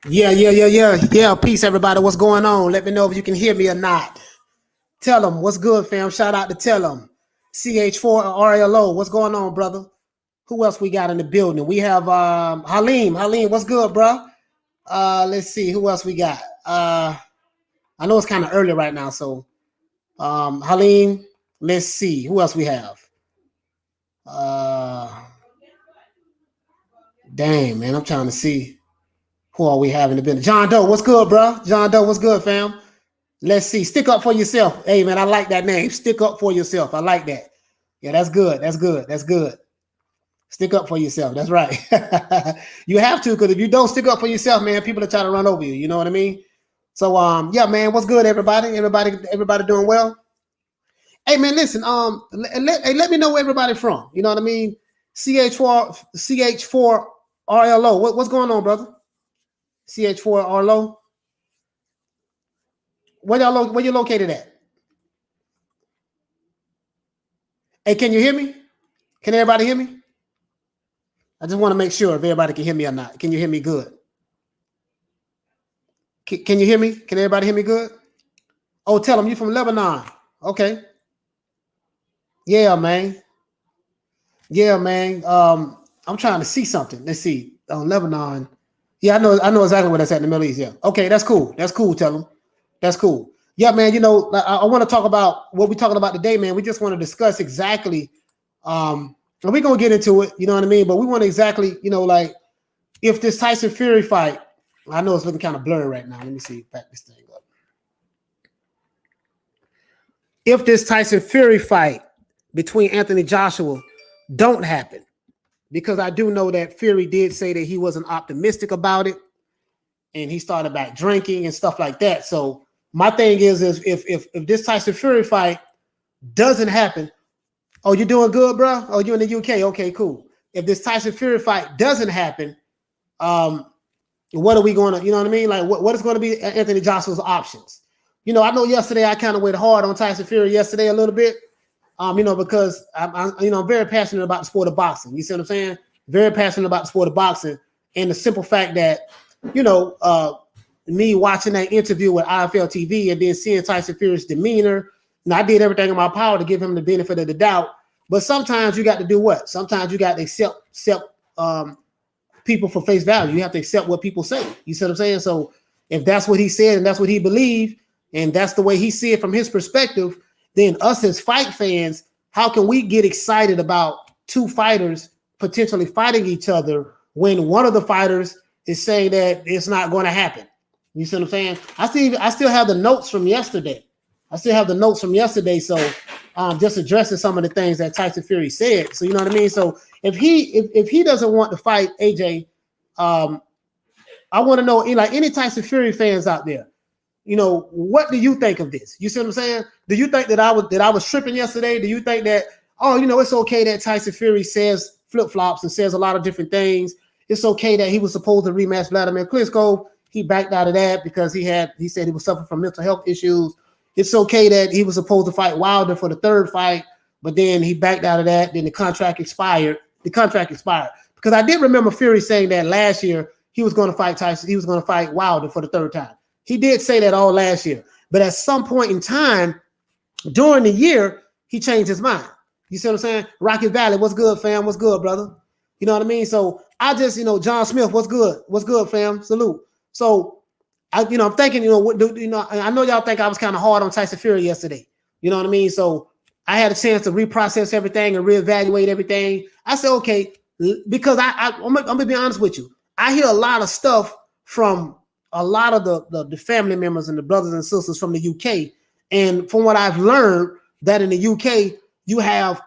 Yeah. Peace, everybody. What's going on? Let me know if you can hear me or not. Tell them what's good, fam. Shout out to Tell them. CH4 RLO. What's going on, brother? Who else we got in the building? We have Halim. Halim, what's good, bro? Let's see who else we got. I know it's kind of early right now, so Halim. Let's see who else we have. Dang, man, I'm trying to see who are we having in the building. John Doe, what's good, bro? John Doe, what's good, fam? Let's see. Stick up for yourself. Hey, man, I like that name. Stick up for yourself. I like that. Yeah, that's good. That's good. That's good. Stick up for yourself. That's right. You have to, because if you don't stick up for yourself, man, people are trying to run over you. You know what I mean? So, yeah, man, what's good, everybody? Everybody doing well? Hey, man, listen. Let me know where everybody from. You know what I mean? CH4 RLO. What's going on, brother? CH4 RLO. Where you located at? Hey, can you hear me? Can everybody hear me? I just want to make sure if everybody can hear me or not. Can you hear me good? Can you hear me? Can everybody hear me good? Oh, tell them you from Lebanon. Okay. Yeah, man. Yeah, man. I'm trying to see something. Let's see. Lebanon. Yeah, I know exactly where that's at in the Middle East. Yeah. Okay, that's cool. That's cool, tell them. That's cool. Yeah, man, you know, I want to talk about what we're talking about today, man. We just want to discuss exactly and we're gonna get into it, you know what I mean? But we want to exactly, you know, like if this Tyson Fury fight, I know it's looking kind of blurry right now. Let me see, back this thing up. If this Tyson Fury fight between Anthony Joshua don't happen, because I do know that Fury did say that he wasn't optimistic about it, and he started back drinking and stuff like that. So my thing is if this Tyson Fury fight doesn't happen, oh, you're doing good, bro? Oh, you're in the UK? Okay, cool. If this Tyson Fury fight doesn't happen, what are we going to, you know what I mean? Like, what is going to be Anthony Joshua's options? You know, I know yesterday I kind of went hard on Tyson Fury yesterday a little bit, you know, because I'm very passionate about the sport of boxing. You see what I'm saying? Very passionate about the sport of boxing, and the simple fact that, you know, me watching that interview with IFL TV and then seeing Tyson Fury's demeanor, and I did everything in my power to give him the benefit of the doubt. But sometimes you got to do what? Sometimes you got to accept people for face value. You have to accept what people say. You see what I'm saying? So if that's what he said and that's what he believed, and that's the way he see it from his perspective, then us as fight fans, how can we get excited about two fighters potentially fighting each other when one of the fighters is saying that it's not going to happen? You see what I'm saying? I still have the notes from yesterday. So just addressing some of the things that Tyson Fury said. So you know what I mean? So if he doesn't want to fight AJ, I want to know, like, any Tyson Fury fans out there, you know, what do you think of this? You see what I'm saying? Do you think that I was tripping yesterday? Do you think that, oh, you know, it's okay that Tyson Fury says flip-flops and says a lot of different things? It's okay that he was supposed to rematch Vladimir Klitschko. He backed out of that because he said he was suffering from mental health issues. It's okay that he was supposed to fight Wilder for the third fight, but then he backed out of that. Then the contract expired. Because I did remember Fury saying that last year he was going to fight Tyson. He was going to fight Wilder for the third time. He did say that all last year. But at some point in time during the year, he changed his mind. You see what I'm saying? Rocky Valley, what's good, fam? What's good, brother? You know what I mean? So I just, you know, John Smith, what's good? What's good, fam? Salute. So I'm thinking, I know y'all think I was kind of hard on Tyson Fury yesterday. You know what I mean? So I had a chance to reprocess everything and reevaluate everything. I said, okay, because I'm gonna be honest with you. I hear a lot of stuff from a lot of the family members and the brothers and sisters from the UK. And from what I've learned, that in the UK, you have,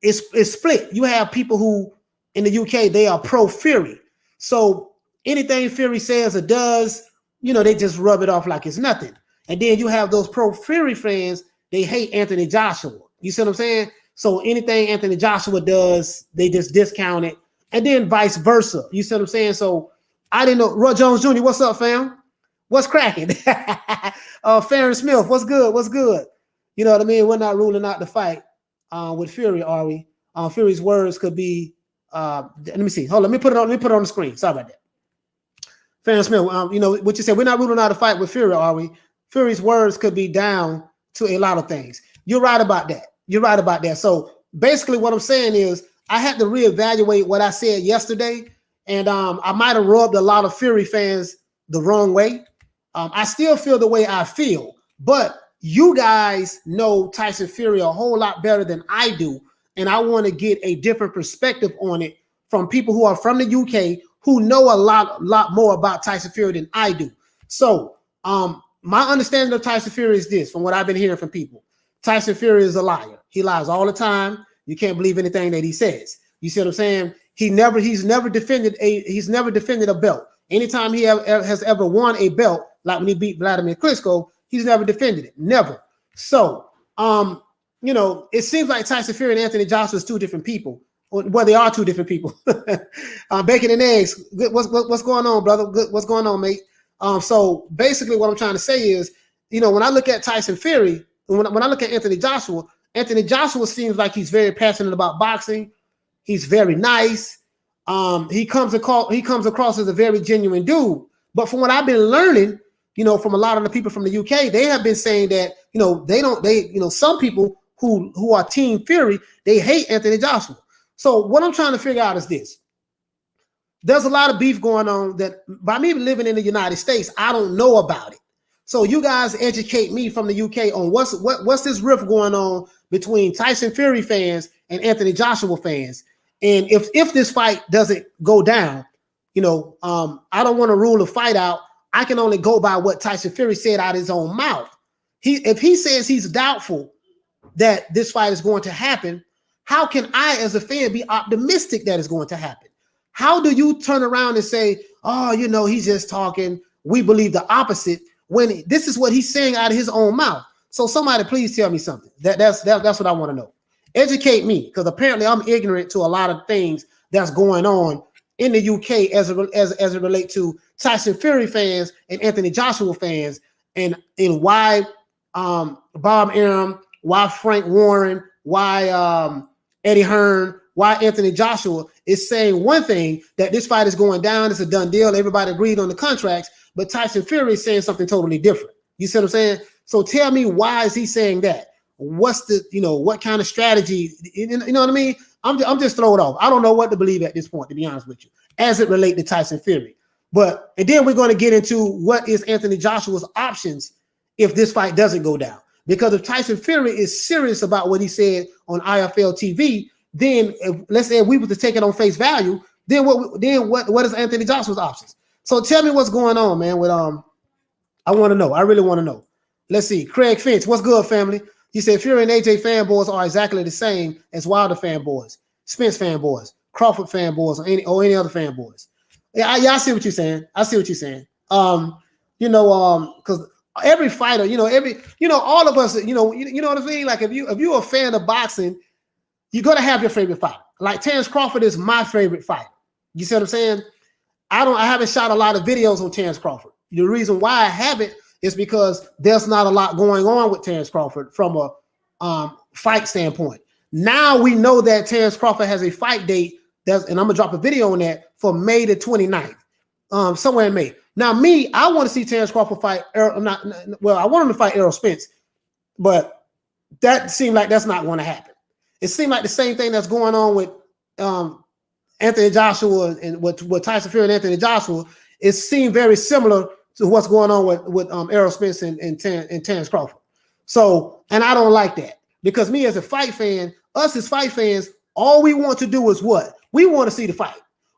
it's split. You have people who in the UK, they are pro Fury. So anything Fury says or does, you know, they just rub it off like it's nothing. And then you have those pro Fury fans, they hate Anthony Joshua. You see what I'm saying? So anything Anthony Joshua does, they just discount it. And then vice versa. You see what I'm saying? So I didn't know. Roy Jones Jr., what's up, fam? What's cracking? Farron Smith, what's good? What's good? You know what I mean? We're not ruling out the fight with Fury, are we? Fury's words could be, let me see. Hold on, let me put it on the screen. Sorry about that. Fan Smith, you know what you said. We're not ruling out a fight with Fury, are we? Fury's words could be down to a lot of things. You're right about that. You're right about that. So basically, what I'm saying is, I had to reevaluate what I said yesterday, and I might have rubbed a lot of Fury fans the wrong way. I still feel the way I feel, but you guys know Tyson Fury a whole lot better than I do, and I want to get a different perspective on it from people who are from the UK who know a lot more about Tyson Fury than I do. So my understanding of Tyson Fury is this, from what I've been hearing from people. Tyson Fury is a liar. He lies all the time. You can't believe anything that he says. You see what I'm saying? He's never defended a belt. Anytime he has ever won a belt, like when he beat Vladimir Klitschko, he's never defended it. Never. So, you know, it seems like Tyson Fury and Anthony Joshua is two different people. Well, they are two different people. Bacon and eggs. Good. What's going on, brother? Good. What's going on, mate? So basically what I'm trying to say is, you know, when I look at Tyson Fury, when I look at Anthony Joshua seems like he's very passionate about boxing. He's very nice. He comes across as a very genuine dude. But from what I've been learning, you know, from a lot of the people from the UK, they have been saying that, you know, some people who are Team Fury, they hate Anthony Joshua. So what I'm trying to figure out is this. There's a lot of beef going on that by me living in the United States, I don't know about it. So you guys educate me from the UK on what's this rift going on between Tyson Fury fans and Anthony Joshua fans. And if this fight doesn't go down, you know, I don't want to rule a fight out. I can only go by what Tyson Fury said out of his own mouth. If he says he's doubtful that this fight is going to happen, how can I, as a fan, be optimistic that it's going to happen? How do you turn around and say, oh, you know, he's just talking, we believe the opposite, when this is what he's saying out of his own mouth? So somebody please tell me something. That's what I want to know. Educate me, because apparently I'm ignorant to a lot of things that's going on in the UK as it relates to Tyson Fury fans and Anthony Joshua fans, and why Bob Arum, why Frank Warren, why Eddie Hearn, why Anthony Joshua is saying one thing, that this fight is going down, it's a done deal, everybody agreed on the contracts, but Tyson Fury is saying something totally different. You see what I'm saying? So tell me, why is he saying that? What's the, you know, what kind of strategy? You know what I mean? I'm just thrown off. I don't know what to believe at this point, to be honest with you, as it relates to Tyson Fury. And then we're going to get into what is Anthony Joshua's options if this fight doesn't go down. Because if Tyson Fury is serious about what he said on IFL TV, then let's say if we were to take it on face value, then what is Anthony Joshua's options? So tell me what's going on, man. With I want to know. I really want to know. Let's see. Craig Finch, what's good, family? He said Fury and AJ fanboys are exactly the same as Wilder fanboys, Spence fanboys, Crawford fanboys, or any other fanboys. Yeah, I see what you're saying. I see what you're saying. You know, because every fighter, all of us, you know what I mean? Like if you're a fan of boxing, you're gonna have your favorite fighter. Like Terrence Crawford is my favorite fighter. You see what I'm saying? I haven't shot a lot of videos on Terrence Crawford. The reason why I haven't is because there's not a lot going on with Terrence Crawford from a fight standpoint. Now we know that Terrence Crawford has a fight date, and I'm gonna drop a video on that for May the 29th, somewhere in May. Now, I want to see Terrence Crawford fight. I want him to fight Errol Spence, but that seemed like that's not going to happen. It seemed like the same thing that's going on with Anthony Joshua and with Tyson Fury and Anthony Joshua. It seemed very similar to what's going on with Errol Spence and Terrence Crawford. So, and I don't like that, because me as a fight fan, us as fight fans, all we want to do is what? We want to see the fight.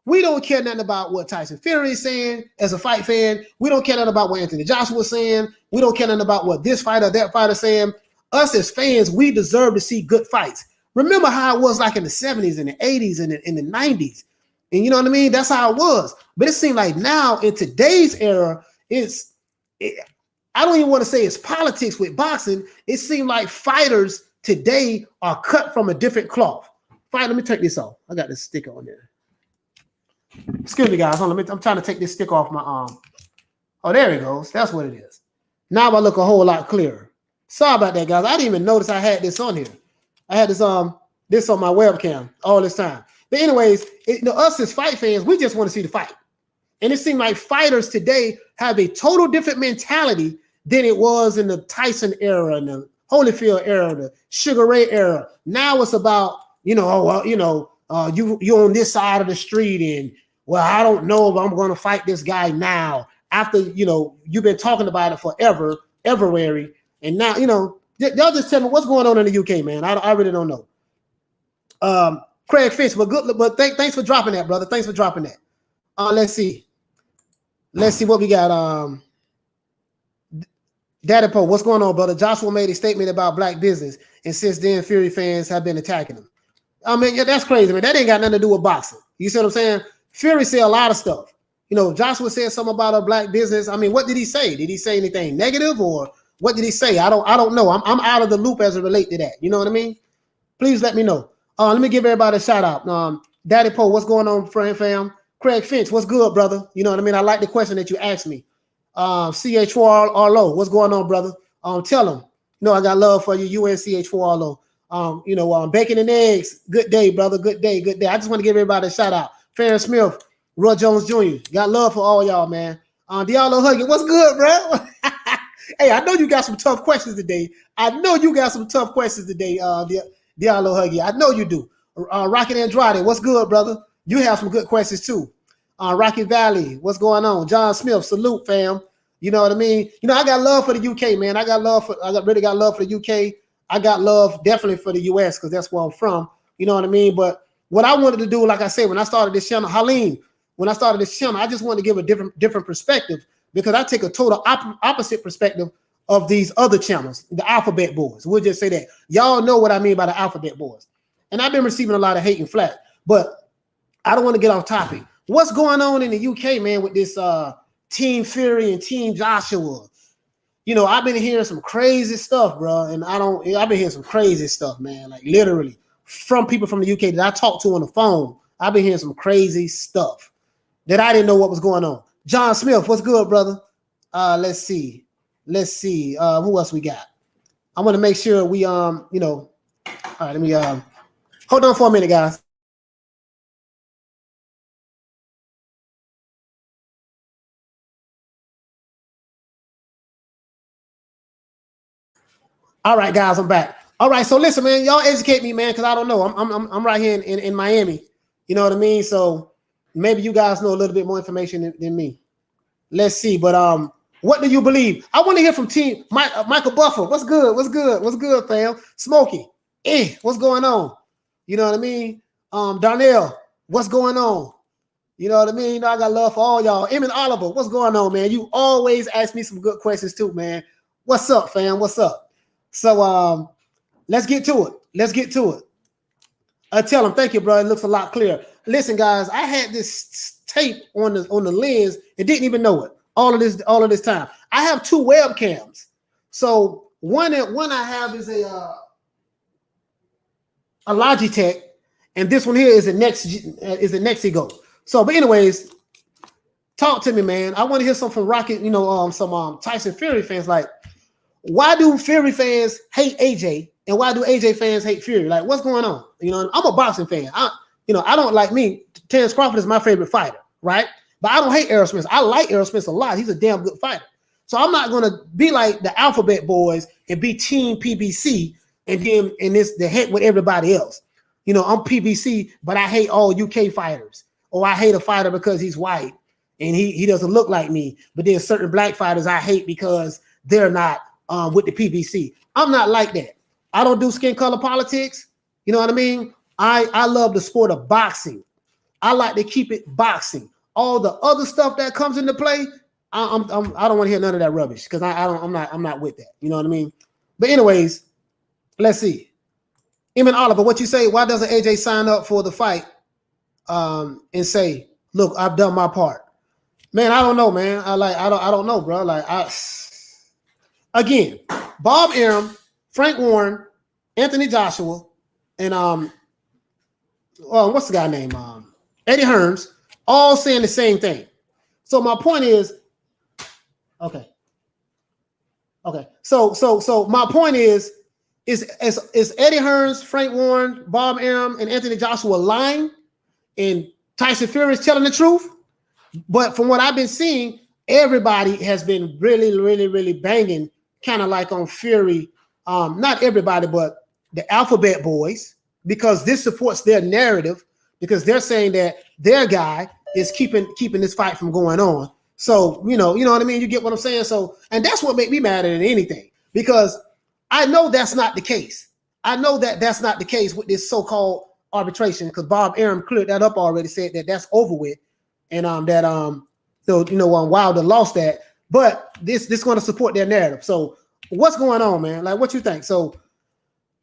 We don't care nothing about what Tyson Fury is saying as a fight fan. We don't care nothing about what Anthony Joshua is saying. We don't care nothing about what this fighter or that fighter is saying. Us as fans, we deserve to see good fights. Remember how it was like in the 70s and the 80s and in the 90s. And you know what I mean? That's how it was. But it seems like now in today's era, I don't even want to say it's politics with boxing. It seems like fighters today are cut from a different cloth. Fine, let me take this off. I got this sticker on there. Excuse me, guys. I'm trying to take this sticker off my arm. Oh, there it goes. That's what it is. Now I look a whole lot clearer. Sorry about that, guys. I didn't even notice I had this on here. I had this on my webcam all this time. But anyways, us as fight fans, we just want to see the fight. And it seems like fighters today have a total different mentality than it was in the Tyson era and the Holyfield era, the Sugar Ray era. Now it's about, you on this side of the street, and well, I don't know if I'm going to fight this guy now. After you've been talking about it forever, and now y'all just tell me what's going on in the UK, man. I really don't know. Craig Finch, but thanks for dropping that, brother. Thanks for dropping that. Let's see what we got. Daddy Poe, what's going on, brother? Joshua made a statement about black business, and since then, Fury fans have been attacking him. I mean, yeah, that's crazy, man. That ain't got nothing to do with boxing. You see what I'm saying? Fury said a lot of stuff. Joshua said something about a black business. I mean, what did he say? Did he say anything negative, or what did he say? I don't know. I'm out of the loop as it relates to that. You know what I mean? Please let me know. Let me give everybody a shout out. Daddy Poe, what's going on, friend fam? Craig Finch, what's good, brother? You know what I mean? I like the question that you asked me. CH4RLO, what's going on, brother? Tell him, I got love for you, UNCH4RLO. Bacon and eggs, good day, brother, good day. I just want to give everybody a shout out. Farron Smith, Roy Jones Jr., got love for all y'all, man. Diallo Huggy, what's good, bro? Hey, I know you got some tough questions today. Diallo Huggy, I know you do. Rocket Andrade, what's good, brother? You have some good questions too. Rocky Valley, what's going on? John Smith, salute, fam. You know what I mean? I got love for the UK, man. I really got love for the UK. I got love definitely for the US because that's where I'm from. You know what I mean? But what I wanted to do, like I said, when I started this channel, I just wanted to give a different perspective because I take a total opposite perspective of these other channels, the Alphabet Boys. We'll just say that. Y'all know what I mean by the Alphabet Boys. And I've been receiving a lot of hate and flack, but I don't want to get off topic. What's going on in the UK, man, with this Team Fury and Team Joshua? I've been hearing some crazy stuff, bro, and I've been hearing some crazy stuff, man, like literally from people from the UK that I talked to on the phone. I've been hearing some crazy stuff that I didn't know what was going on. John Smith, what's good, brother? Let's see. Who else we got? I want to make sure we, all right, let me, hold on for a minute, guys. All right, guys, I'm back. All right, so listen, man, y'all educate me, man, because I don't know. I'm right here in Miami. You know what I mean? So maybe you guys know a little bit more information than me. Let's see. But what do you believe? I want to hear from Team Michael Buffer. What's good, fam? Smokey, what's going on? You know what I mean? Darnell, what's going on? You know what I mean? I got love for all y'all. Emmett Oliver, what's going on, man? You always ask me some good questions too, man. What's up, fam? What's up? So let's get to it. I tell him, thank you, bro. It looks a lot clearer. Listen, guys, I had this tape on the lens and didn't even know it. All of this time. I have two webcams. So one I have is a Logitech, and this one here is a Nexigo. So, but anyways, talk to me, man. I want to hear something from Rocket. Some Tyson Fury fans like. Why do Fury fans hate AJ, and why do AJ fans hate Fury? Like, what's going on? I'm a boxing fan. I don't like me. Terrence Crawford is my favorite fighter, right? But I don't hate Errol Spence. I like Errol Spence a lot. He's a damn good fighter. So I'm not gonna be like the Alphabet Boys and be Team PBC and then the heck with everybody else. I'm PBC, but I hate all UK fighters, or I hate a fighter because he's white and he doesn't look like me. But then certain black fighters I hate because they're not. With the PBC. I'm not like that. I don't do skin color politics. You know what I mean? I love the sport of boxing. I like to keep it boxing. All the other stuff that comes into play, I don't want to hear none of that rubbish because I'm not with that. You know what I mean? But anyways, let's see. Emmett Oliver, what you say? Why doesn't AJ sign up for the fight and say, "Look, I've done my part"? Man, I don't know, man. I don't know, bro. Again, Bob Arum, Frank Warren, Anthony Joshua, and what's the guy name? Eddie Hearns, all saying the same thing. So my point is, okay. So my point is Eddie Hearns, Frank Warren, Bob Arum, and Anthony Joshua lying, and Tyson Fury is telling the truth? But from what I've been seeing, everybody has been really banging, kind of like on Fury. Not everybody, but the Alphabet Boys, because this supports their narrative, because they're saying that their guy is keeping this fight from going on. So, you know what I mean? You get what I'm saying? So, and that's what made me madder than anything, because I know that's not the case. I know that that's not the case with this so-called arbitration, because Bob Arum cleared that up already, said that that's over with, and Wilder lost that. But this going to support their narrative. So what's going on, man? Like, what you think? So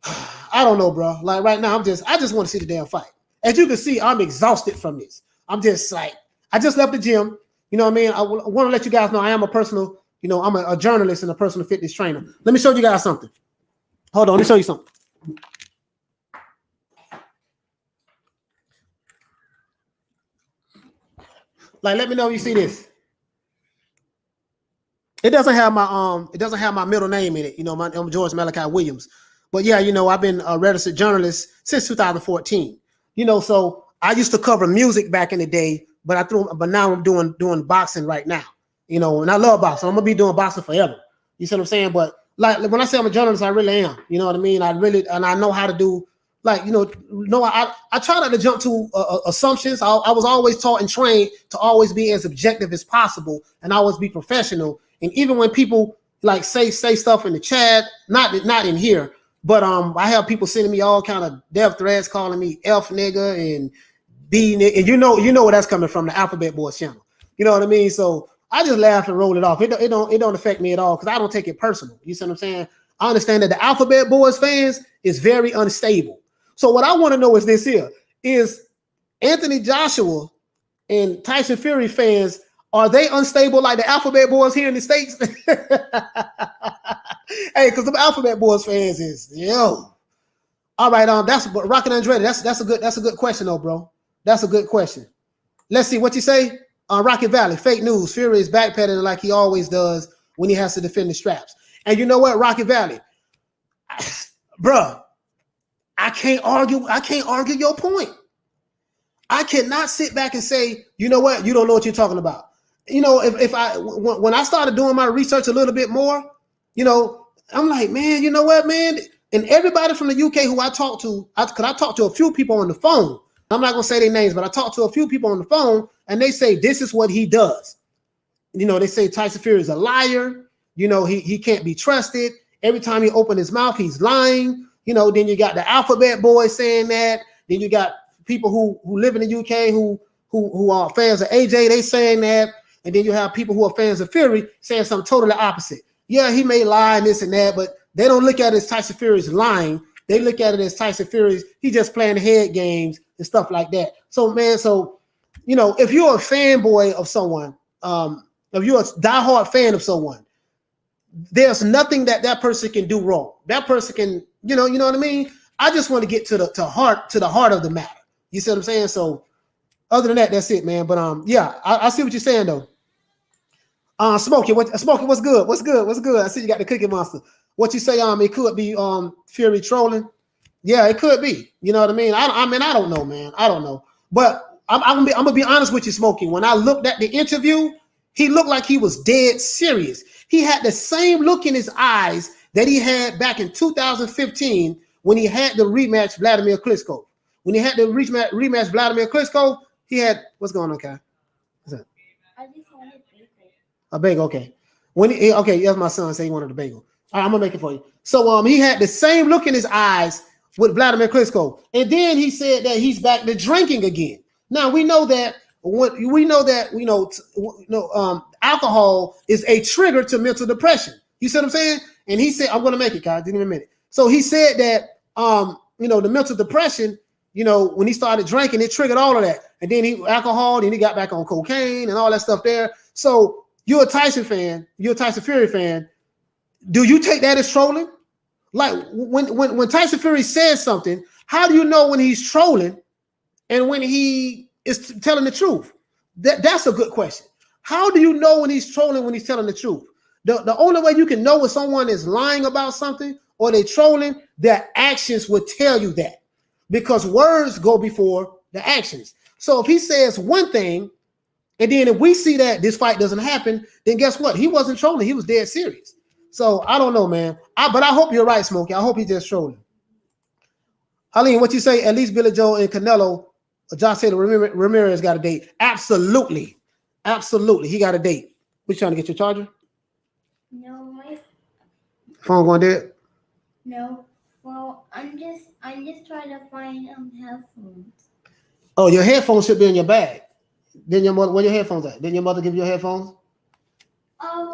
I don't know, bro. Like right now, I just want to see the damn fight. As you can see, I'm exhausted from this. I'm just like, I just left the gym. You know what I mean? I want to let you guys know I am a personal, I'm a journalist and a personal fitness trainer. Let me show you guys something. Hold on, let me show you something. Like, let me know if you see this. It doesn't have my middle name in it. I'm George Malachi Williams. But yeah, I've been a registered journalist since 2014. So I used to cover music back in the day, but now I'm doing boxing right now. And I love boxing. I'm gonna be doing boxing forever. You see what I'm saying? But like when I say I'm a journalist, I really am. You know what I mean? And I know how to do, I try not to jump to assumptions. I was always taught and trained to always be as objective as possible and always be professional. And even when people like say stuff in the chat, not in here, but I have people sending me all kind of death threats, calling me F nigga and B nigga, and you know where that's coming from, the Alphabet Boys channel. You know what I mean? So I just laugh and roll it off. It don't affect me at all, because I don't take it personal. You see what I'm saying? I understand that the Alphabet Boys fans is very unstable. So what I want to know is this here: is Anthony Joshua and Tyson Fury fans, are they unstable like the Alphabet Boys here in the States? Hey, because the Alphabet Boys fans is, yo. All right, that's Rocket Andretti. That's a good question though, bro. That's a good question. Let's see what you say. Rocket Valley, fake news. Fury is backpedaling like he always does when he has to defend the straps. And you know what, Rocket Valley, bruh, I can't argue your point. I cannot sit back and say, you know what, you don't know what you're talking about. When I started doing my research a little bit more, I'm like, man, you know what, man? And everybody from the UK who I talked to, because I talked to a few people on the phone. I'm not going to say their names, but I talked to a few people on the phone, and they say this is what he does. They say Tyson Fury is a liar. He can't be trusted. Every time he opens his mouth, he's lying. Then you got the Alphabet Boys saying that. Then you got people who live in the UK who are fans of AJ, they saying that. And then you have people who are fans of Fury saying something totally opposite. Yeah, he may lie and this and that, but they don't look at it as Tyson Fury's lying. They look at it as Tyson Fury's, he just playing head games and stuff like that. So, man, if you're a fanboy of someone, if you're a diehard fan of someone, there's nothing that person can do wrong. That person can, you know what I mean? I just want to get to the heart of the matter. You see what I'm saying? So other than that, that's it, man. But yeah, I see what you're saying though. Smokey, what's good? What's good? I see you got the Cookie Monster. What you say? It could be Fury trolling. Yeah, it could be. You know what I mean? I don't know, man. I don't know. But I'm gonna be honest with you, Smokey. When I looked at the interview, he looked like he was dead serious. He had the same look in his eyes that he had back in 2015 when he had the rematch Vladimir Klitschko. When he had the rematch Vladimir Klitschko, he had, what's going on, Kai? What's that? I just wanted bagel. A bagel, okay. Okay, that's my son say he wanted a bagel. All right, I'm gonna make it for you. So he had the same look in his eyes with Vladimir Klitschko, and then he said that he's back to drinking again. Now we know that alcohol is a trigger to mental depression. You see what I'm saying? And he said, I'm gonna make it, guys. Give me a minute. So he said that the mental depression, when he started drinking, it triggered all of that. And then then he got back on cocaine and all that stuff there. So you're a Tyson fan, you're a Tyson Fury fan. Do you take that as trolling? Like when Tyson Fury says something, how do you know when he's trolling and when he is telling the truth? That's a good question. How do you know when he's trolling, when he's telling the truth? The only way you can know if someone is lying about something or they're trolling, their actions would tell you that, because words go before the actions. So if he says one thing And then if we see that this fight doesn't happen, then guess what? He wasn't trolling. He was dead serious. So I don't know, man. But I hope you're right, Smokey. I hope he's just trolling. Eileen, what you say? At least Billy Joe and Canelo, Josh Taylor, Ramirez got a date. Absolutely. Absolutely. He got a date. What you trying to get your charger? No, my Phone going dead? no. Well, I'm just trying to find headphones. Oh, your headphones should be in your bag. Then your mother, where your headphones at? Didn't your mother give you your headphones?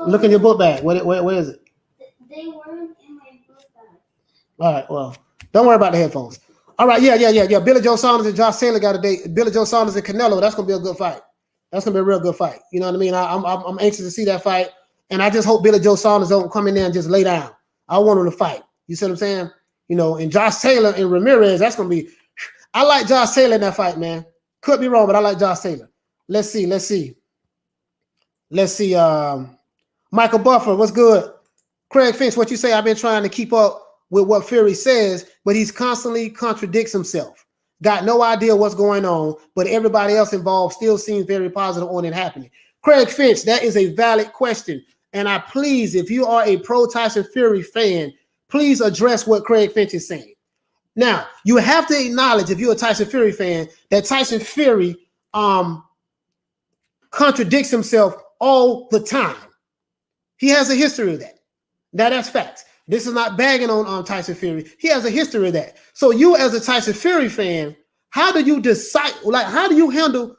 Look in your book bag. Where is it? They weren't in my book bag. All right, well, don't worry about the headphones. All right, yeah. Billy Joe Saunders and Josh Taylor got a date. Billy Joe Saunders and Canelo, that's gonna be a good fight. That's gonna be a real good fight. You know what I mean? I'm anxious to see that fight, and I just hope Billy Joe Saunders don't come in there and just lay down. I want him to fight. You see what I'm saying? You know, and Josh Taylor and Ramirez, that's gonna be. I like Josh Taylor in that fight, man. Could be wrong, but I like Josh Taylor. Let's see. Michael Buffer, what's good? Craig Finch, what you say? I've been trying to keep up with what Fury says, but he's constantly contradicts himself. Got no idea what's going on, but everybody else involved still seems very positive on it happening. Craig Finch, that is a valid question. And I please, if you are a pro Tyson Fury fan, please address what Craig Finch is saying. Now, you have to acknowledge, if you're a Tyson Fury fan, that Tyson Fury contradicts himself all the time. He has a history of that. Now, that's facts. This is not bagging on Tyson Fury. He has a history of that. So you as a Tyson Fury fan, how do you decide, like, how do you handle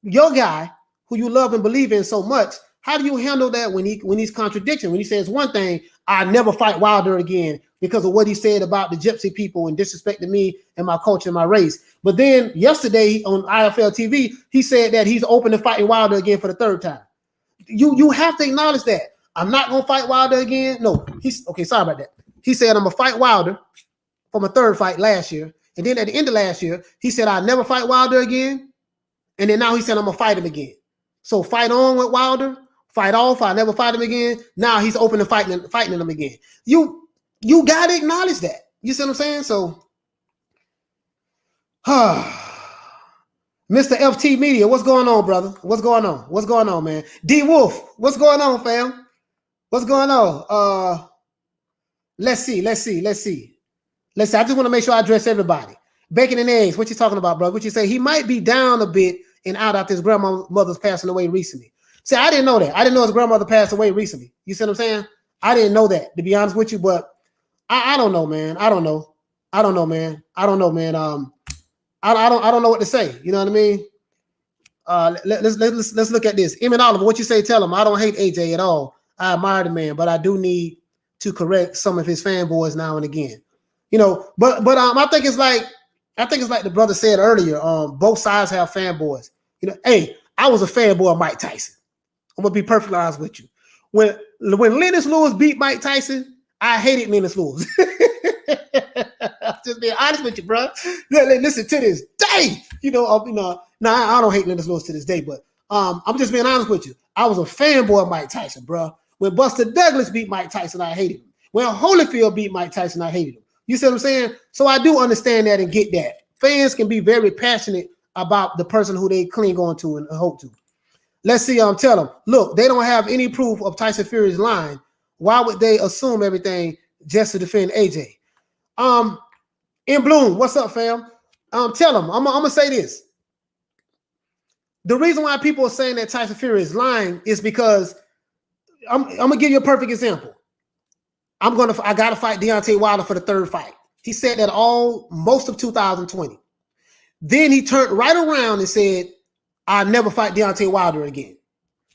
your guy who you love and believe in so much? How do you handle that when he's contradicting? When he says one thing, I never fight Wilder again because of what he said about the gypsy people and disrespecting me and my culture and my race. But then yesterday on IFL TV, he said that he's open to fighting Wilder again for the third time. You have to acknowledge that. I'm not gonna fight Wilder again. No, he's okay. Sorry about that. He said I'm gonna fight Wilder from a third fight last year, and then at the end of last year, he said I'll never fight Wilder again, and then now he said I'm gonna fight him again. So fight on with Wilder, fight off. I never fight him again. Now he's open to fighting him again. You gotta acknowledge that. You see what I'm saying? So, Mr. FT Media, what's going on, brother? What's going on? What's going on, man? D Wolf, what's going on, fam? What's going on? Let's see. I just want to make sure I address everybody. Bacon and eggs, what you talking about, bro? What you say? He might be down a bit and out after his grandmother's passing away recently. See, I didn't know that. I didn't know his grandmother passed away recently. You see what I'm saying? I didn't know that, to be honest with you, but I don't know, man. I don't know, man. I don't know what to say. You know what I mean? Let's look at this. Eamon Oliver, what you say? Tell him I don't hate AJ at all. I admire the man, but I do need to correct some of his fanboys now and again. You know, but I think it's like the brother said earlier. Both sides have fanboys. You know, hey, I was a fanboy of Mike Tyson. I'm gonna be perfectly honest with you. When Lennox Lewis beat Mike Tyson, I hated Lennox Lewis. Just being honest with you, bro. Listen, to this day, now I don't hate Lennox Lewis to this day, but I'm just being honest with you. I was a fanboy of Mike Tyson, bro. When Buster Douglas beat Mike Tyson, I hated him. When Holyfield beat Mike Tyson, I hated him. You see what I'm saying? So I do understand that and get that. Fans can be very passionate about the person who they cling on to and hope to. Let's see. Tell them, look, they don't have any proof of Tyson Fury's line. Why would they assume everything just to defend AJ? In Bloom, what's up, fam? Tell them. I'm gonna say this. The reason why people are saying that Tyson Fury is lying is because I'm gonna give you a perfect example. I gotta fight Deontay Wilder for the third fight. He said that most of 2020. Then he turned right around and said, I'll never fight Deontay Wilder again.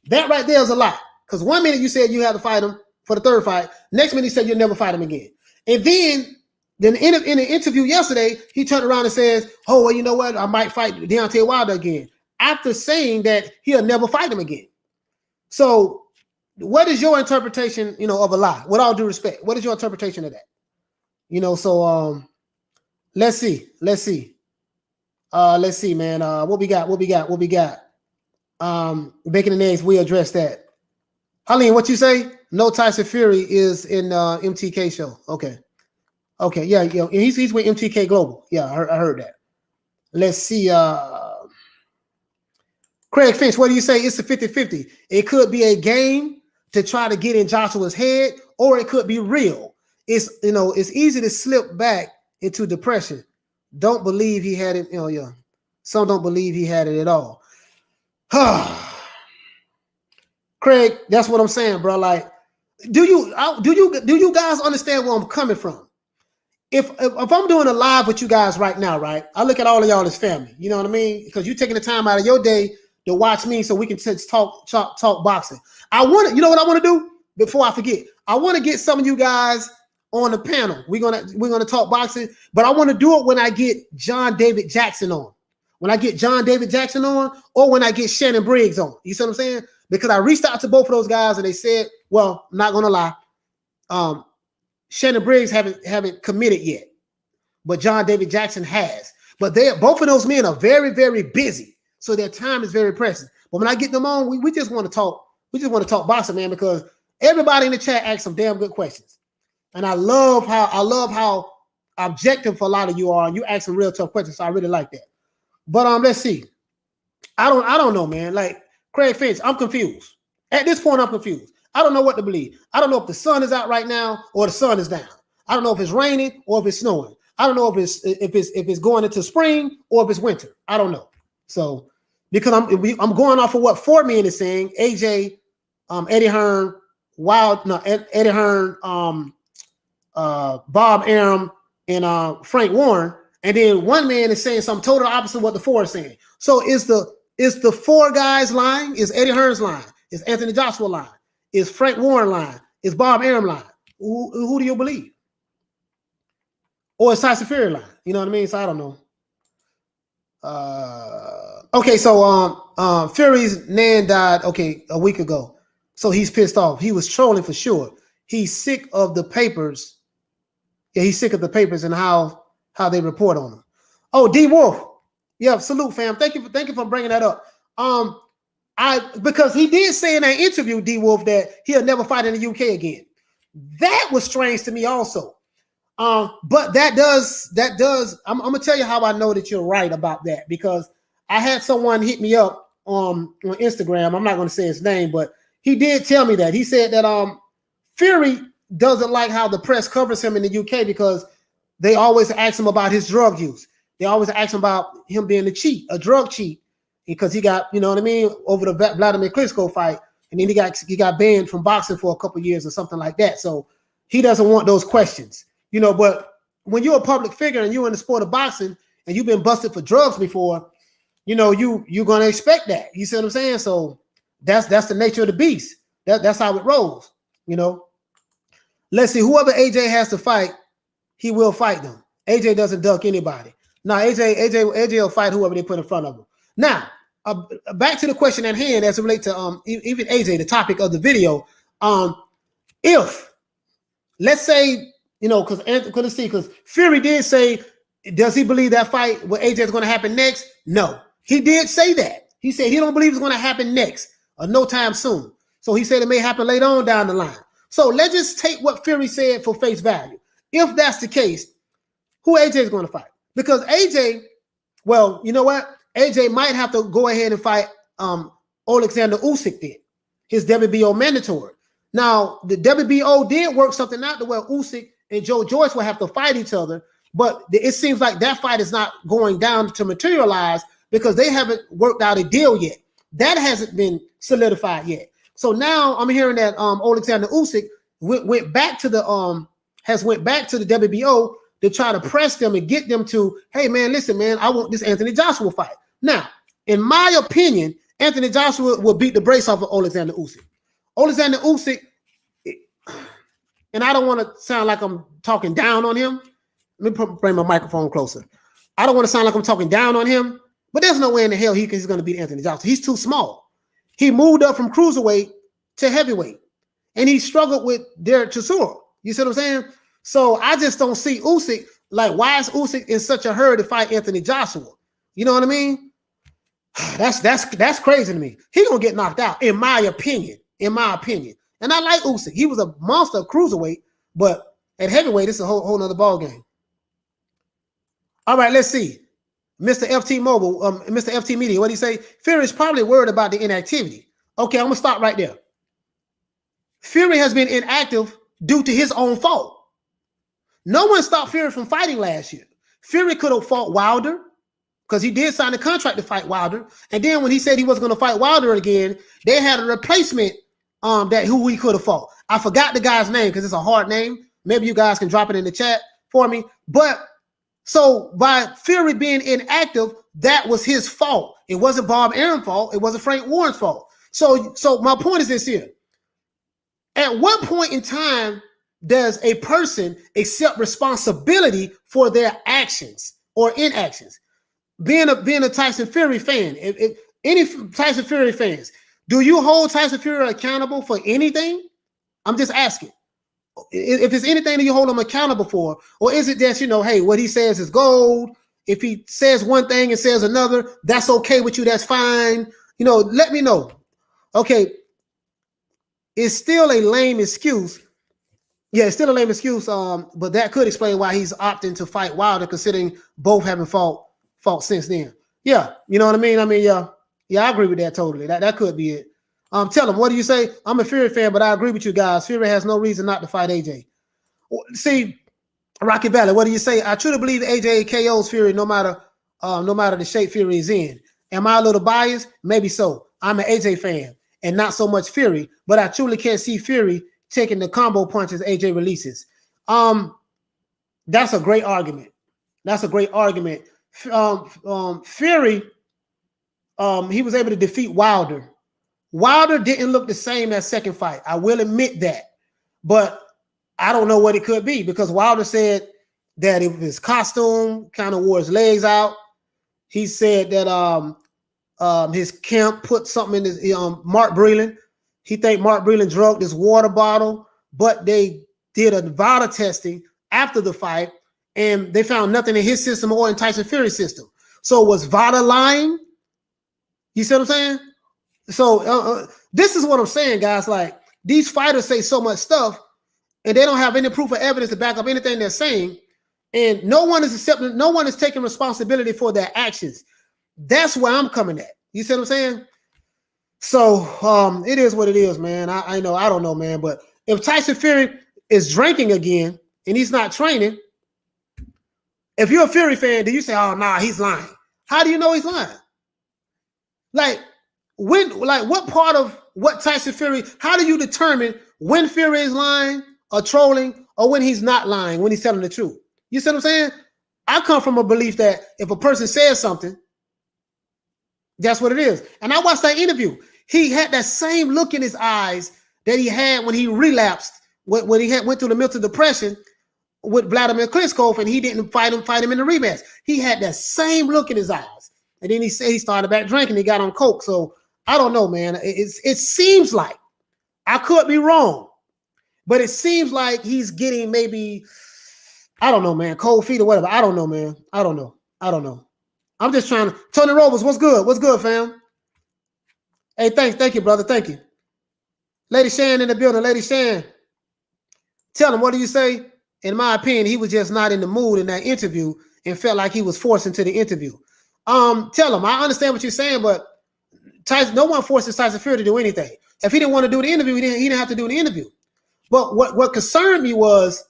That right there is a lie. Because 1 minute you said you had to fight him for the third fight. Next minute he said you'll never fight him again. And then in an interview yesterday, he turned around and says, oh, well, you know what? I might fight Deontay Wilder again. After saying that he'll never fight him again. So what is your interpretation, of a lie? With all due respect, what is your interpretation of that? Let's see. Let's see, man. What we got? Bacon and eggs, we address that. Harleen, what you say? No, Tyson Fury is in MTK show. Okay. Yeah. He's with MTK Global. Yeah, I heard that. Let's see. Craig Finch, what do you say? It's a 50-50. It could be a game to try to get in Joshua's head, or it could be real. It's it's easy to slip back into depression. Don't believe he had it. Yeah. Some don't believe he had it at all. Craig, that's what I'm saying, bro. Like, do you guys understand where I'm coming from? If I'm doing a live with you guys right now, right? I look at all of y'all as family. You know what I mean? Because you're taking the time out of your day to watch me, so we can talk boxing. You know what I want to do before I forget? I want to get some of you guys on the panel. We're gonna talk boxing, but I want to do it when I get John David Jackson on. When I get John David Jackson on, or when I get Shannon Briggs on. You see what I'm saying? Because I reached out to both of those guys and they said, well, I'm not gonna lie. Shannon Briggs haven't committed yet, but John David Jackson has. But both of those men are very, very busy, so their time is very precious. But when I get them on, we just want to talk. We just want to talk boxing, man, because everybody in the chat asks some damn good questions, and I love how objective a lot of you are, and you ask some real tough questions. So I really like that. But let's see. I don't know, man. Like Craig Finch, I'm confused. At this point, I'm confused. I don't know what to believe. I don't know if the sun is out right now or the sun is down. I don't know if it's raining or if it's snowing. I don't know if it's going into spring or if it's winter. I don't know. So because I'm going off of what 4 men is saying, AJ, Eddie Hearn, Eddie Hearn, Bob Arum, and Frank Warren, and then 1 man is saying something total opposite of what the 4 is saying. So is the 4 guys lying? Is Eddie Hearn's lying? Is Anthony Joshua lying? Is Frank Warren lying? Is Bob Arum lying? Who do you believe? Or is Tyson Fury lying? You know what I mean? So I don't know. Okay, so Fury's nan died a week ago. So he's pissed off. He was trolling for sure. He's sick of the papers. Yeah, he's sick of the papers and how they report on him. Oh, D Wolf. Yeah, salute, fam. Thank you for bringing that up. Because he did say in that interview, D Wolf, that he'll never fight in the UK again. That was strange to me also. But that does. I'm gonna tell you how I know that you're right about that, because I had someone hit me up on Instagram. I'm not gonna say his name, but he did tell me that. He said that Fury doesn't like how the press covers him in the UK because they always ask him about his drug use. They always ask him about him being a drug cheat, because he got, you know what I mean, over the Vladimir Klitschko fight, and then he got banned from boxing for a couple years or something like that. So he doesn't want those questions, you know. But when you're a public figure and you're in the sport of boxing and you've been busted for drugs before, you know, you're gonna expect that. You see what I'm saying? So that's the nature of the beast. That's how it rolls, you know. Let's see, whoever AJ has to fight, he will fight them. AJ doesn't duck anybody. No, AJ will fight whoever they put in front of him. Now, back to the question at hand as it relates to even AJ, the topic of the video. If, let's say, you know, because Fury did say, does he believe that fight with AJ is going to happen next? No, he did say that. He said he don't believe it's going to happen next or no time soon. So he said it may happen later on down the line. So let's just take what Fury said for face value. If that's the case, who AJ is going to fight? Because AJ, well, you know what? AJ might have to go ahead and fight Alexander Usyk then, his WBO mandatory. Now, the WBO did work something out to where Usyk and Joe Joyce will have to fight each other, but it seems like that fight is not going down to materialize because they haven't worked out a deal yet. That hasn't been solidified yet. So now I'm hearing that Alexander Usyk went back to the WBO to try to press them and get them to, hey man, listen, man, I want this Anthony Joshua fight. Now, in my opinion, Anthony Joshua will beat the brace off of Alexander Usyk. Alexander Usyk, and I don't want to sound like I'm talking down on him. Let me bring my microphone closer. I don't want to sound like I'm talking down on him, but there's no way in the hell he's going to beat Anthony Joshua. He's too small. He moved up from cruiserweight to heavyweight, and he struggled with Derek Chisora. You see what I'm saying? So I just don't see Usyk. Like, why is Usyk in such a hurry to fight Anthony Joshua? You know what I mean? That's crazy to me. He's gonna get knocked out, in my opinion. In my opinion. And I like Usyk. He was a monster of cruiserweight, but at heavyweight, it's a whole nother ball game. All right, let's see. Mr. FT Mobile, Mr. FT Media, what do you say? Fury is probably worried about the inactivity. Okay, I'm gonna stop right there. Fury has been inactive due to his own fault. No one stopped Fury from fighting last year. Fury could have fought Wilder because he did sign a contract to fight Wilder. And then when he said he wasn't going to fight Wilder again, they had a replacement that who he could have fought. I forgot the guy's name because it's a hard name. Maybe you guys can drop it in the chat for me. But so by Fury being inactive, that was his fault. It wasn't Bob Aaron's fault. It wasn't Frank Warren's fault. So my point is this here. At what point in time does a person accept responsibility for their actions or inactions? Being a Tyson Fury fan, if any Tyson Fury fans, do you hold Tyson Fury accountable for anything? I'm just asking. If it's anything that you hold him accountable for, or is it that, hey, what he says is gold? If he says one thing and says another, that's okay with you, that's fine. Let me know. Okay. It's still a lame excuse. Yeah, it's still a lame excuse. But that could explain why he's opting to fight Wilder, considering both haven't fought since then. Yeah, you know what I mean? Yeah, I agree with that totally. That could be it. Tell him, what do you say? I'm a Fury fan, but I agree with you guys. Fury has no reason not to fight AJ. See, Rocky Valley, what do you say? I truly believe AJ KO's Fury no matter the shape Fury is in. Am I a little biased? Maybe so. I'm an AJ fan and not so much Fury, but I truly can't see Fury taking the combo punches AJ releases. That's a great argument. Fury, he was able to defeat Wilder. Wilder didn't look the same that second fight. I will admit that, but I don't know what it could be because Wilder said that it was his costume, kind of wore his legs out. He said that his camp put something in his Mark Breland. He think Mark Breland drugged his water bottle, but they did a VADA testing after the fight, and they found nothing in his system or in Tyson Fury's system. So was VADA lying? You see what I'm saying? So this is what I'm saying, guys. Like, these fighters say so much stuff, and they don't have any proof or evidence to back up anything they're saying, and no one is taking responsibility for their actions. That's where I'm coming at. You see what I'm saying? So it is what it is, man. I know, I don't know, man. But if Tyson Fury is drinking again and he's not training, if you're a Fury fan, do you say, oh, nah, he's lying? How do you know he's lying? What part of what Tyson Fury, how do you determine when Fury is lying or trolling or when he's not lying, when he's telling the truth? You see what I'm saying? I come from a belief that if a person says something, that's what it is. And I watched that interview. He had that same look in his eyes that he had when he relapsed, when he went through the mental depression with Vladimir Klitschko, and he didn't fight him in the rematch. He had that same look in his eyes. And then he said he started back drinking. He got on coke. So I don't know, man. It seems like, I could be wrong, but it seems like he's getting maybe, I don't know, man, cold feet or whatever. I don't know, man. I don't know. I'm just trying to. Tony Robles, what's good? What's good, fam? Hey, thank you, brother. Thank you. Lady Shan in the building. Lady Shan, tell him, what do you say? In my opinion, he was just not in the mood in that interview and felt like he was forced into the interview. Tell him, I understand what you're saying, but no one forces Tyson Fury to do anything. If he didn't want to do the interview, he didn't have to do the interview. But what concerned me was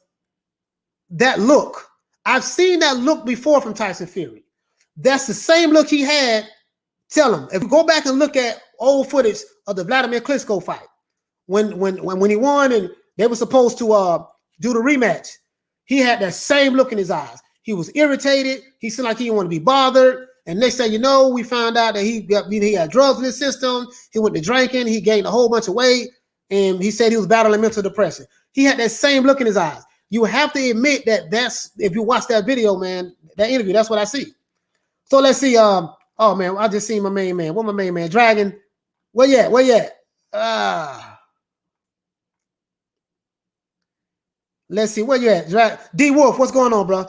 that look. I've seen that look before from Tyson Fury. That's the same look he had. Tell him, if you go back and look at old footage of the Vladimir Klitschko fight, when he won and they were supposed to do the rematch, he had that same look in his eyes. He was irritated. He seemed like he didn't want to be bothered. And next thing you know, we found out that he had drugs in his system. He went to drinking. He gained a whole bunch of weight. And he said he was battling mental depression. He had that same look in his eyes. You have to admit that's, if you watch that video, man, that interview, that's what I see. So let's see. Oh man, I just seen my main man. What my main man? Dragon. Where you at? Let's see. Where you at? D Wolf, what's going on, bro?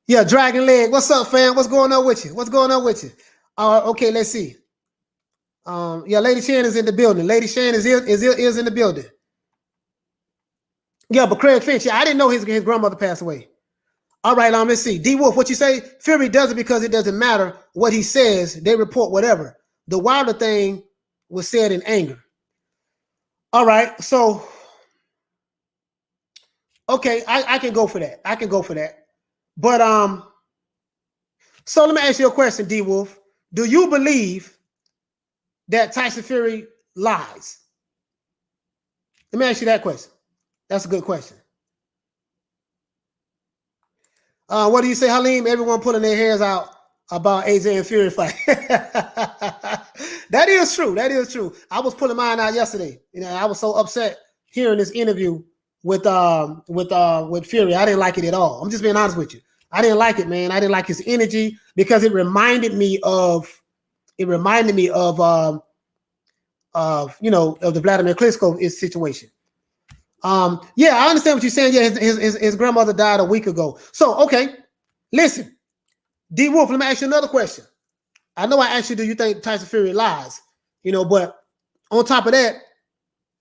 Yeah, Dragon Leg. What's up, fam? What's going on with you? Okay, let's see. Yeah, Lady Shan is in the building. Lady Shan is in the building. Yeah, but Craig Finch, I didn't know his grandmother passed away. All right, let's see. D Wolf, what you say? Fury does it because it doesn't matter what he says. They report whatever. The Wilder thing was said in anger. All right, so okay, I can go for that. I can go for that. But so let me ask you a question, D Wolf. Do you believe that Tyson Fury lies? Let me ask you that question. That's a good question. What do you say, Halim? Everyone pulling their hairs out about AJ and Fury fight. That is true. That is true. I was pulling mine out yesterday. You know, I was so upset hearing this interview with Fury. I didn't like it at all. I'm just being honest with you. I didn't like it, man. I didn't like his energy because it reminded me of the Vladimir Klitschko situation. Yeah, I understand what you're saying. Yeah, his grandmother died a week ago. So, okay, listen, D Wolf, let me ask you another question. I know I asked you, do you think Tyson Fury lies? You know, but on top of that,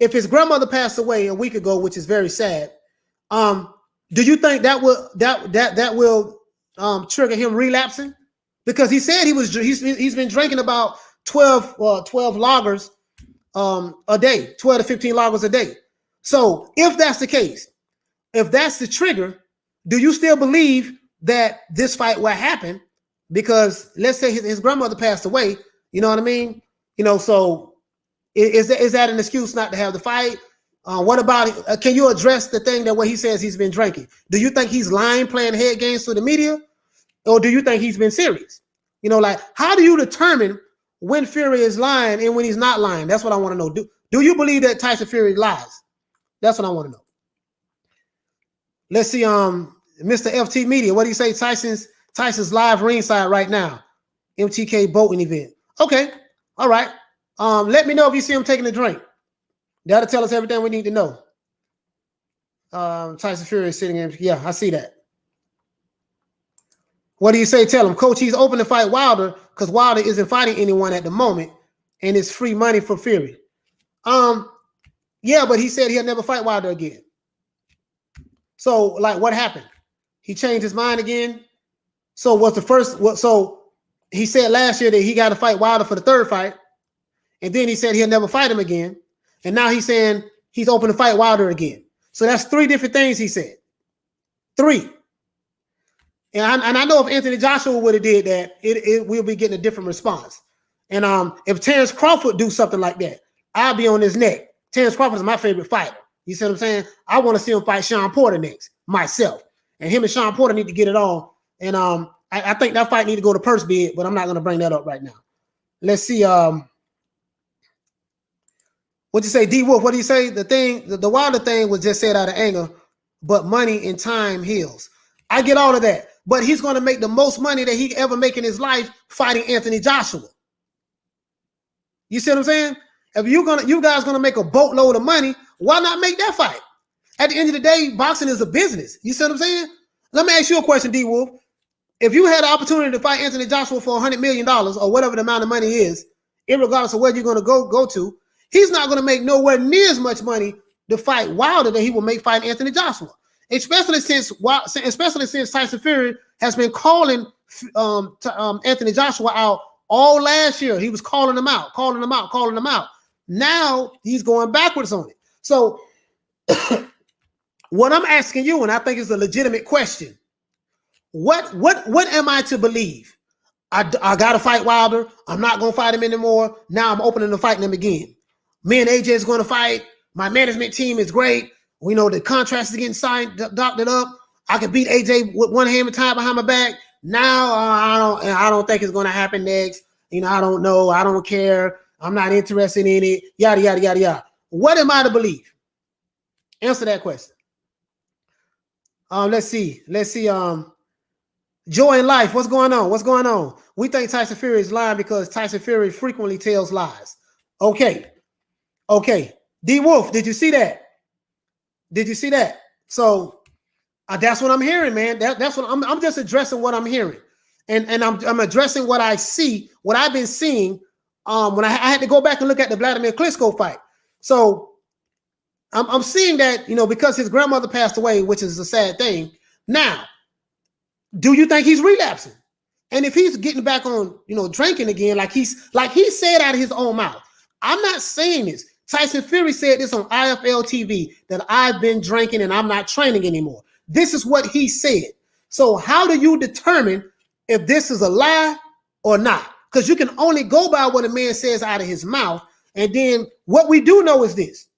if his grandmother passed away a week ago, which is very sad, do you think that will trigger him relapsing? Because he said he's been drinking about 12 lagers a day, 12 to 15 lagers a day. So if that's the case, if that's the trigger, do you still believe that this fight will happen? Because let's say his grandmother passed away, you know what I mean? You know, so is that an excuse not to have the fight? What about it? Can you address the thing that what he says he's been drinking? Do you think he's lying, playing head games to the media? Or do you think he's been serious? You know, like, how do you determine when Fury is lying and when he's not lying? That's what I want to know. Do you believe that Tyson Fury lies? That's what I want to know. Let's see, Mr. FT Media, what do you say? Tyson's live ringside right now. MTK boating event. Okay, all right. Let me know if you see him taking a drink. That'll tell us everything we need to know. Tyson Fury is sitting in. Yeah, I see that. What do you say? Tell him, Coach, he's open to fight Wilder because Wilder isn't fighting anyone at the moment, and it's free money for Fury. Yeah, but he said he'll never fight Wilder again. So, like, what happened? He changed his mind again. So, so he said last year that he got to fight Wilder for the third fight, and then he said he'll never fight him again, and now he's saying he's open to fight Wilder again. So that's three different things he said. Three. And I know if Anthony Joshua would have did that, we'll be getting a different response. And if Terrence Crawford do something like that, I'll be on his neck. Terrence Crawford is my favorite fighter. You see what I'm saying? I want to see him fight Sean Porter next, myself. And him and Sean Porter need to get it on. And I think that fight need to go to purse bid, but I'm not going to bring that up right now. Let's see. What you say, D Wolf? What do you say? The Wilder thing was just said out of anger, but money and time heals. I get all of that, but he's going to make the most money that he ever make in his life fighting Anthony Joshua. You see what I'm saying? If you guys gonna make a boatload of money, why not make that fight? At the end of the day, boxing is a business. You see what I'm saying? Let me ask you a question, D Wolf. If you had the opportunity to fight Anthony Joshua for $100 million or whatever the amount of money is, irregardless of where you're gonna go to, he's not gonna make nowhere near as much money to fight Wilder that he will make fighting Anthony Joshua. Especially since Tyson Fury has been calling Anthony Joshua out all last year. He was calling him out. Now he's going backwards on it. So what I'm asking you, and I think it's a legitimate question, what am I to believe? I got to fight Wilder. I'm not going to fight him anymore. Now I'm opening to fighting him again. Me and AJ is going to fight. My management team is great. We know the contracts is getting signed, doctored up. I can beat AJ with one hand tied behind my back. Now I don't think it's going to happen next. You know, I don't know. I don't care. I'm not interested in it. Yada, yada, yada, yada. What am I to believe? Answer that question. Let's see. Joy in life. What's going on? We think Tyson Fury is lying because Tyson Fury frequently tells lies. Okay. D Wolf, did you see that? So that's what I'm hearing, man. That's what I'm just addressing what I'm hearing. And I'm addressing what I see, what I've been seeing when I had to go back and look at the Vladimir Klitschko fight. So I'm seeing that, you know, because his grandmother passed away, which is a sad thing. Now, Do you think he's relapsing? And if he's getting back on, drinking again, like he said out of his own mouth, I'm not saying this. Tyson Fury said this on IFL TV that I've been drinking and I'm not training anymore. This is what he said. So how do you determine if this is a lie or not? Because you can only go by what a man says out of his mouth. And then what we do know is this.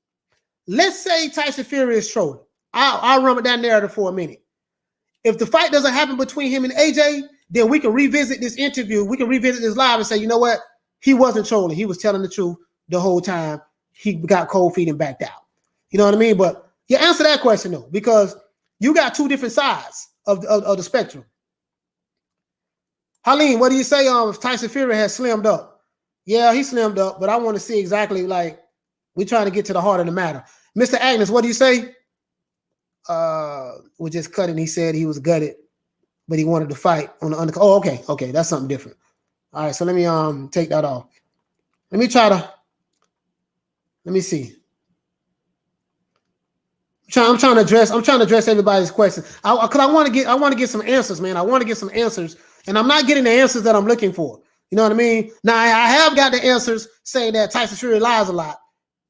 Let's say Tyson Fury is trolling. I'll run with that narrative for a minute. If the fight doesn't happen between him and AJ, then we can revisit this interview. We can revisit this live and say, you know what? He wasn't trolling. He was telling the truth the whole time. He got cold feet and backed out. You know what I mean? But you answer that question though, because you got two different sides of the spectrum. Haleen, what do you say if Tyson Fury has slimmed up? Yeah, he slimmed up, but I want to see exactly, like, we're trying to get to the heart of the matter. Mr. Agnes, what do you say? We're just cutting. He said he was gutted, but he wanted to fight on the undercard. Oh, okay, that's something different. All right, so let me take that off. Let me see. I'm trying to address everybody's questions. Because I want to get some answers, man. I want to get some answers, and I'm not getting the answers that I'm looking for. You know what I mean? Now I have got the answers saying that Tyson Fury lies a lot.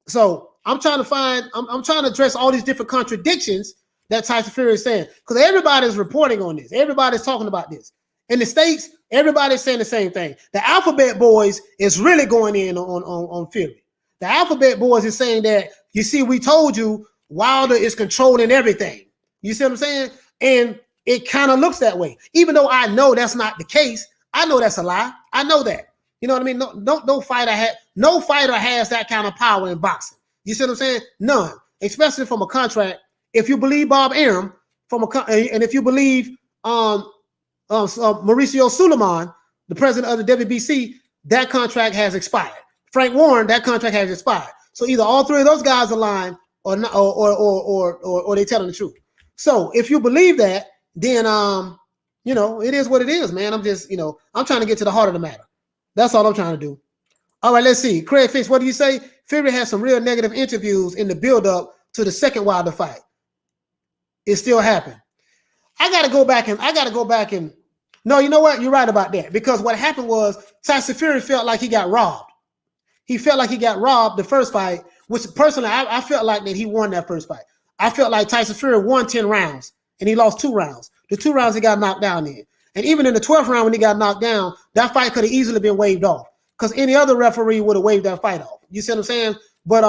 So I'm trying to address all these different contradictions that Tyson Fury is saying, because everybody's reporting on this. Everybody's talking about this. In the States, everybody's saying the same thing. The Alphabet Boys is really going in on Fury. The Alphabet Boys is saying that, you see, we told you Wilder is controlling everything. You see what I'm saying? And it kind of looks that way. Even though I know that's not the case, I know that's a lie. I know that. You know what I mean? No fighter has that kind of power in boxing. You see what I'm saying? None. Especially from a contract. If you believe Bob Arum, and if you believe Mauricio Suleiman, the president of the WBC, that contract has expired. Frank Warren, that contract has expired. So either all three of those guys are lying, or not, or they telling the truth. So if you believe that, then it is what it is, man. I'm just, I'm trying to get to the heart of the matter. That's all I'm trying to do. All right, let's see. Craig Fitch, what do you say? Fury has some real negative interviews in the build-up to the second Wilder fight. It still happened. I gotta go back and no, you know what? You're right about that. Because what happened was Tyson Fury felt like he got robbed. He felt like he got robbed the first fight, which personally, I felt like that he won that first fight. I felt like Tyson Fury won 10 rounds and he lost 2 rounds. The 2 rounds he got knocked down in. And even in the 12th round when he got knocked down, that fight could have easily been waved off, because any other referee would have waved that fight off. You see what I'm saying? But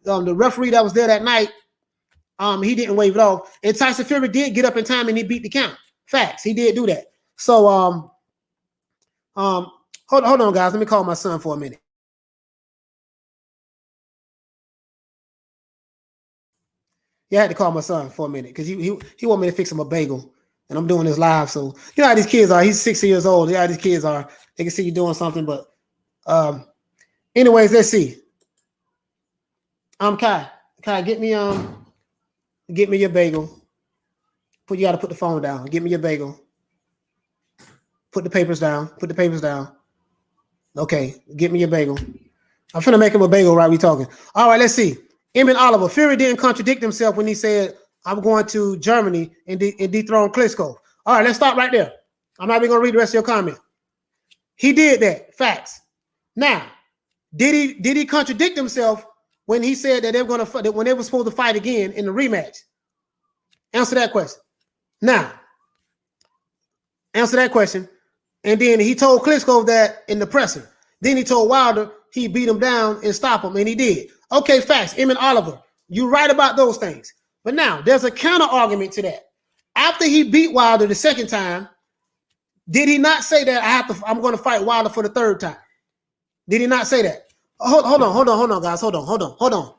the referee that was there that night, he didn't wave it off. And Tyson Fury did get up in time and he beat the count. Facts. He did do that. So hold on, guys. Let me call my son for a minute. Yeah, I had to call my son for a minute because he wanted me to fix him a bagel. And I'm doing this live. So you know how these kids are. He's 6 years old. Yeah, these kids are. They can see you doing something. But anyways, let's see. Kai, get me your bagel. You got to put the phone down. Get me your bagel. Put the papers down. Okay, get me your bagel. I'm finna make him a bagel while we talking. All right, let's see. Eamon Oliver. Fury didn't contradict himself when he said, I'm going to Germany and dethrone Klitschko. All right, let's stop right there. I'm not even going to read the rest of your comment. He did that. Facts. Now, did he contradict himself when he said that they were going to, when they were supposed to fight again in the rematch? Answer that question. Now, answer that question. And then he told Klitschko that in the presser. Then he told Wilder he beat him down and stop him, and he did. Okay, facts. Eamon Oliver, you're right about those things. But now, there's a counter argument to that. After he beat Wilder the second time, did he not say that I'm going to fight Wilder for the third time? Did he not say that? Hold on, guys. Hold on.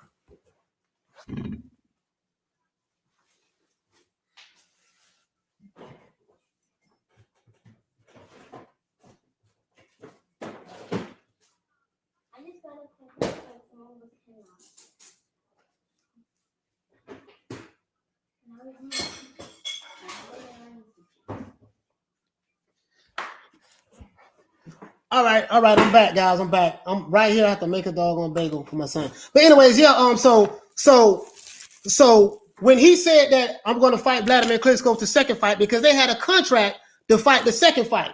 All right. I'm back, guys. I'm back. I'm right here. I have to make a doggone bagel for my son. But anyways, yeah. So when he said that I'm going to fight Vladimir Klitschko the second fight because they had a contract to fight the second fight.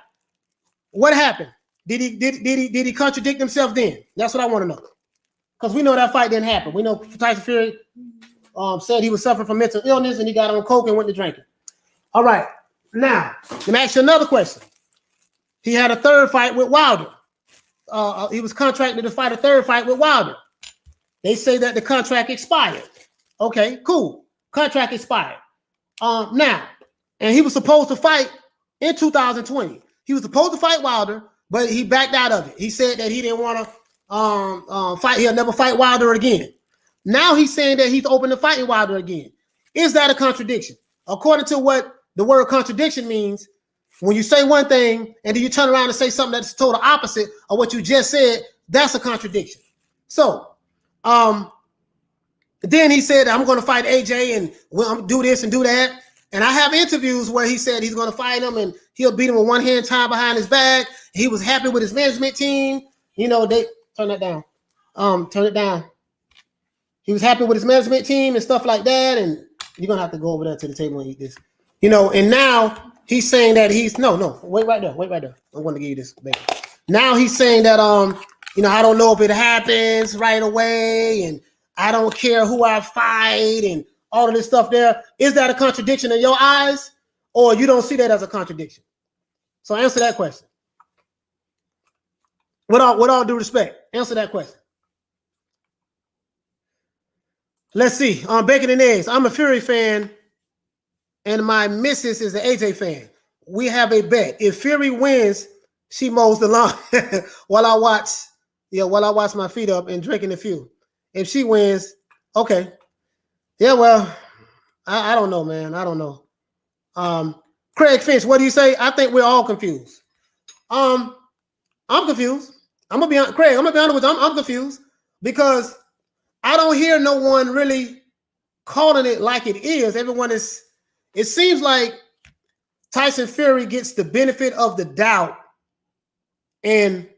What happened? Did he contradict himself then? That's what I want to know. Because we know that fight didn't happen. We know Tyson Fury said he was suffering from mental illness and he got on coke and went to drinking. All right. Now, let me ask you another question. He had a third fight with Wilder. He was contracted to fight a third fight with Wilder. They say that the contract expired. Okay, cool. Contract expired. Now, and he was supposed to fight in 2020. He was supposed to fight Wilder, but he backed out of it. He said that he didn't want to fight. He'll never fight Wilder again. Now he's saying that he's open to fighting Wilder again. Is that a contradiction? According to what the word contradiction means, when you say one thing and then you turn around and say something that's total opposite of what you just said, that's a contradiction. So, then he said, I'm going to fight AJ and we'll do this and do that. And I have interviews where he said he's going to fight him and he'll beat him with one hand tied behind his back. He was happy with his management team. You know, they turn that down. Turn it down. He was happy with his management team and stuff like that. And you're going to have to go over there to the table and eat this. You know, and now he's saying that he's no, wait right there. I'm going to give you this, baby. Now he's saying that you know, I don't know if it happens right away, and I don't care who I fight, and all of this stuff there. Is that a contradiction in your eyes, or you don't see that as a contradiction? So answer that question. With all due respect, answer that question. Let's see. Bacon and eggs. I'm a Fury fan, and my missus is an AJ fan. We have a bet. If Fury wins, she mows the lawn while I watch my feet up and drinking a few. If she wins, okay. Yeah, well, I don't know, man. I don't know. Craig Finch, what do you say? I think we're all confused. I'm confused. I'm gonna be honest, Craig. I'm gonna be honest with you. I'm confused because I don't hear no one really calling it like it is. Everyone is. It seems like Tyson Fury gets the benefit of the doubt, and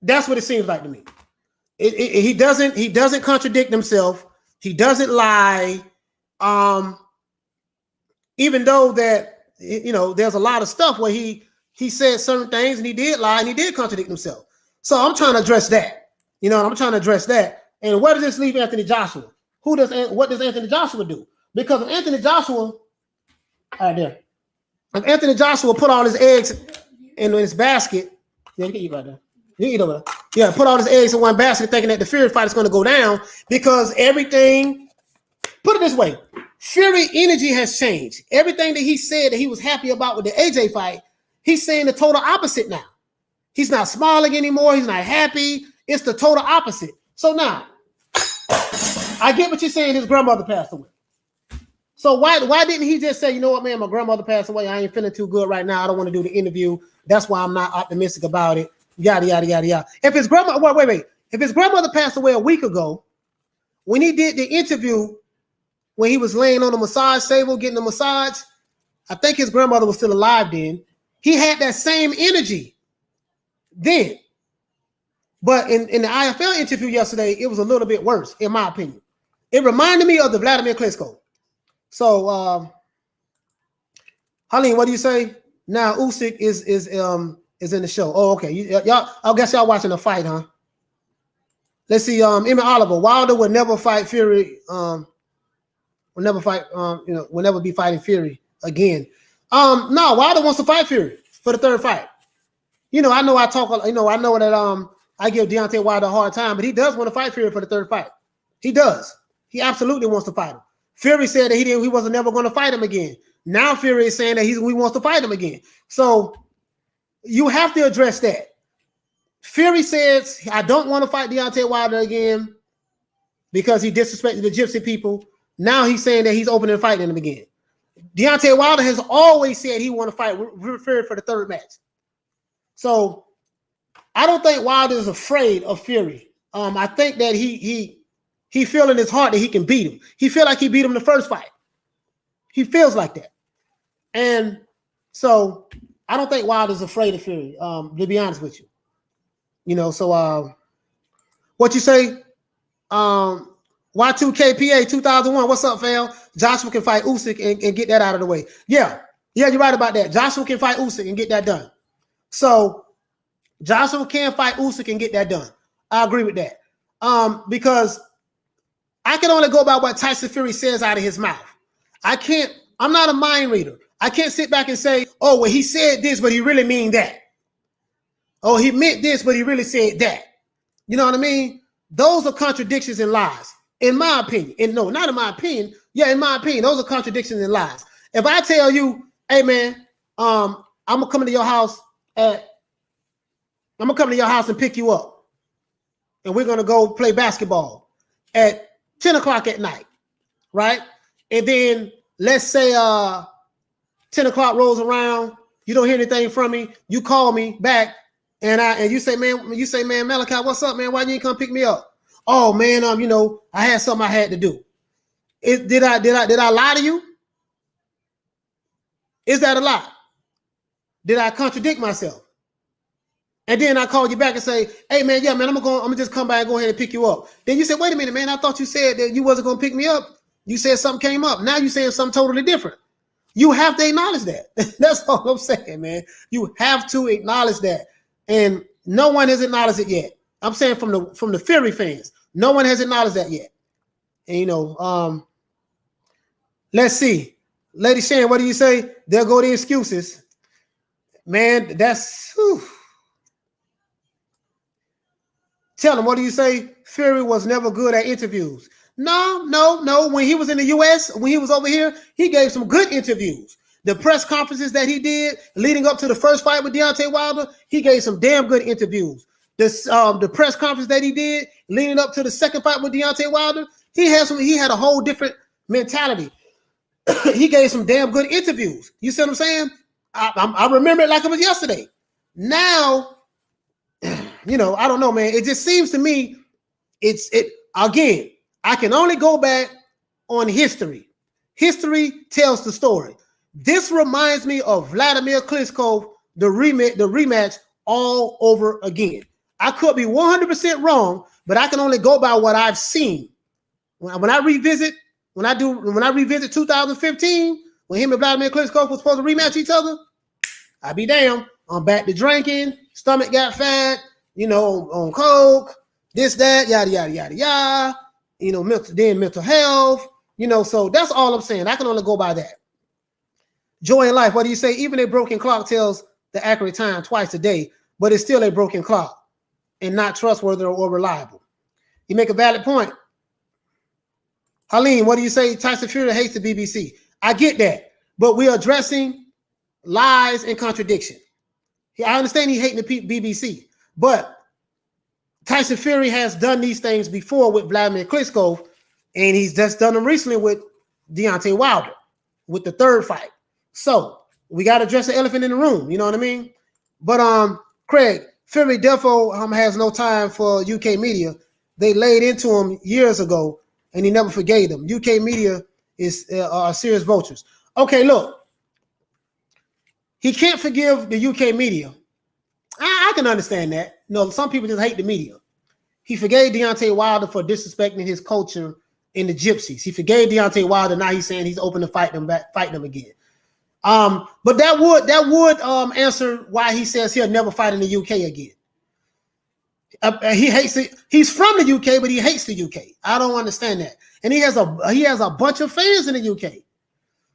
that's what it seems like to me. He doesn't contradict himself. He doesn't lie. Even though that, you know, there's a lot of stuff where he said certain things and he did lie and he did contradict himself. So I'm trying to address that. You know, I'm trying to address that. And where does this leave Anthony Joshua? What does Anthony Joshua do? Because if Anthony Joshua, right there, if Anthony Joshua put all his eggs in his basket, yeah, you can eat right there. You eat over there. Yeah, put all his eggs in one basket thinking that the Fury fight is going to go down because everything, put it this way, Fury energy has changed. Everything that he said that he was happy about with the AJ fight, he's saying the total opposite now. He's not smiling anymore. He's not happy. It's the total opposite. So now, I get what you're saying. His grandmother passed away. So why didn't he just say, you know what, man, my grandmother passed away. I ain't feeling too good right now. I don't want to do the interview. That's why I'm not optimistic about it. Yada, yada, yada, yada. If his grandmother, wait. If his grandmother passed away a week ago, when he did the interview, when he was laying on the massage table, getting a massage, I think his grandmother was still alive then. He had that same energy then. But in the IFL interview yesterday, it was a little bit worse, in my opinion. It reminded me of the Vladimir Klitschko. So, Harleen, what do you say? Now Usyk is in the show. Oh, okay. Y'all, I guess y'all watching the fight, huh? Let's see. Emmett Oliver. Wilder would never fight Fury. Will never fight. Will never be fighting Fury again. No, Wilder wants to fight Fury for the third fight. You know, I know I talk. You know, I know that I give Deontay Wilder a hard time, but he does want to fight Fury for the third fight. He does. He absolutely wants to fight him. Fury said that he wasn't never going to fight him again. Now Fury is saying that he wants to fight him again. So you have to address that. Fury says, I don't want to fight Deontay Wilder again because he disrespected the Gypsy people. Now he's saying that he's open and fighting him again. Deontay Wilder has always said he want to fight Fury for the third match. So I don't think Wilder is afraid of Fury. I think that he feel in his heart that he can beat him. He feel like he beat him the first fight. He feels like that. And so I don't think Wilder's afraid of Fury, to be honest with you. You know, so what you say? Y2KPA 2001. What's up, fam? Joshua can fight Usyk and get that out of the way. Yeah. Yeah, you're right about that. Joshua can fight Usyk and get that done. So Joshua can fight Usyk and get that done. I agree with that. Because I can only go by what Tyson Fury says out of his mouth. I'm not a mind reader. I can't sit back and say, oh, well, he said this, but he really mean that. Oh, he meant this, but he really said that. You know what I mean? Those are contradictions and lies, in my opinion. And no, not in my opinion. Yeah, in my opinion, those are contradictions and lies. If I tell you, hey man, I'm gonna come to your house and pick you up, and we're gonna go play basketball at 10 o'clock at night, right? And then let's say 10 o'clock rolls around, you don't hear anything from me, you call me back, and you say, man, Malachi, what's up, man? Why you ain't come pick me up? Oh man, I had something I had to do. Did I lie to you? Is that a lie? Did I contradict myself? And then I call you back and say, hey man, yeah, man, I'm gonna just come by and go ahead and pick you up. Then you say, wait a minute, man, I thought you said that you wasn't gonna pick me up. You said something came up. Now you're saying something totally different. You have to acknowledge that. That's all I'm saying, man. You have to acknowledge that. And no one has acknowledged it yet. I'm saying from the Fury fans, no one has acknowledged that yet. And let's see. Lady Shan, what do you say? There go the excuses. Man, that's whew. Tell them, what do you say? Fury was never good at interviews. No. When he was in the US, when he was over here, he gave some good interviews. The press conferences that he did leading up to the first fight with Deontay Wilder, he gave some damn good interviews. The press conference that he did leading up to the second fight with Deontay Wilder, he had a whole different mentality. He gave some damn good interviews. You see what I'm saying? I remember it like it was yesterday. Now, I don't know, man. It just seems to me, again, I can only go back on history. History tells the story. This reminds me of Vladimir Klitschko, the rematch all over again. I could be 100% wrong, but I can only go by what I've seen. When I revisit 2015, when him and Vladimir Klitschko were supposed to rematch each other, I be damned. I'm back to drinking, stomach got fat, on coke, this, that, yada, yada, yada, yada. Mental health, so that's all I'm saying. I can only go by that. Joy in life, what do you say? Even a broken clock tells the accurate time twice a day, but it's still a broken clock and not trustworthy or reliable. You make a valid point. Helene, what do you say? Tyson Fury hates the BBC. I get that, but we're addressing lies and contradiction. I understand he hating the BBC, but Tyson Fury has done these things before with Vladimir Klitschko, and he's just done them recently with Deontay Wilder, with the third fight. So we got to address the elephant in the room. You know what I mean? But Craig, Fury defo has no time for UK media. They laid into him years ago, and he never forgave them. UK media are serious vultures. Okay, look, he can't forgive the UK media. I can understand that. Some people just hate the media. He forgave Deontay Wilder for disrespecting his culture in the Gypsies. He forgave Deontay Wilder. Now he's saying he's open to fight them again. But that would answer why he says he'll never fight in the UK again. He hates it. He's from the UK, but he hates the UK. I don't understand that. And he has a bunch of fans in the UK.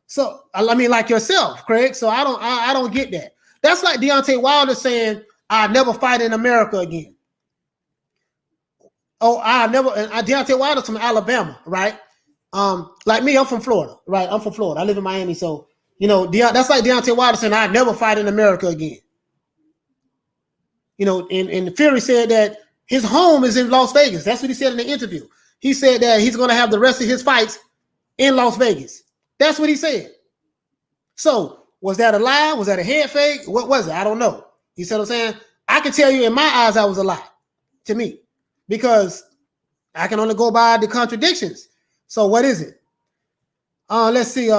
So I mean, like yourself, Craig. So I don't get that. That's like Deontay Wilder saying, I'll never fight in America again. Oh, Deontay Wilder's from Alabama, right? Like me, I'm from Florida, right? I'm from Florida. I live in Miami. So, that's like Deontay Wilder saying, I'll never fight in America again. And Fury said that his home is in Las Vegas. That's what he said in the interview. He said that he's going to have the rest of his fights in Las Vegas. That's what he said. So was that a lie? Was that a head fake? What was it? I don't know. You see what I'm saying? I can tell you in my eyes, that was a lie to me because I can only go by the contradictions. So what is it? Let's see.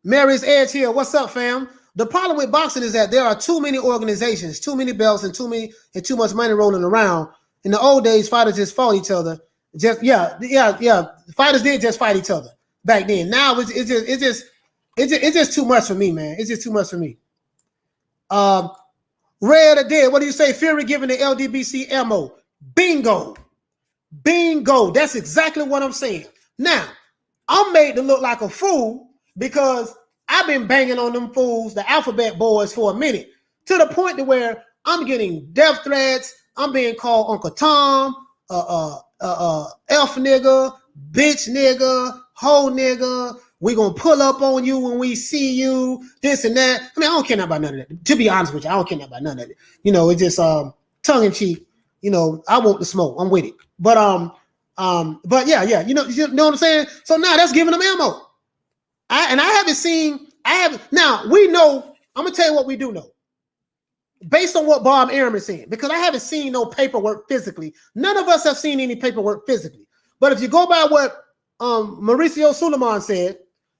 Mary's Edge here. What's up, fam? The problem with boxing is that there are too many organizations, too many belts, and too much money rolling around. In the old days, fighters just fought each other. Fighters did just fight each other back then. Now it's just It's just too much for me, man. It's just too much for me. Red or dead. What do you say? Fury giving the LDBC ammo. Bingo. Bingo. That's exactly what I'm saying. Now, I'm made to look like a fool because I've been banging on them fools, the alphabet boys, for a minute, to the point to where I'm getting death threats. I'm being called Uncle Tom, F nigga, bitch nigga, hoe nigga. We gonna pull up on you when we see you, this and that. I mean, I don't care about none of that. To be honest with you, I don't care about none of it. You know, it's just tongue in cheek. You know, I want the smoke. I'm with it. But yeah, you know what I'm saying? So now that's giving them ammo. Now we know, I'm gonna tell you what we do know. Based on what Bob Arum is saying, because I haven't seen no paperwork physically. None of us have seen any paperwork physically. But if you go by what Mauricio Suleiman said,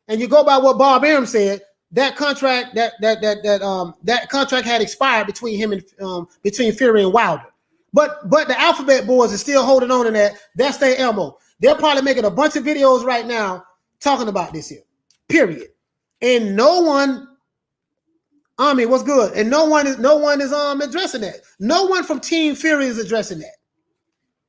and you go by what Bob Arum said, that contract that contract had expired between him and between Fury and Wilder. But the alphabet boys are still holding on to that. That's their ammo. They're probably making a bunch of videos right now talking about this here. Period. And no one, what's good? And no one is addressing that. No one from Team Fury is addressing that.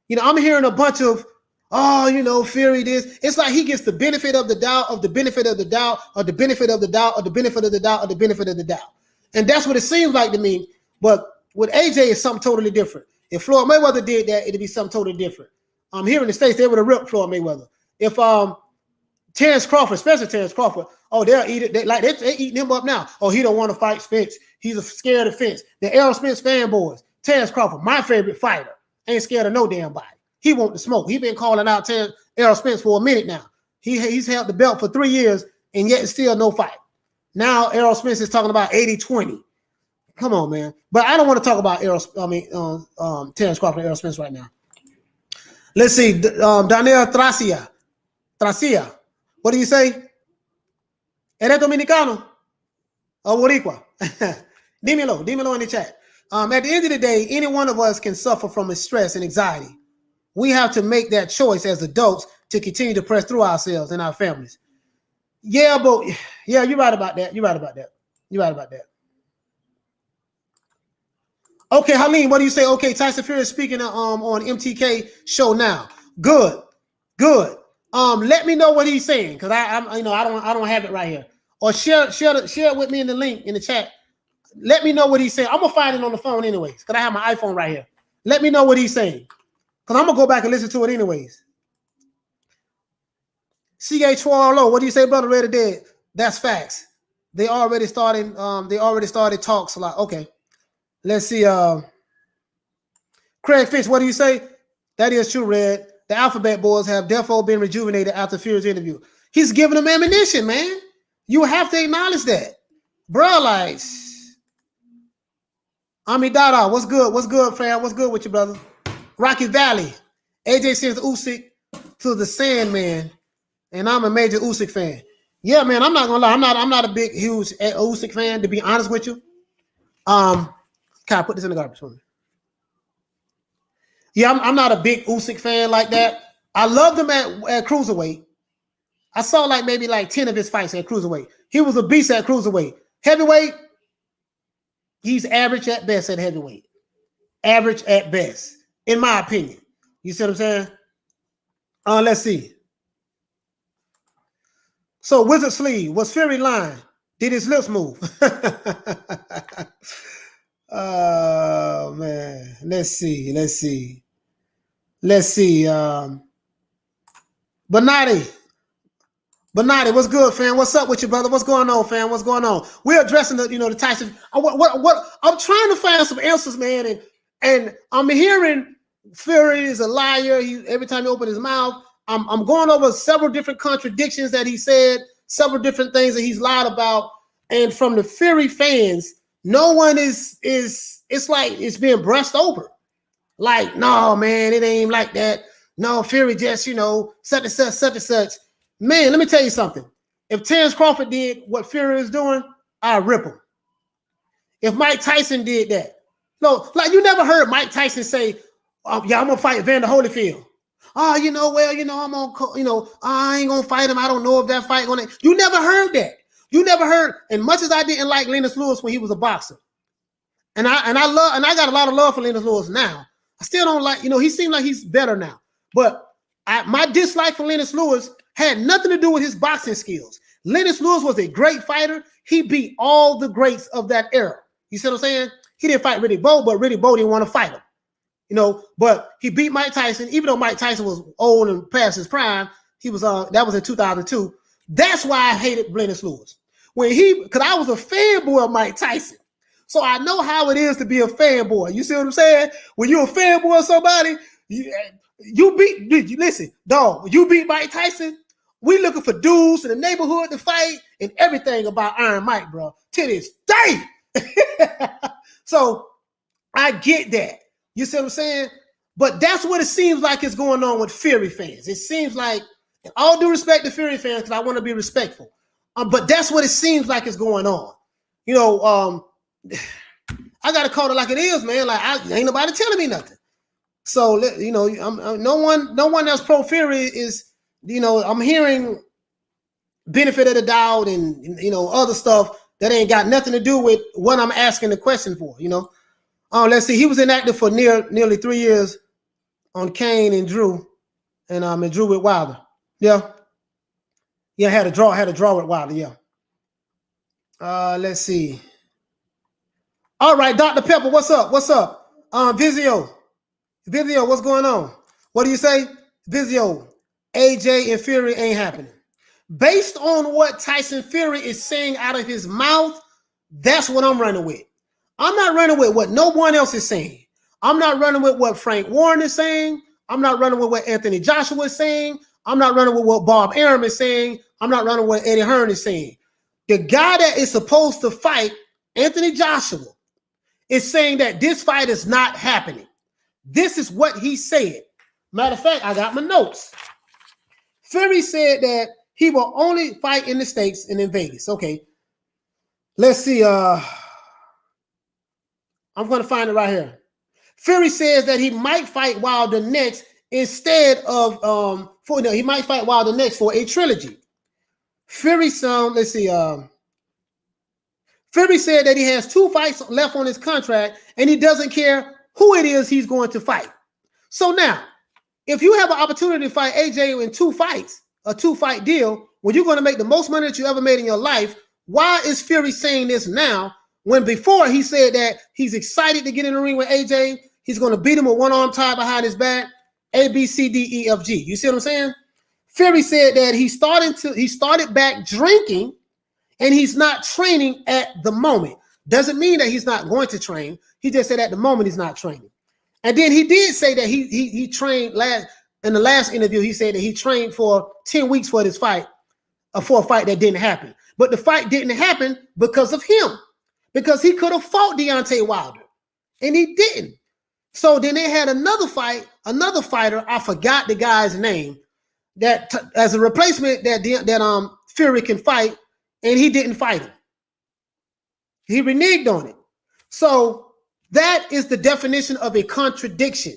You know, I'm hearing a bunch of, Fury this. It's like he gets the benefit of the doubt, of the benefit of the doubt, or the benefit of the doubt, or the benefit of the doubt, or the benefit of the doubt. And that's what it seems like to me. But with AJ, it's something totally different. If Floyd Mayweather did that, it'd be something totally different. Here in the States, they would have ripped Floyd Mayweather. If Terrence Crawford, especially Terrence Crawford, they'll eat it. They're eating him up now. Oh, he don't want to fight Spence. He's scared of Spence. The Errol Spence fanboys. Terrence Crawford, my favorite fighter, ain't scared of no damn body. He want the smoke. He been calling out Errol Spence for a minute now. He's held the belt for 3 years, and yet still no fight. Now Errol Spence is talking about 80-20. Come on, man. But I don't want to talk about Terrence Crawford and Errol Spence right now. Let's see. Daniel Tracia. What do you say? ¿Eres dominicano? O boricua? Dímelo in the chat. At the end of the day, any one of us can suffer from stress and anxiety. We have to make that choice as adults to continue to press through ourselves and our families. Yeah, you're right about that. Okay, Haleen, what do you say? Okay, Tyson Fury is speaking on MTK show now. Good. Let me know what he's saying, because I don't have it right here. Or share it with me in the link in the chat. Let me know what he's saying. I'm gonna find it on the phone anyways, because I have my iPhone right here. Let me know what he's saying, because I'm gonna go back and listen to it anyways. CH Low, what do you say, brother? Red or dead? That's facts. They already started talks a lot. Okay. Let's see. Craig Finch, what do you say? That is true, Red. The alphabet boys have definitely been rejuvenated after Fury's interview. He's giving them ammunition, man. You have to acknowledge that. Bro, like, Dada, what's good? What's good, fam? What's good with you, brother? Rocky Valley. AJ sends Usyk to the Sandman, and I'm a major Usyk fan. Yeah, man, I'm not gonna lie. I'm not a big, huge Usyk fan, to be honest with you. Can I put this in the garbage for me? Yeah, I'm not a big Usyk fan like that. I loved him at cruiserweight. I saw maybe 10 of his fights at cruiserweight. He was a beast at cruiserweight. Heavyweight, he's average at best at heavyweight. Average at best, in my opinion. You see what I'm saying? Let's see. So Wizard Sleeve, was Fury lying? Did his lips move? Oh man, let's see. Benatti, what's good, fam? What's up with you, brother? What's going on, fam? What's going on? We're addressing the Tyson. What I'm trying to find some answers, man, and I'm hearing Fury is a liar. Every time he opens his mouth, I'm going over several different contradictions that he said, several different things that he's lied about, and from the Fury fans, no one is it's like it's being brushed over. Like, no, man, it ain't like that. No, Fury just, such and such. Man, let me tell you something. If Terrence Crawford did what Fury is doing, I'd rip him. If Mike Tyson did that. No, like you never heard Mike Tyson say, I'm going to fight Vander Holyfield. I ain't going to fight him. I don't know if that fight going to. You never heard that. You never heard, and much as I didn't like Lennox Lewis when he was a boxer, and I got a lot of love for Lennox Lewis now. I still don't like, he seems like he's better now. But my dislike for Lennox Lewis had nothing to do with his boxing skills. Lennox Lewis was a great fighter. He beat all the greats of that era. You see what I'm saying? He didn't fight Riddick Bowe, but Riddick Bowe didn't want to fight him. But he beat Mike Tyson, even though Mike Tyson was old and past his prime. He was that was in 2002. That's why I hated Lennox Lewis. Because I was a fanboy of Mike Tyson. So I know how it is to be a fanboy. You see what I'm saying? When you're a fanboy of somebody, you beat Mike Tyson. We looking for dudes in the neighborhood to fight and everything about Iron Mike, bro, to this day. So I get that. You see what I'm saying? But that's what it seems like is going on with Fury fans. It seems like, and all due respect to Fury fans, because I want to be respectful, but that's what it seems like is going on. I gotta call it like it is, man. Like ain't nobody telling me nothing. So no one that's pro Fury is. I'm hearing benefit of the doubt and other stuff that ain't got nothing to do with what I'm asking the question for. Let's see. He was inactive for nearly 3 years on Kane and Drew, and Drew with Wilder. Yeah, had a draw with Wilder. Yeah. Let's see. All right, Dr. Pepper, what's up? Vizio, what's going on? What do you say? Vizio, AJ and Fury ain't happening. Based on what Tyson Fury is saying out of his mouth, that's what I'm running with. I'm not running with what no one else is saying. I'm not running with what Frank Warren is saying. I'm not running with what Anthony Joshua is saying. I'm not running with what Bob Arum is saying. I'm not running with what Eddie Hearn is saying. The guy that is supposed to fight, Anthony Joshua, is saying that this fight is not happening. This is what he said. Matter of fact, I got my notes. Fury said that he will only fight in the States and in Vegas. Okay. Let's see. I'm going to find it right here. Fury says that he might fight Wilder next instead of he might fight Wilder next for a trilogy. Fury let's see. Fury said that he has 2 fights left on his contract and he doesn't care who it is he's going to fight. So now, if you have an opportunity to fight AJ in 2 fights, a 2-fight deal, when you're going to make the most money that you ever made in your life, why is Fury saying this now when before he said that he's excited to get in the ring with AJ, he's going to beat him with one arm tied behind his back, A, B, C, D, E, F, G. You see what I'm saying? Fury said that he started back drinking and he's not training at the moment. Doesn't mean that he's not going to train. He just said at the moment he's not training. And then he did say that he trained in the last interview. He said that he trained for 10 weeks for this fight, for a fight that didn't happen. But the fight didn't happen because of him, because he could have fought Deontay Wilder, and he didn't. So then they had another fighter. I forgot the guy's name that as a replacement that Fury can fight, and he didn't fight him. He reneged on it. So that is the definition of a contradiction.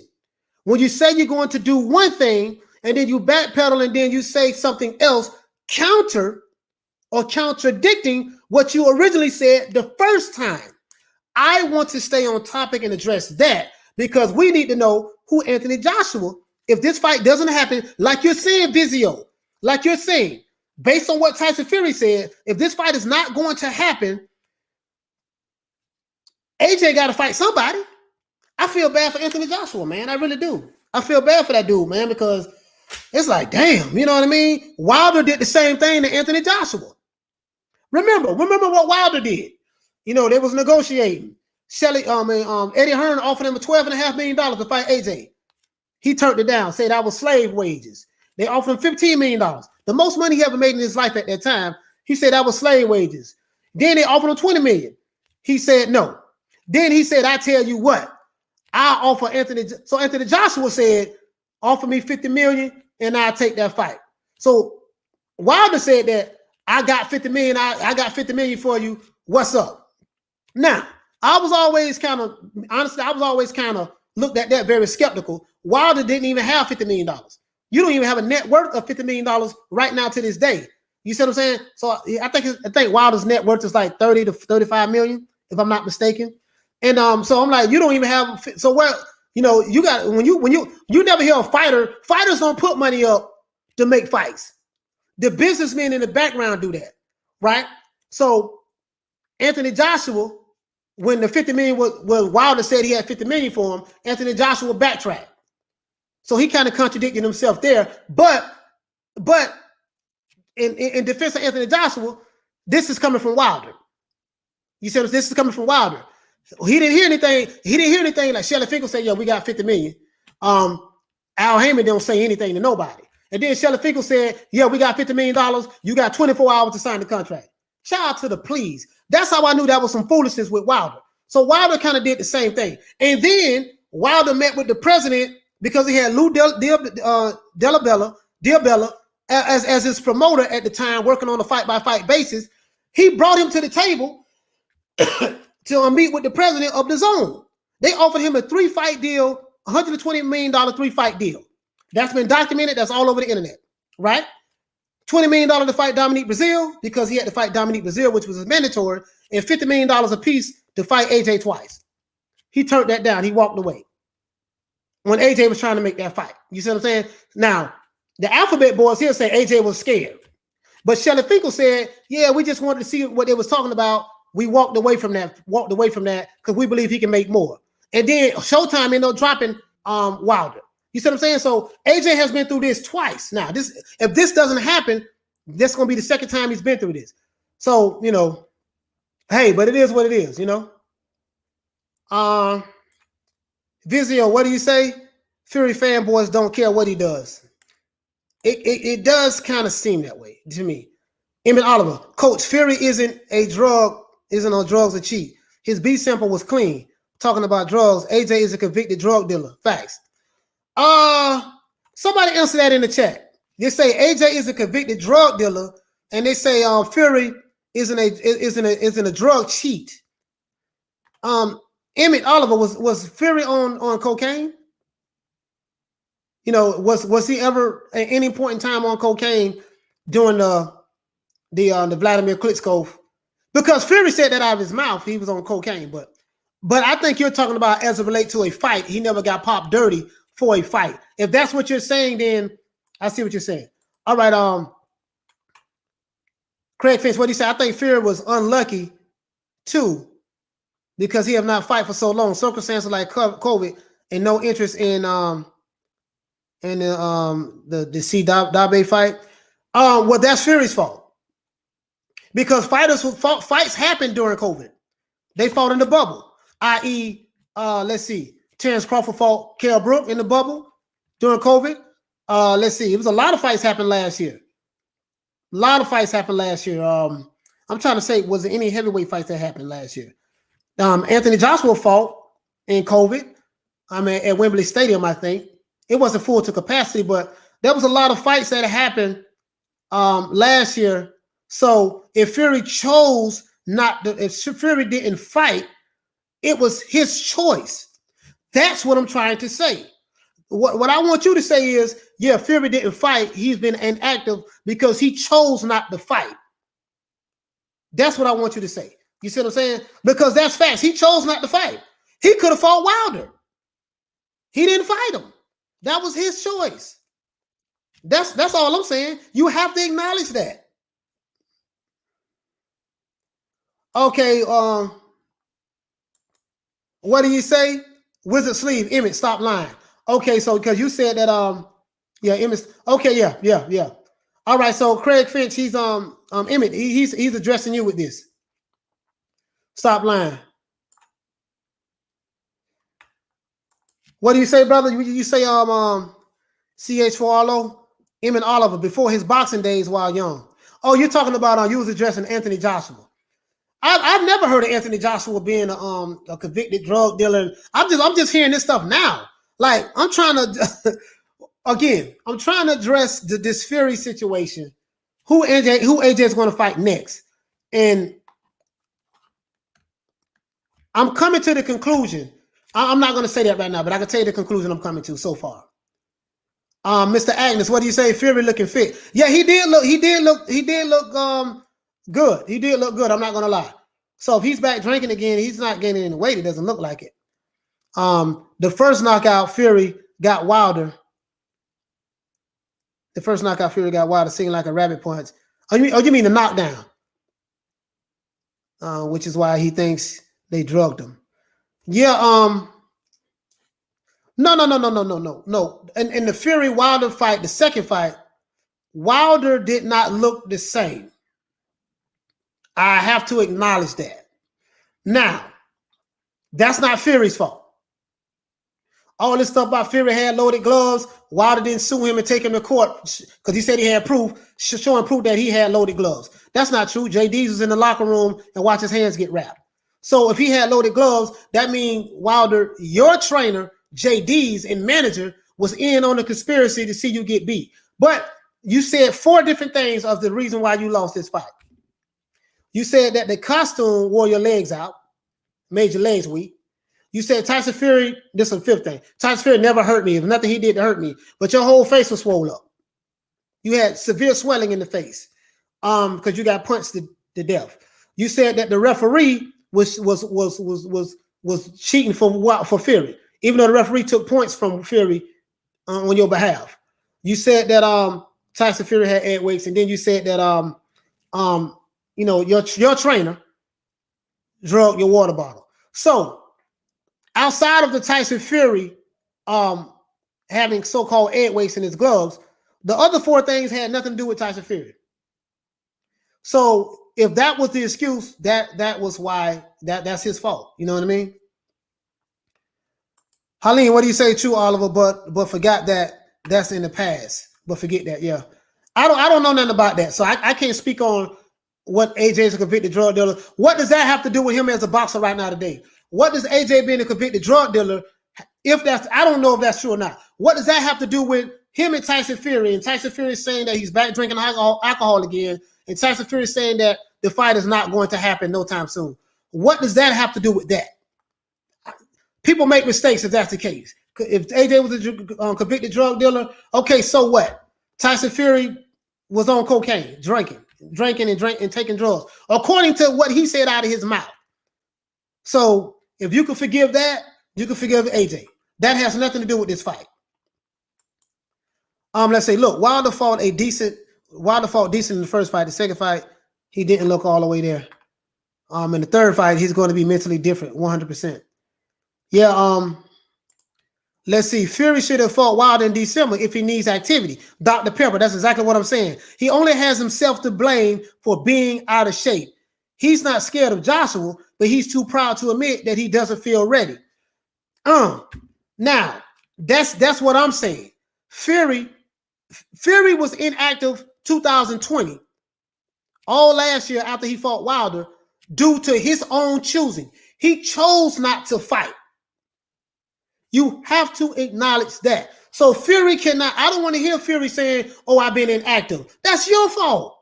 When you say you're going to do one thing and then you backpedal and then you say something else counter or contradicting what you originally said the first time. I want to stay on topic and address that because we need to know who Anthony Joshua, if this fight doesn't happen, like you're saying, Vizio, like you're saying, based on what Tyson Fury said, if this fight is not going to happen, AJ got to fight somebody. I feel bad for Anthony Joshua, man. I really do. I feel bad for that dude, man, because it's like, damn, you know what I mean? Wilder did the same thing to Anthony Joshua. Remember what Wilder did. They was negotiating. Eddie Hearn offered him $12.5 million to fight AJ. He turned it down, said that was slave wages. They offered him $15 million. The most money he ever made in his life at that time. He said that was slave wages. Then they offered him $20 million. He said no. Then he said, I tell you what, I offer Anthony. So Anthony Joshua said, offer me $50 million and I'll take that fight. So Wilder said that I got $50 million. I got $50 million for you. What's up? Now, I was always kind of looked at that very skeptical. Wilder didn't even have $50 million. You don't even have a net worth of $50 million right now to this day. You see what I'm saying? So I think Wilder's net worth is like 30 to 35 million, if I'm not mistaken. And so I'm like, you don't even have. So where you got when you never hear a fighter. Fighters don't put money up to make fights. The businessmen in the background do that, right? So Anthony Joshua, when the 50 million was Wilder said he had 50 million for him, Anthony Joshua backtracked. So he kind of contradicted himself there. But in defense of Anthony Joshua, this is coming from Wilder. You said this is coming from Wilder. He didn't hear anything. He didn't hear anything like Shelly Finkel said, "Yo, we got 50 million." Al Heyman don't say anything to nobody. And then Shelly Finkel said, "Yeah, we got $50 million. You got 24 hours to sign the contract." Shout out to the please. That's how I knew that was some foolishness with Wilder. So Wilder kind of did the same thing. And then Wilder met with the president because he had Lou Diabella as his promoter at the time, working on a fight-by-fight basis. He brought him to the table to meet with the president of the zone. They offered him a 3-fight deal, $120 million 3-fight deal. That's been documented. That's all over the internet, right? $20 million to fight Dominique Brazil because he had to fight Dominique Brazil, which was mandatory, and $50 million a piece to fight AJ twice. He turned that down. He walked away when AJ was trying to make that fight. You see what I'm saying? Now, the Alphabet boys here say AJ was scared. But Shelly Finkel said, yeah, we just wanted to see what they was talking about. We walked away from that because we believe he can make more. And then Showtime ended up dropping Wilder. You see what I'm saying? So AJ has been through this twice. Now, if this doesn't happen, that's going to be the second time he's been through this. So, hey, but it is what it is, Vizio, what do you say? Fury fanboys don't care what he does. It does kind of seem that way to me. Emmett Oliver, Coach, Fury isn't on drugs or cheat. His B sample was clean. Talking about drugs, AJ is a convicted drug dealer. Facts. Somebody answer that in the chat. They say AJ is a convicted drug dealer, and they say Fury isn't a drug cheat. Emmett Oliver, was Fury on cocaine? Was he ever at any point in time on cocaine during the Vladimir Klitschko? Because Fury said that out of his mouth, he was on cocaine, but I think you're talking about as it relates to a fight. He never got popped dirty for a fight. If that's what you're saying, then I see what you're saying. All right, Craig Finch, what do you say? I think Fury was unlucky too, because he have not fight for so long. Circumstances like COVID and no interest in the C Dabe fight. Well, that's Fury's fault, because fights happened during COVID. They fought in the bubble, i.e., let's see, Terrence Crawford fought Kell Brook in the bubble during COVID. Let's see, it was a lot of fights happened last year. A lot of fights happened last year. I'm trying to say, was there any heavyweight fights that happened last year? Anthony Joshua fought in COVID. At Wembley Stadium, I think. It wasn't full to capacity, but there was a lot of fights that happened last year. So if Fury chose if Fury didn't fight, it was his choice. That's what I'm trying to say. What I want you to say is, yeah, Fury didn't fight. He's been inactive because he chose not to fight. That's what I want you to say. You see what I'm saying? Because that's facts. He chose not to fight. He could have fought Wilder. He didn't fight him. That was his choice. That's all I'm saying. You have to acknowledge that. Okay, what do you say? Wizard Sleeve, Emmett, stop lying. Okay, so because you said that yeah, Emmett. Okay, yeah. All right, so Craig Finch, he's Emmett, he's addressing you with this. Stop lying. What do you say, brother? You say CH4RLO, Emmett Oliver, before his boxing days while young. Oh, you're talking about you was addressing Anthony Joshua. I've never heard of Anthony Joshua being a convicted drug dealer. I'm just hearing this stuff now. Like, I'm trying to address this Fury situation. Who AJ is going to fight next? And I'm coming to the conclusion. I'm not going to say that right now, but I can tell you the conclusion I'm coming to so far. Mr. Agnes, what do you say? Fury looking fit. Yeah, he did look good. He did look good. I'm not gonna lie. So if he's back drinking again, he's not gaining any weight. It doesn't look like it. The first knockout, Fury got Wilder. The first knockout, Fury got Wilder, singing like a rabbit punch. Oh, you mean the knockdown? Which is why he thinks they drugged him. Yeah. No. In the Fury Wilder fight, the second fight, Wilder did not look the same. I have to acknowledge that. Now, that's not Fury's fault. All this stuff about Fury had loaded gloves, Wilder didn't sue him and take him to court because he said he had proof, showing proof that he had loaded gloves. That's not true. JD's was in the locker room and watched his hands get wrapped. So if he had loaded gloves, that means Wilder, your trainer, JD's and manager, was in on the conspiracy to see you get beat. But you said 4 different things of the reason why you lost this fight. You said that the costume wore your legs out, made your legs weak. You said Tyson Fury, this is the 5th thing. Tyson Fury never hurt me. It was nothing he did to hurt me. But your whole face was swollen up. You had severe swelling in the face because you got punched to death. You said that the referee was cheating for Fury, even though the referee took points from Fury on your behalf. You said that Tyson Fury had head weights, and then you said that your trainer drugged your water bottle. So outside of the Tyson Fury having so-called head weights in his gloves, the other 4 things had nothing to do with Tyson Fury. So if that was the excuse, that was why that's his fault. You know what I mean? Harleen, what do you say? True, Oliver, but forgot that's in the past. But forget that, yeah. I don't know nothing about that, so I can't speak on what AJ is a convicted drug dealer. What does that have to do with him as a boxer right now today? What does AJ being a convicted drug dealer, if that's, I don't know if that's true or not. What does that have to do with him and Tyson Fury? And Tyson Fury saying that he's back drinking alcohol again. And Tyson Fury saying that the fight is not going to happen no time soon. What does that have to do with that? People make mistakes if that's the case. If AJ was a convicted drug dealer, okay, so what? Tyson Fury was on cocaine, drinking and taking drugs, according to what he said out of his mouth. So if you can forgive that, you can forgive AJ. That has nothing to do with this fight. Let's say, look, Wilder fought decent in the first fight. The second fight, he didn't look all the way there. In the third fight, he's going to be mentally different, 100%. Yeah, let's see. Fury should have fought Wilder in December if he needs activity. Dr. Pepper, that's exactly what I'm saying. He only has himself to blame for being out of shape. He's not scared of Joshua, but he's too proud to admit that he doesn't feel ready. Now, that's what I'm saying. Fury was inactive 2020, all last year after he fought Wilder, due to his own choosing. He chose not to fight. You have to acknowledge that. So Fury cannot, I don't want to hear Fury saying, oh, I've been inactive. That's your fault.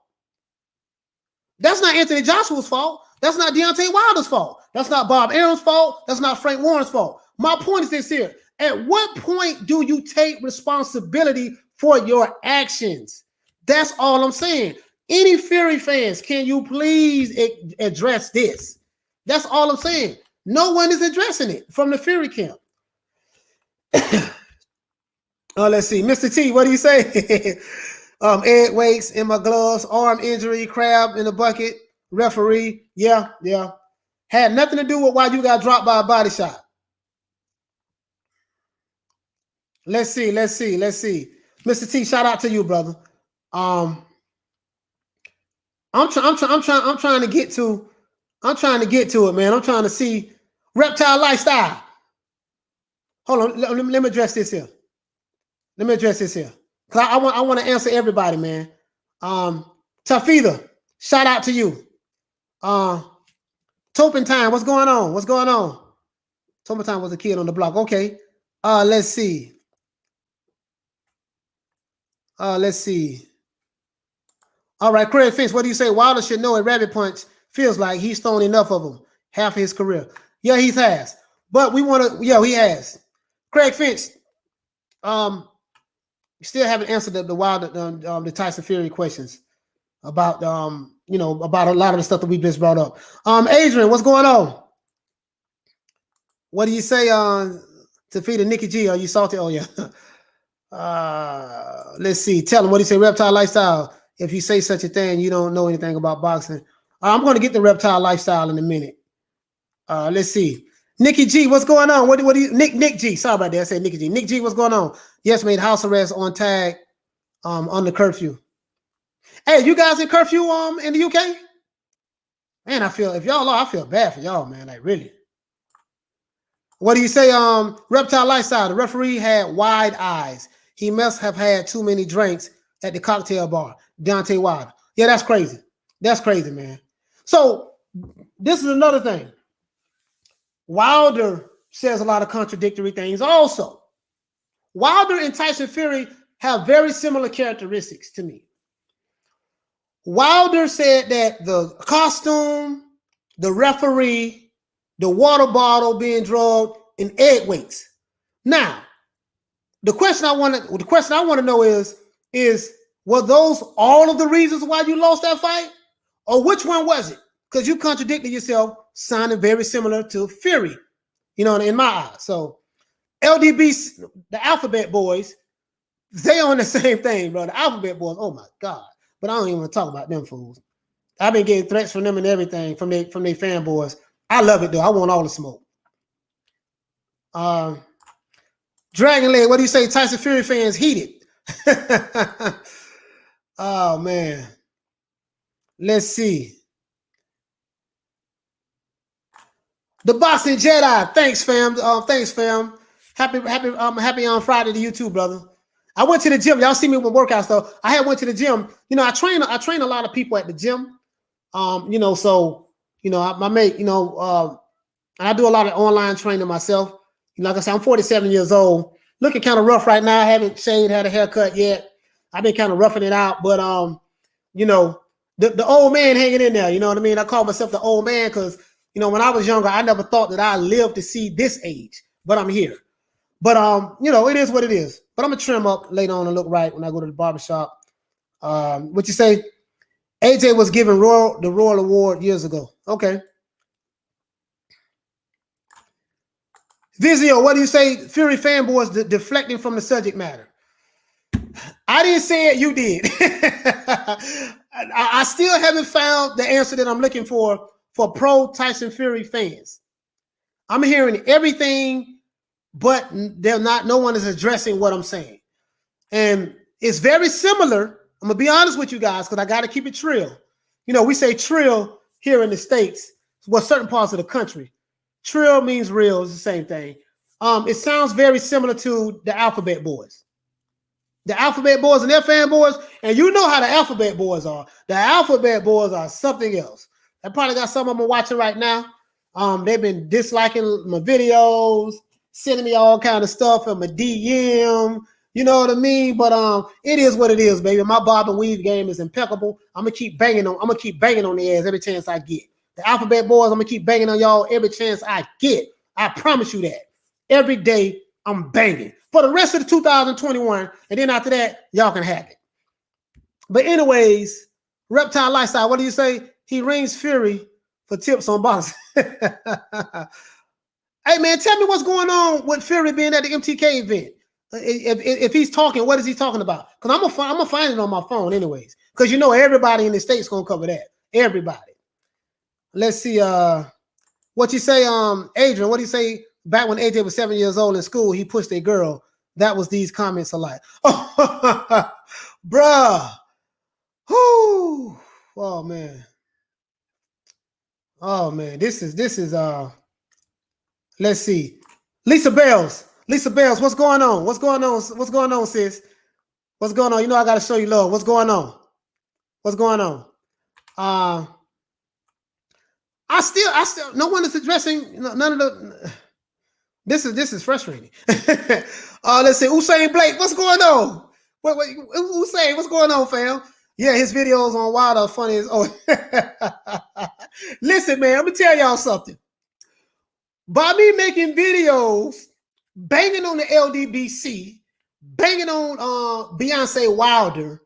That's not Anthony Joshua's fault. That's not Deontay Wilder's fault. That's not Bob Arum's fault. That's not Frank Warren's fault. My point is this here. At what point do you take responsibility for your actions? That's all I'm saying. Any Fury fans, can you please address this? That's all I'm saying. No one is addressing it from the Fury camp. Let's see. Mr. T, what do you say? Ed weights in my gloves, arm injury, crab in the bucket, referee. Yeah. Had nothing to do with why you got dropped by a body shot. Let's see. Mr. T, shout out to you, brother. I'm trying to get to it, man. I'm trying to see reptile lifestyle. Hold on, let me address this here. Cause I want to answer everybody, man. Tafida, shout out to you. Topin Time, what's going on? Topin Time was a kid on the block. Okay. Let's see. All right, Craig Finch, what do you say? Wilder should know a rabbit punch feels like. He's thrown enough of them half of his career. Yeah, he has. But we want to, he has. Craig Finch, Still haven't answered the Wilder, the Tyson Fury questions about about a lot of the stuff that we just brought up. Adrian, what's going on? What do you say to feed a Nikki G? Are you salty? Oh yeah. Let's see. Tell him what do you say. Reptile lifestyle. If you say such a thing, you don't know anything about boxing. I'm going to get the reptile lifestyle in a minute. Let's see. Nikki G, what's going on? What do you Nick G? Sorry about that. I said Nikki G. Nick G, what's going on? Yes, made house arrest on tag under curfew. Hey, you guys in curfew in the UK? Man, I feel I feel bad for y'all, man. Like really. What do you say? Reptile lifestyle. The referee had wide eyes. He must have had too many drinks at the cocktail bar. Deontay Wilder. Yeah, that's crazy. That's crazy, man. So this is another thing. Wilder says a lot of contradictory things also. Wilder and Tyson Fury have very similar characteristics to me. Wilder said that the costume, the referee, the water bottle being drugged, and egg weights. Now, the question I want to know is were those all of the reasons why you lost that fight, or which one was it? Because you contradicted yourself, sounding very similar to Fury, in my eyes. So LDB, the Alphabet Boys, they on the same thing, bro. The Alphabet Boys, oh my God. But I don't even want to talk about them fools. I've been getting threats from them and everything from their fanboys. I love it though. I want all the smoke. Dragon Leg, what do you say? Tyson Fury fans heated. Oh man. Let's see. The Boxing Jedi. Thanks, fam. Thanks, fam. Happy on Friday to you too, brother. I went to the gym. Y'all see me with workouts though. I went to the gym. I train a lot of people at the gym. My mate, I do a lot of online training myself. Like I said, I'm 47 years old. Looking kind of rough right now. I haven't shaved, had a haircut yet. I've been kind of roughing it out, but the old man hanging in there. You know what I mean? I call myself the old man because when I was younger, I never thought that I'd live to see this age, but I'm here. But it is what it is. But I'm gonna trim up later on and look right when I go to the barbershop. What you say? AJ was given the Royal Award years ago. Okay. Vizio, what do you say? Fury fanboys deflecting from the subject matter. I didn't say it, you did. I still haven't found the answer that I'm looking for pro Tyson Fury fans. I'm hearing everything, but no one is addressing what I'm saying. And it's very similar. I'm gonna be honest with you guys because I gotta keep it trill. We say trill here in the States, certain parts of the country. Trill means real, it's the same thing. It sounds very similar to the Alphabet Boys. The Alphabet Boys and their fanboys, and you know how the Alphabet Boys are. The Alphabet Boys are something else. I probably got some of them watching right now. They've been disliking my videos, sending me all kind of stuff in my DM. You know what I mean? But it is what it is, baby. My bob and weave game is impeccable. I'm gonna keep banging on their ass every chance I get. The Alphabet Boys, I'm gonna keep banging on y'all every chance I get. I promise you that. Every day I'm banging for the rest of the 2021, and then after that, y'all can have it. But anyways, Reptile Lifestyle, what do you say? He rings Fury for tips on boxing. Hey man, tell me what's going on with Fury being at the MTK event. If he's talking, what is he talking about? Because I'm gonna find it on my phone anyways. Because everybody in the States gonna cover that. Everybody. Let's see. What you say, Adrian? What do you say? Back when AJ was 7 years old in school, he pushed a girl. That was these comments alike. Oh, bruh. Whoo. Oh man. Oh man. This is. Let's see. Lisa Bells, what's going on? What's going on, sis? What's going on? I gotta show you love. What's going on? I still no one is addressing none of the. This is frustrating. Let's see. Usain Blake, what's going on? What Usain, what's going on, fam? Yeah, his videos on Wild are funny as Listen, man, let me tell y'all something. By me making videos banging on the LDBC, banging on Beyonce Wilder.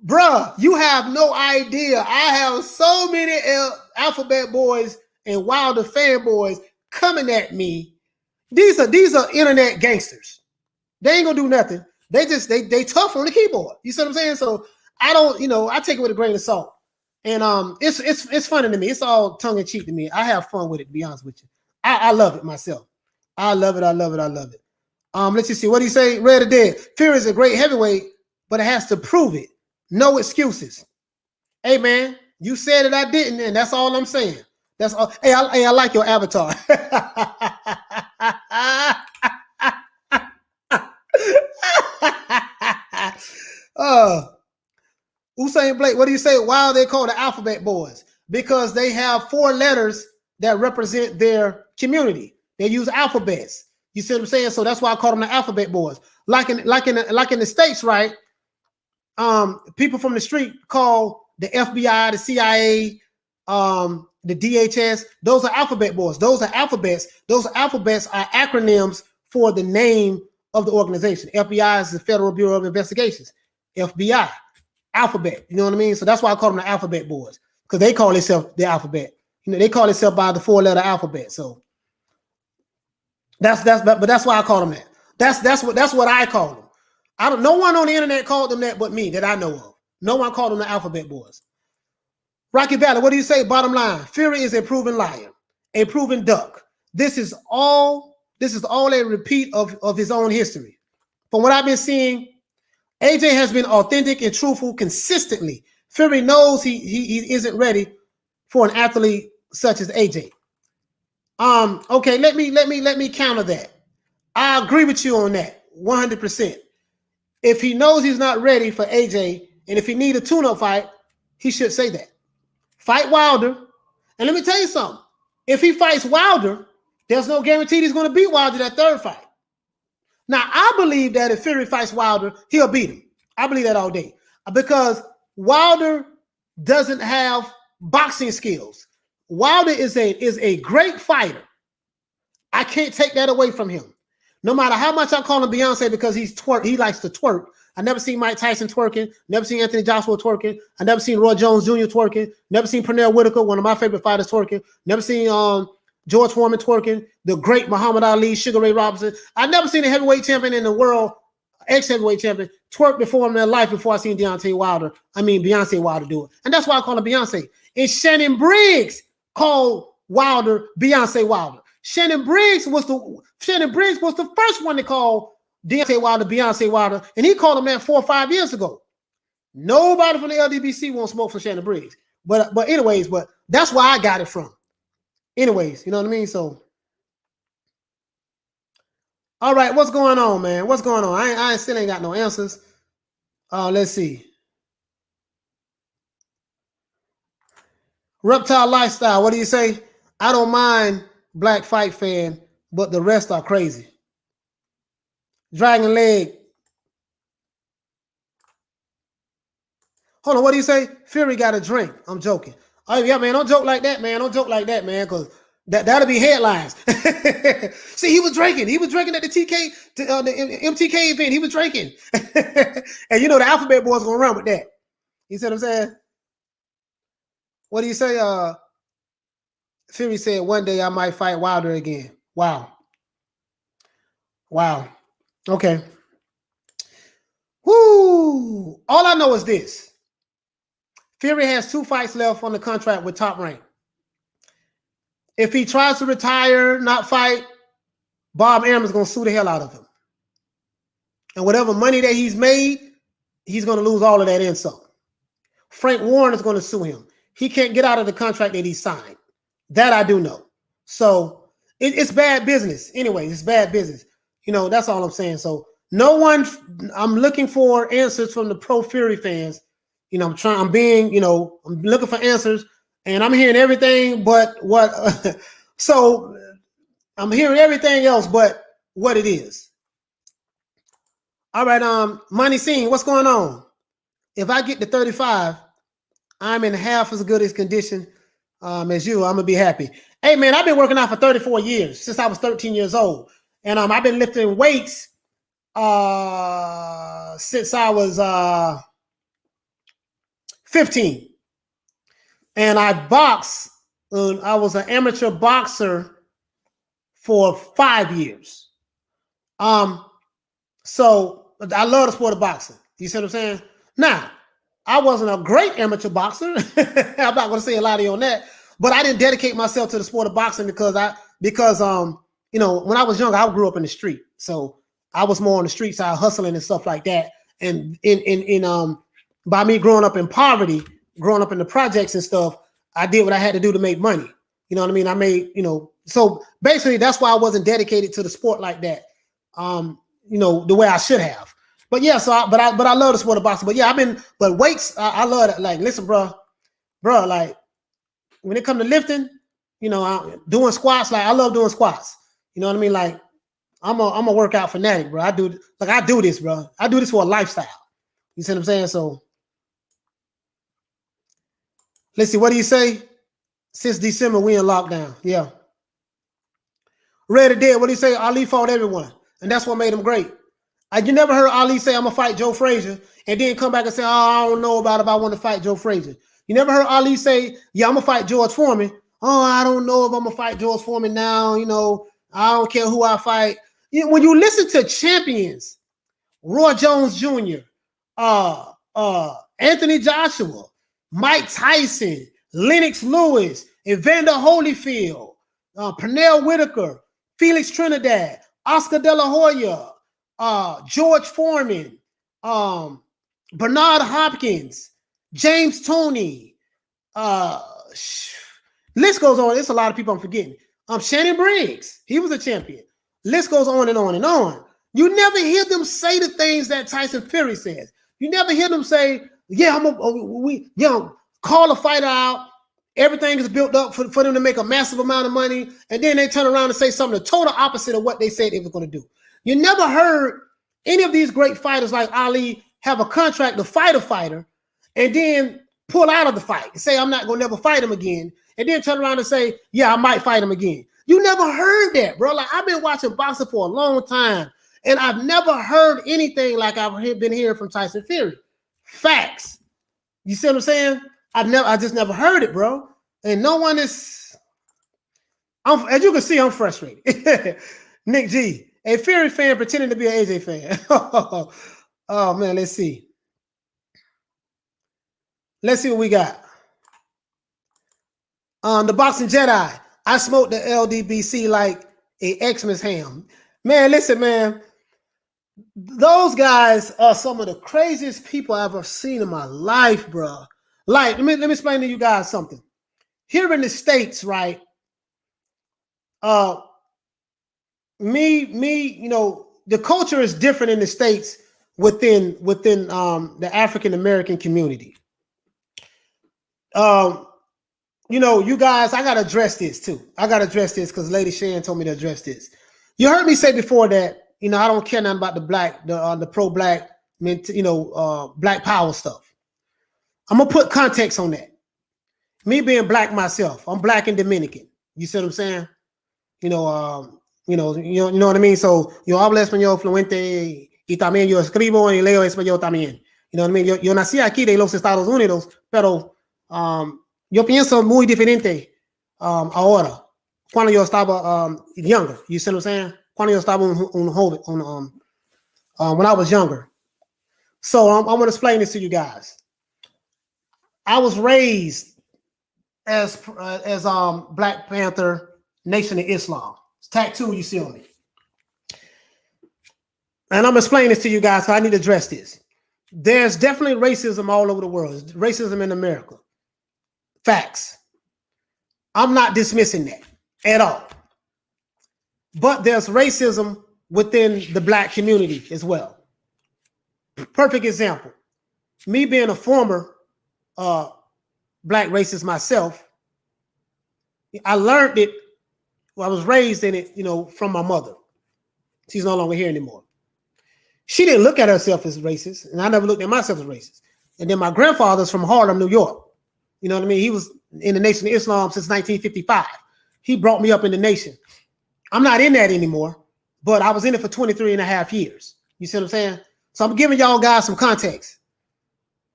Bruh, you have no idea. I have so many Alphabet Boys and Wilder fanboys coming at me. These are internet gangsters. They ain't gonna do nothing. They tough on the keyboard. You see what I'm saying? So I don't, I take it with a grain of salt. And it's funny to me. It's all tongue in cheek to me. I have fun with it, to be honest with you. I love it myself. I love it. I love it. I love it. Let's just see. What do you say? Red or dead? Fury is a great heavyweight, but it has to prove it. No excuses. Hey man, you said it, I didn't, and that's all I'm saying. That's all. Hey, I like your avatar. Usain Blake, what do you say? Why are they called the Alphabet Boys? Because they have 4 letters that represent their community. They use alphabets. You see what I'm saying? So that's why I call them the Alphabet Boys. Like in the States, right? People from the street call the FBI, the CIA, the DHS. Those are Alphabet Boys. Those are alphabets. Those alphabets are acronyms for the name of the organization. FBI is the Federal Bureau of Investigations. FBI, alphabet. You know what I mean? So that's why I call them the Alphabet Boys, because they call themselves the alphabet. They call themselves by the 4-letter alphabet. So that's why I call them that. That's what I call them. No one on the internet called them that but me, that I know of. No one called them the Alphabet Boys. Rocky Valley, what do you say? Bottom line, Fury is a proven liar, a proven duck. This is all a repeat of his own history. From what I've been seeing, AJ has been authentic and truthful consistently. Fury knows he isn't ready for an athlete such as AJ. Okay, let me counter that. I agree with you on that 100%. If he knows he's not ready for AJ, and if he need a tune-up fight, he should say that. Fight Wilder. And let me tell you something. If he fights Wilder, there's no guarantee he's going to beat Wilder that 3rd fight. Now, I believe that if Fury fights Wilder, he'll beat him. I believe that all day. Because Wilder doesn't have boxing skills. Wilder is a great fighter. I can't take that away from him. No matter how much I call him Beyonce because he likes to twerk. I never seen Mike Tyson twerking. Never seen Anthony Joshua twerking. I never seen Roy Jones Jr. twerking. Never seen Pernell Whitaker, one of my favorite fighters, twerking. Never seen George Foreman twerking. The great Muhammad Ali, Sugar Ray Robinson. I never seen a heavyweight champion in the world, ex-heavyweight champion, twerk before in their life before I seen Beyonce Wilder do it. And that's why I call her Beyonce. And Shannon Briggs called Wilder Beyonce Wilder. Shannon Briggs was the first one to call Deontay Wilder Beyonce Wilder, and he called him that 4 or 5 years ago. Nobody from the LDBC won't smoke for Shannon Briggs. But that's where I got it from. Anyways, you know what I mean? So, all right, what's going on, man? What's going on? I still ain't got no answers. Let's see. Reptile Lifestyle, what do you say? I don't mind Black Fight Fan, but the rest are crazy. Dragon Leg. Hold on, what do you say? Fury got a drink. I'm joking. Oh, yeah, man, don't joke like that, man. Don't joke like that, man, because that'll be headlines. See, he was drinking. He was drinking at the MTK event. He was drinking. And the Alphabet Boys going to run with that. You see what I'm saying? What do you say? Fury said, one day I might fight Wilder again. Wow. Okay. Woo! All I know is this. Fury has 2 fights left on the contract with Top Rank. If he tries to retire, not fight, Bob Arum is going to sue the hell out of him. And whatever money that he's made, he's going to lose all of that and some. Frank Warren is going to sue him. He can't get out of the contract that he signed. That I do know. So it's bad business. Anyway, it's bad business. That's all I'm saying. So I'm looking for answers from the pro Fury fans. I'm looking for answers, and I'm hearing everything but what. So I'm hearing everything else but what it is. All right, Money Scene, what's going on? If I get to 35, I'm in half as good as condition as you. I'm gonna be happy. Hey man, I've been working out for 34 years since I was 13 years old, and I've been lifting weights since I was 15. And I boxed. I was an amateur boxer for 5 years. So I love the sport of boxing. You see what I'm saying? Now, I wasn't a great amateur boxer. I'm not going to say a lot of you on that, but I didn't dedicate myself to the sport of boxing because you know, when I was young, I grew up in the street. So I was more on the street side, hustling and stuff like that. And by me growing up in poverty, growing up in the projects and stuff, I did what I had to do to make money. You know what I mean? I made, you know, so basically that's why I wasn't dedicated to the sport like that. You know, the way I should have. But yeah, so but I love the sport of boxing. But yeah, but weights, I love it. Like, listen, bro, like when it comes to lifting, you know, doing squats, like I love doing squats. You know what I mean? Like I'm a workout fanatic, bro. I do this, bro. I do this for a lifestyle. You see what I'm saying? So let's see, what do you say? Since December, we in lockdown. Yeah. Ready Dead, what do you say? Ali fought everyone, and that's what made him great. You never heard Ali say, I'm gonna fight Joe Frazier, and then come back and say, oh, I don't know about if I want to fight Joe Frazier. You never heard Ali say, yeah, I'm gonna fight George Foreman. Oh, I don't know if I'm gonna fight George Foreman now. You know, I don't care who I fight. You know, when you listen to champions, Roy Jones Jr., Anthony Joshua, Mike Tyson, Lennox Lewis, Evander Holyfield, Pernell Whitaker, Felix Trinidad, Oscar De La Hoya, George Foreman, Bernard Hopkins, James Toney, list goes on. It's a lot of people I'm forgetting. Shannon Briggs, he was a champion. List goes on and on and on. You never hear them say the things that Tyson Fury says. You never hear them say, yeah, call a fighter out. Everything is built up for them to make a massive amount of money. And then they turn around and say something the total opposite of what they said they were going to do. You never heard any of these great fighters like Ali have a contract to fight a fighter and then pull out of the fight and say, I'm not going to never fight him again. And then turn around and say, yeah, I might fight him again. You never heard that, bro. Like, I've been watching boxing for a long time, and I've never heard anything like I've been hearing from Tyson Fury. Facts. You see what I'm saying? I just never heard it, bro. And no one is, as you can see, I'm frustrated. Nick G, a Fury fan pretending to be an AJ fan. Oh man, let's see. Let's see what we got. The Boxing Jedi. I smoked the LDBC like a Xmas ham. Man, listen, man. Those guys are some of the craziest people I've ever seen in my life, bro. Like, let me explain to you guys something. Here in the States, right? You know, the culture is different in the States within the African American community. You know, you guys, I gotta address this too. I gotta address this because Lady Shan told me to address this. You heard me say before that, you know, I don't care nothing about the pro-black, black power stuff. I'm gonna put context on that. Me being black myself, I'm black and Dominican. You see what I'm saying? You know what I mean? So yo hablo español fluente y también yo escribo y leo español también. You know what I mean? Yo nací aquí de los Estados Unidos, pero yo pienso muy diferente ahora. Cuando yo estaba younger, you see what I'm saying? Cuando yo estaba un joven, when I was younger. So I'm going to explain this to you guys. I was raised as Black Panther, Nation of Islam. It's tattoo you see on me. And I'm explaining this to you guys, so I need to address this. There's definitely racism all over the world. Racism in America. Facts. I'm not dismissing that at all. But there's racism within the black community as well. Perfect example. Me being a former black racist myself, I learned it, I was raised in it, you know, from my mother. She's no longer here anymore. She didn't look at herself as racist, and I never looked at myself as racist. And then my grandfather's from Harlem, New York. You know what I mean? He was in the Nation of Islam since 1955. He brought me up in the nation. I'm not in that anymore, but I was in it for 23 and a half years. You see what I'm saying? So I'm giving y'all guys some context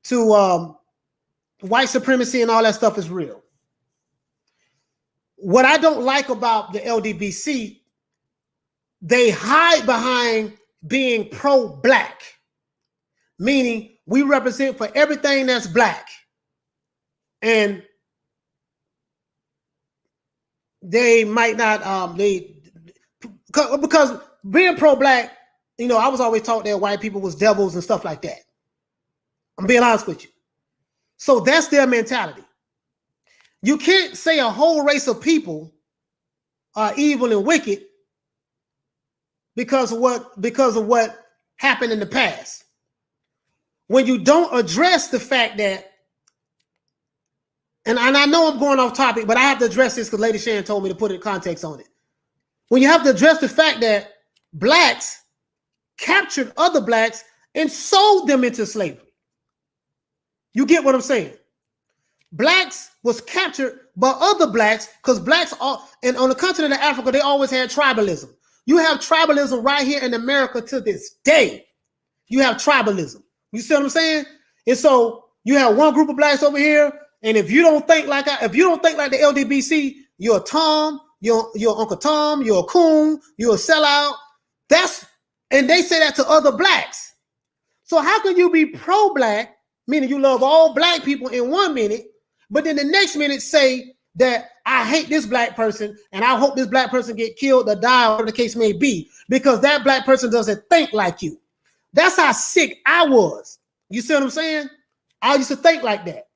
to white supremacy and all that stuff is real. What I don't like about the LDBC, they hide behind being pro-black, meaning we represent for everything that's black. And they might not, because being pro-black, you know, I was always taught that white people was devils and stuff like that. I'm being honest with you. So that's their mentality. You can't say a whole race of people are evil and wicked because of what happened in the past. When you don't address the fact that, and I know I'm going off topic, but I have to address this because Lady Sharon told me to put context on it. When you have to address the fact that blacks captured other blacks and sold them into slavery. You get what I'm saying? Blacks was captured by other blacks because blacks are, and on the continent of Africa, they always had tribalism. You have tribalism right here in America to this day. You have tribalism. You see what I'm saying? And so you have one group of blacks over here, and if you don't think like the LDBC, you're a Tom, you're Uncle Tom, you're a coon, you're a sellout. And they say that to other blacks. So how can you be pro-black, meaning you love all black people in 1 minute, but then the next minute say that I hate this black person and I hope this black person get killed or die, or whatever the case may be, because that black person doesn't think like you. That's how sick I was. You see what I'm saying? I used to think like that.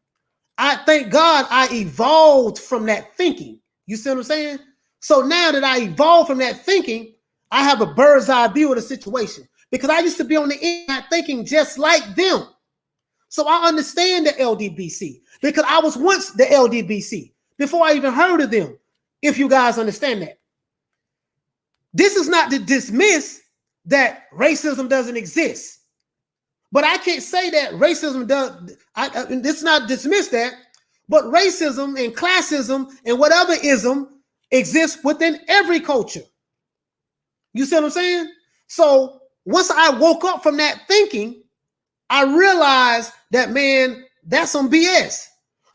I thank God I evolved from that thinking. You see what I'm saying? So now that I evolved from that thinking, I have a bird's eye view of the situation because I used to be on the inside thinking just like them. So I understand the LDBC because I was once the LDBC before I even heard of them, if you guys understand that. This is not to dismiss that racism doesn't exist, but I can't say that racism does. It's not dismiss that, but racism and classism and whatever ism exists within every culture. You see what I'm saying? So once I woke up from that thinking, I realized that, man, that's some BS.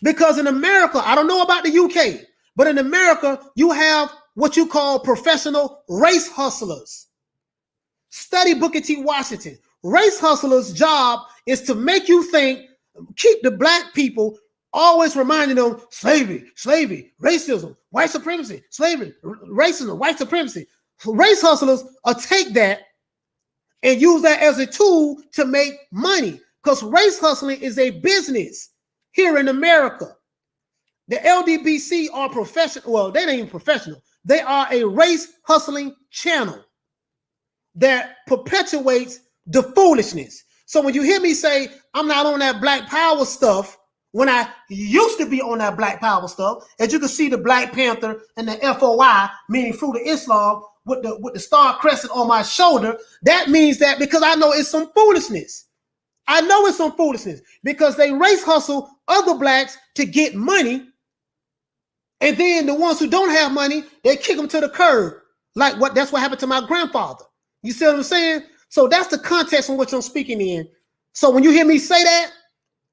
Because in America, I don't know about the UK, but in America, you have what you call professional race hustlers. Study Booker T. Washington. Race hustlers' job is to make you think, keep the black people always reminding them slavery, racism, white supremacy, slavery, racism, white supremacy. Race hustlers will take that and use that as a tool to make money because race hustling is a business here in America. The LDBC are professional. Well, they ain't even professional. They are a race hustling channel that perpetuates the foolishness. So when you hear me say I'm not on that black power stuff, when I used to be on that black power stuff, as you can see the Black Panther and the FOI, meaning Fruit of Islam, with the star crescent on my shoulder, that means that because I know it's some foolishness. I know it's some foolishness because they race hustle other blacks to get money. And then the ones who don't have money, they kick them to the curb. That's what happened to my grandfather. You see what I'm saying? So that's the context in which I'm speaking in. So when you hear me say that,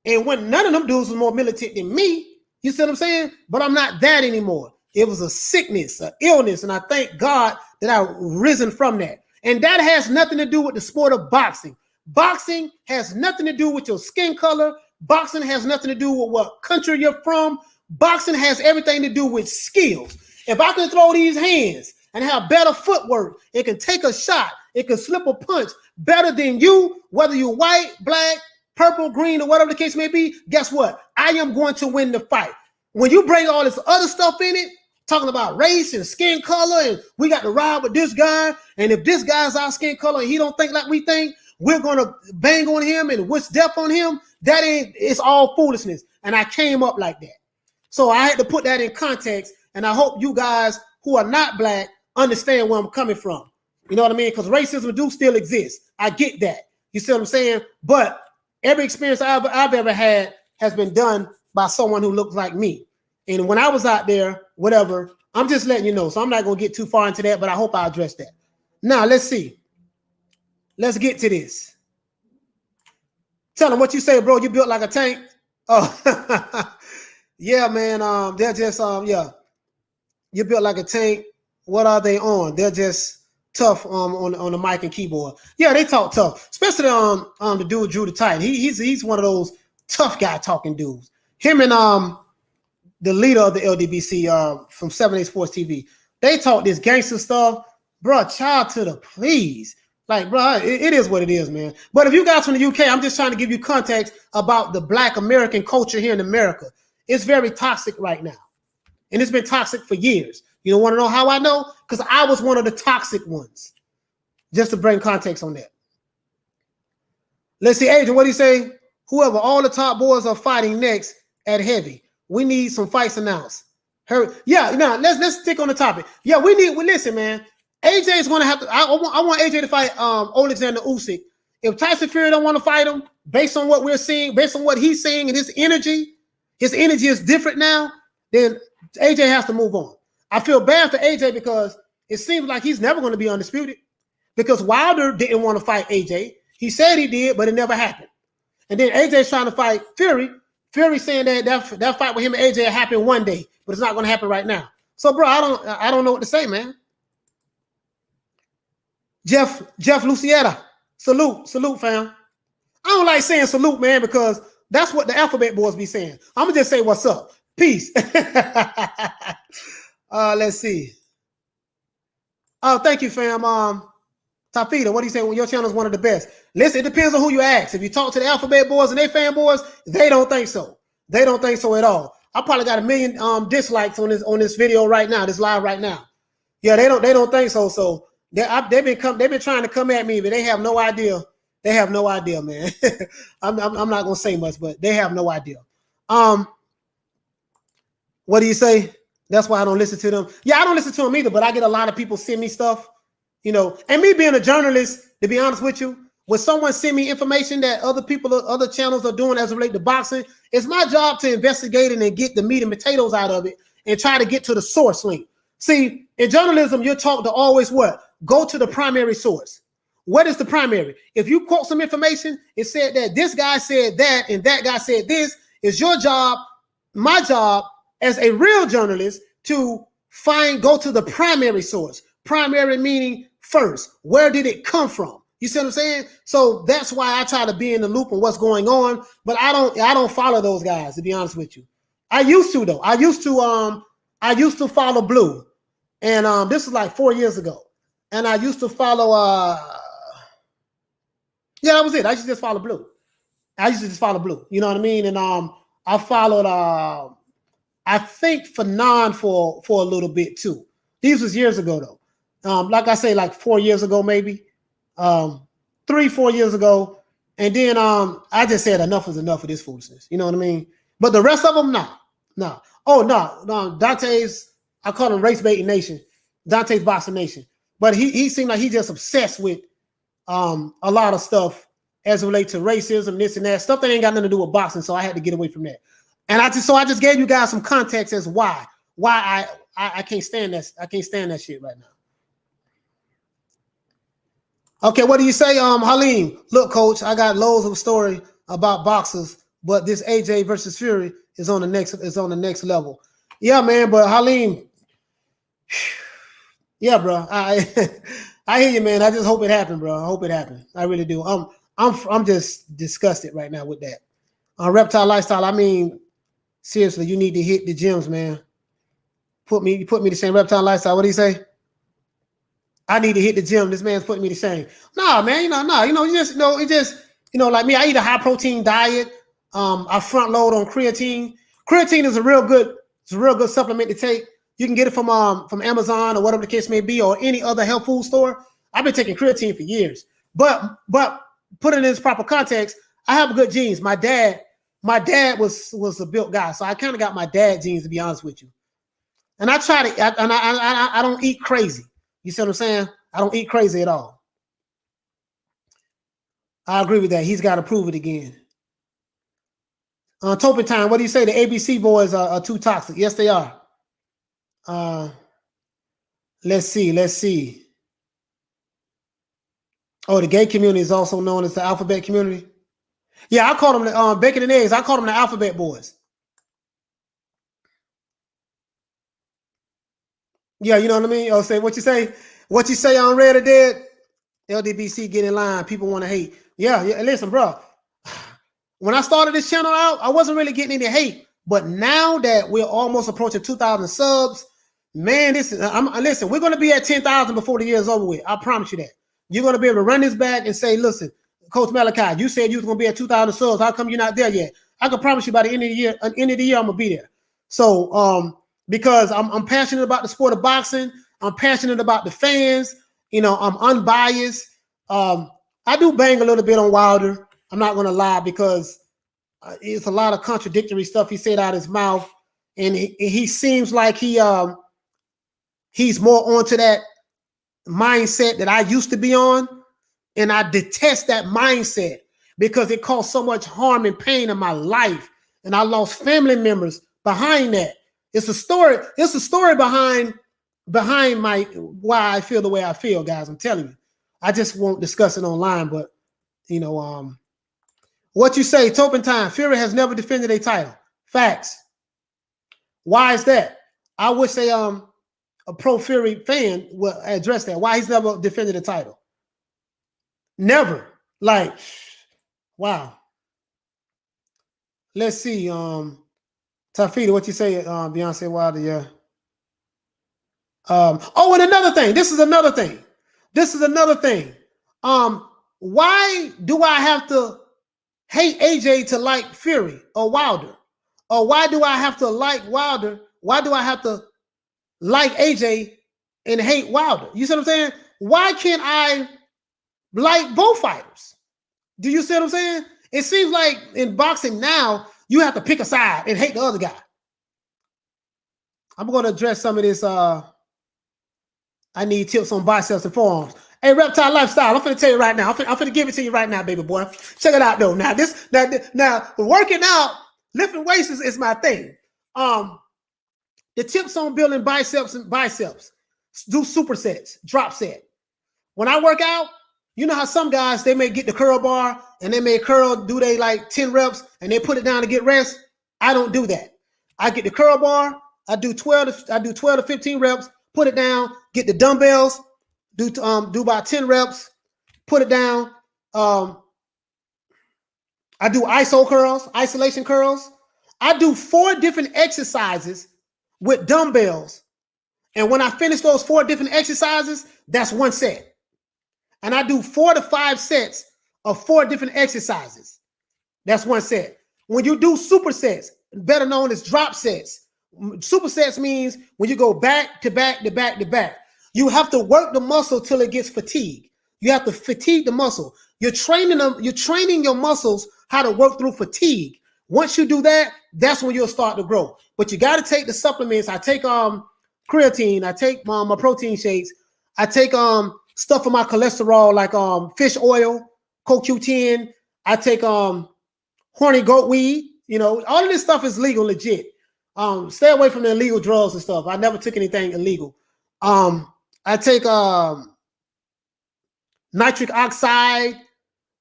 and when none of them dudes was more militant than me, you see what I'm saying? But I'm not that anymore. It was a sickness, an illness, and I thank God that I've risen from that. And that has nothing to do with the sport of boxing. Boxing has nothing to do with your skin color. Boxing has nothing to do with what country you're from. Boxing has everything to do with skills. If I can throw these hands and have better footwork, it can take a shot, it can slip a punch better than you, whether you're white, black, purple, green, or whatever the case may be, guess what? I am going to win the fight. When you bring all this other stuff in it, talking about race and skin color, and we got to ride with this guy, and if this guy's our skin color and he don't think like we think, we're going to bang on him and wish death on him. It's all foolishness. And I came up like that. So I had to put that in context, and I hope you guys who are not black understand where I'm coming from. You know what I mean? Because racism do still exist. I get that. You see what I'm saying? But every experience I've ever had has been done by someone who looks like me. And when I was out there, whatever, I'm just letting you know. So I'm not going to get too far into that, but I hope I address that. Now, let's see. let's get to this. Tell them what you say, bro. You built like a tank. Oh, yeah, man. They're just yeah. You built like a tank. What are they on? They're just tough on the mic and keyboard. Yeah, they talk tough, especially the dude Drew the Titan. He's one of those tough guy talking dudes. Him and the leader of the LDBC from 7 Sports TV. They talk this gangster stuff, bro. Child to the please. Like, bro, it is what it is, man. But if you guys from the UK, I'm just trying to give you context about the Black American culture here in America. It's very toxic right now. And it's been toxic for years. You don't want to know how I know? Because I was one of the toxic ones. Just to bring context on that. Let's see, Adrian, what do you say? Whoever, all the top boys are fighting next at heavy. We need some fights announced. Yeah, now let's stick on the topic. Yeah, listen, man. AJ is going to have to. I want AJ to fight Alexander Usyk. If Tyson Fury don't want to fight him, based on what we're seeing, based on what he's saying and his energy is different now. Then AJ has to move on. I feel bad for AJ because it seems like he's never going to be undisputed. Because Wilder didn't want to fight AJ. He said he did, but it never happened. And then AJ's trying to fight Fury. Fury saying that fight with him and AJ happened one day, but it's not going to happen right now. So, bro, I don't know what to say, man. Jeff Lucietta, salute, fam. I don't like saying salute, man, because that's what the alphabet boys be saying. I'm gonna just say what's up. Peace. Let's see. Oh, thank you, fam. Tafita, what do you say when your channel is one of the best? Listen, it depends on who you ask. If you talk to the alphabet boys and they fanboys, they don't think so. They don't think so at all. I probably got 1 million dislikes on this video right now, this live right now. Yeah, they don't think so. So they've been trying to come at me, but they have no idea. They have no idea, man. I'm not gonna say much, but they have no idea. What do you say? That's why I don't listen to them. Yeah, I don't listen to them either, but I get a lot of people send me stuff, you know. And me being a journalist, to be honest with you, when someone send me information that other people, other channels are doing as it relates to boxing, it's my job to investigate it and get the meat and potatoes out of it and try to get to the source link. See, in journalism, you're taught to always what? Go to the primary source. What is the primary? If you quote some information, it said that this guy said that and that guy said this, it's your job, my job as a real journalist to go to the primary source. Primary meaning first. Where did it come from? You see what I'm saying? So that's why I try to be in the loop on what's going on, but I don't follow those guys, to be honest with you. I used to though. I used to follow Blue. And this is like 4 years ago. And I used to follow yeah, that was it. I used to just follow Blue. You know what I mean? And I followed I think Fanon for a little bit too. These was years ago though. Like I say, like 4 years ago, maybe 3-4 years ago. And then I just said enough is enough of this foolishness. You know what I mean? But the rest of them, no. Oh, no. Dante's, I call him Race Baiting Nation. Dante's Boxing Nation. But he seemed like he's just obsessed with a lot of stuff as it relates to racism, this and that. Stuff that ain't got nothing to do with boxing, so I had to get away from that. And I just gave you guys some context as why I can't stand that. I can't stand that shit right now. Okay, what do you say, Halim? Look, coach, I got loads of story about boxers, but this AJ versus Fury is on the next level. Yeah, man, but Halim, yeah, bro. I hear you, man. I just hope it happened, bro. I hope it happened. I really do. I'm just disgusted right now with that. Reptile Lifestyle. I mean, seriously, you need to hit the gyms, man. Put me to shame. Reptile Lifestyle. What do you say? I need to hit the gym. This man's putting me to shame. Nah, man. Like me. I eat a high protein diet. I front load on creatine. Creatine is a real good supplement to take. You can get it from Amazon or whatever the case may be, or any other health food store. I've been taking creatine for years. But put it in its proper context, I have good genes. My dad was a built guy, so I kind of got my dad genes, to be honest with you. And I try to, I don't eat crazy. You see what I'm saying? I don't eat crazy at all. I agree with that. He's got to prove it again. Topin Time, what do you say? The ABC boys are too toxic. Yes, they are. Let's see. Oh, the gay community is also known as the alphabet community. Yeah, I call them the bacon and eggs. I call them the alphabet boys. Yeah, you know what I mean? Oh, say what you say. What you say on Red or Dead? LDBC, get in line. People want to hate. Yeah, listen, bro. When I started this channel out, I wasn't really getting any hate. But now that we're almost approaching 2,000 subs, man, listen, we're going to be at 10,000 before the year is over with. I promise you that. You're going to be able to run this back and say, listen, Coach Malachi, you said you was going to be at 2,000 subs. How come you're not there yet? I can promise you by the end of the year, I'm going to be there. So, because I'm passionate about the sport of boxing. I'm passionate about the fans. You know, I'm unbiased. I do bang a little bit on Wilder. I'm not going to lie, because it's a lot of contradictory stuff he said out of his mouth. And he seems like he's more onto that mindset that I used to be on. And I detest that mindset because it caused so much harm and pain in my life. And I lost family members behind that. It's a story. It's a story behind why I feel the way I feel, guys. I'm telling you. I just won't discuss it online, but you know, what you say, Topin Time, Fury has never defended a title. Facts. Why is that? I wish a pro Fury fan will address that. Why he's never defended a title. Never. Like, wow. Let's see. Tafita, what you say, Beyonce Wilder, yeah. Oh, and another thing. This is another thing. Why do I have to hate AJ to like Fury or Wilder? Or why do I have to like Wilder? Why do I have to like AJ and hate Wilder? You see what I'm saying? Why can't I like both fighters? Do you see what I'm saying? It seems like in boxing now, you have to pick a side and hate the other guy. I'm going to address some of this. I need tips on biceps and forearms. Hey, Reptile Lifestyle, I'm finna tell you right now. I'm finna give it to you right now, baby boy. Check it out, though. Now, working out, lifting weights is my thing. The tips on building biceps. Do supersets, drop set. When I work out, you know how some guys, they may get the curl bar and they may do they like 10 reps and they put it down to get rest. I don't do that. I get the curl bar. I do 12 to 15 reps, put it down, get the dumbbells, do about 10 reps, put it down. I do isolation curls. I do 4 different exercises with dumbbells. And when I finish those 4 different exercises, that's 1 set. And I do 4 to 5 sets of 4 different exercises. That's 1 set. When you do supersets, better known as drop sets, supersets means when you go back to back to back to back. You have to work the muscle till it gets fatigued. You have to fatigue the muscle. You're training your muscles how to work through fatigue. Once you do that, that's when you'll start to grow. But you got to take the supplements. I take creatine. I take my protein shakes. I take stuff for my cholesterol like fish oil, CoQ10. I take horny goat weed. You know, all of this stuff is legal, legit. Stay away from the illegal drugs and stuff. I never took anything illegal. I take nitric oxide.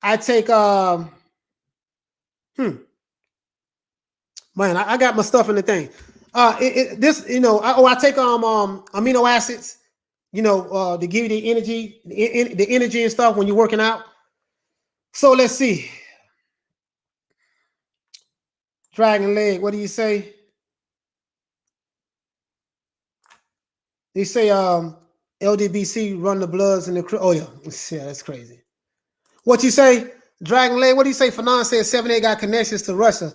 I take man, I got my stuff in the thing. I take amino acids, you know, to give you the energy and stuff when you're working out. So let's see. Dragon leg, what do you say? They say LDBC run the Bloods in the oh yeah, that's crazy. What you say? Dragon leg, what do you say? Fanon said 7A got connections to Russia.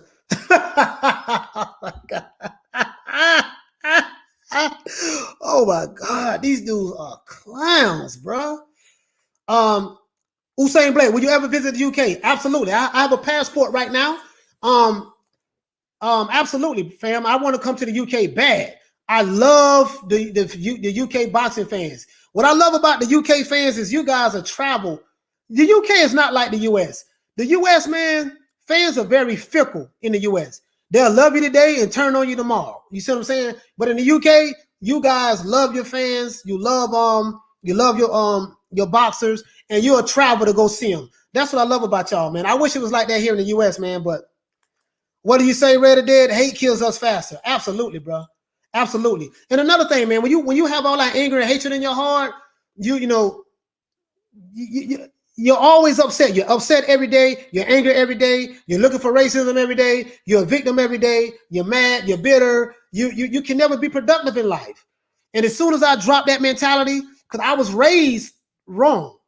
Oh my God, these dudes are clowns, bro. Usain Blake, would you ever visit the UK? Absolutely. I have a passport right now. Absolutely, fam. I want to come to the UK bad. I love the UK boxing fans. What I love about the UK fans is you guys are travel. The UK is not like the US. The US, man, fans are very fickle in the US. They'll love you today and turn on you tomorrow. You see what I'm saying? But in the UK, you guys love your fans. You love your boxers, and you'll travel to go see him. That's what I love about y'all, man. I wish it was like that here in the U.S., man. But what do you say, Red or Dead? Hate kills us faster. Absolutely, bro. Absolutely. And another thing, man, when you have all that anger and hatred in your heart, you're always upset. You're upset every day. You're angry every day. You're looking for racism every day. You're a victim every day. You're mad. You're bitter. You can never be productive in life. And as soon as I dropped that mentality, because I was raised wrong,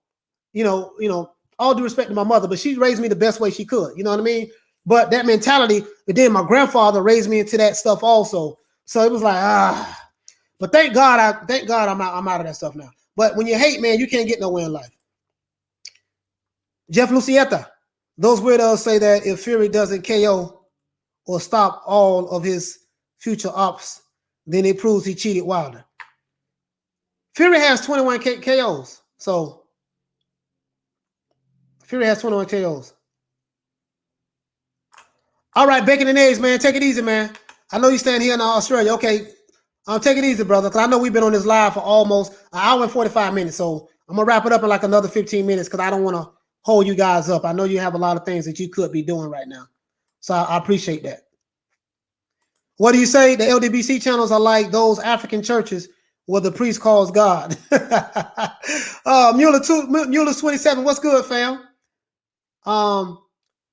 all due respect to my mother, but she raised me the best way she could. You know what I mean? But that mentality, and then my grandfather raised me into that stuff also. So it was like, but thank God I'm out of that stuff now. But when you hate, man, you can't get nowhere in life. Jeff Lucietta, those weirdos say that if Fury doesn't KO or stop all of his future ops, then it proves he cheated Wilder. Fury has 21 KOs. So Fury has 21 KOs. All right, bacon and eggs, man. Take it easy, man. I know you stand here in Australia. Okay, take it easy, brother, because I know we've been on this live for almost an hour and 45 minutes. So I'm going to wrap it up in like another 15 minutes because I don't want to hold you guys up. I know you have a lot of things that you could be doing right now. So I appreciate that. What do you say? The LDBC channels are like those African churches where the priest calls God. Mueller's 27. What's good, fam?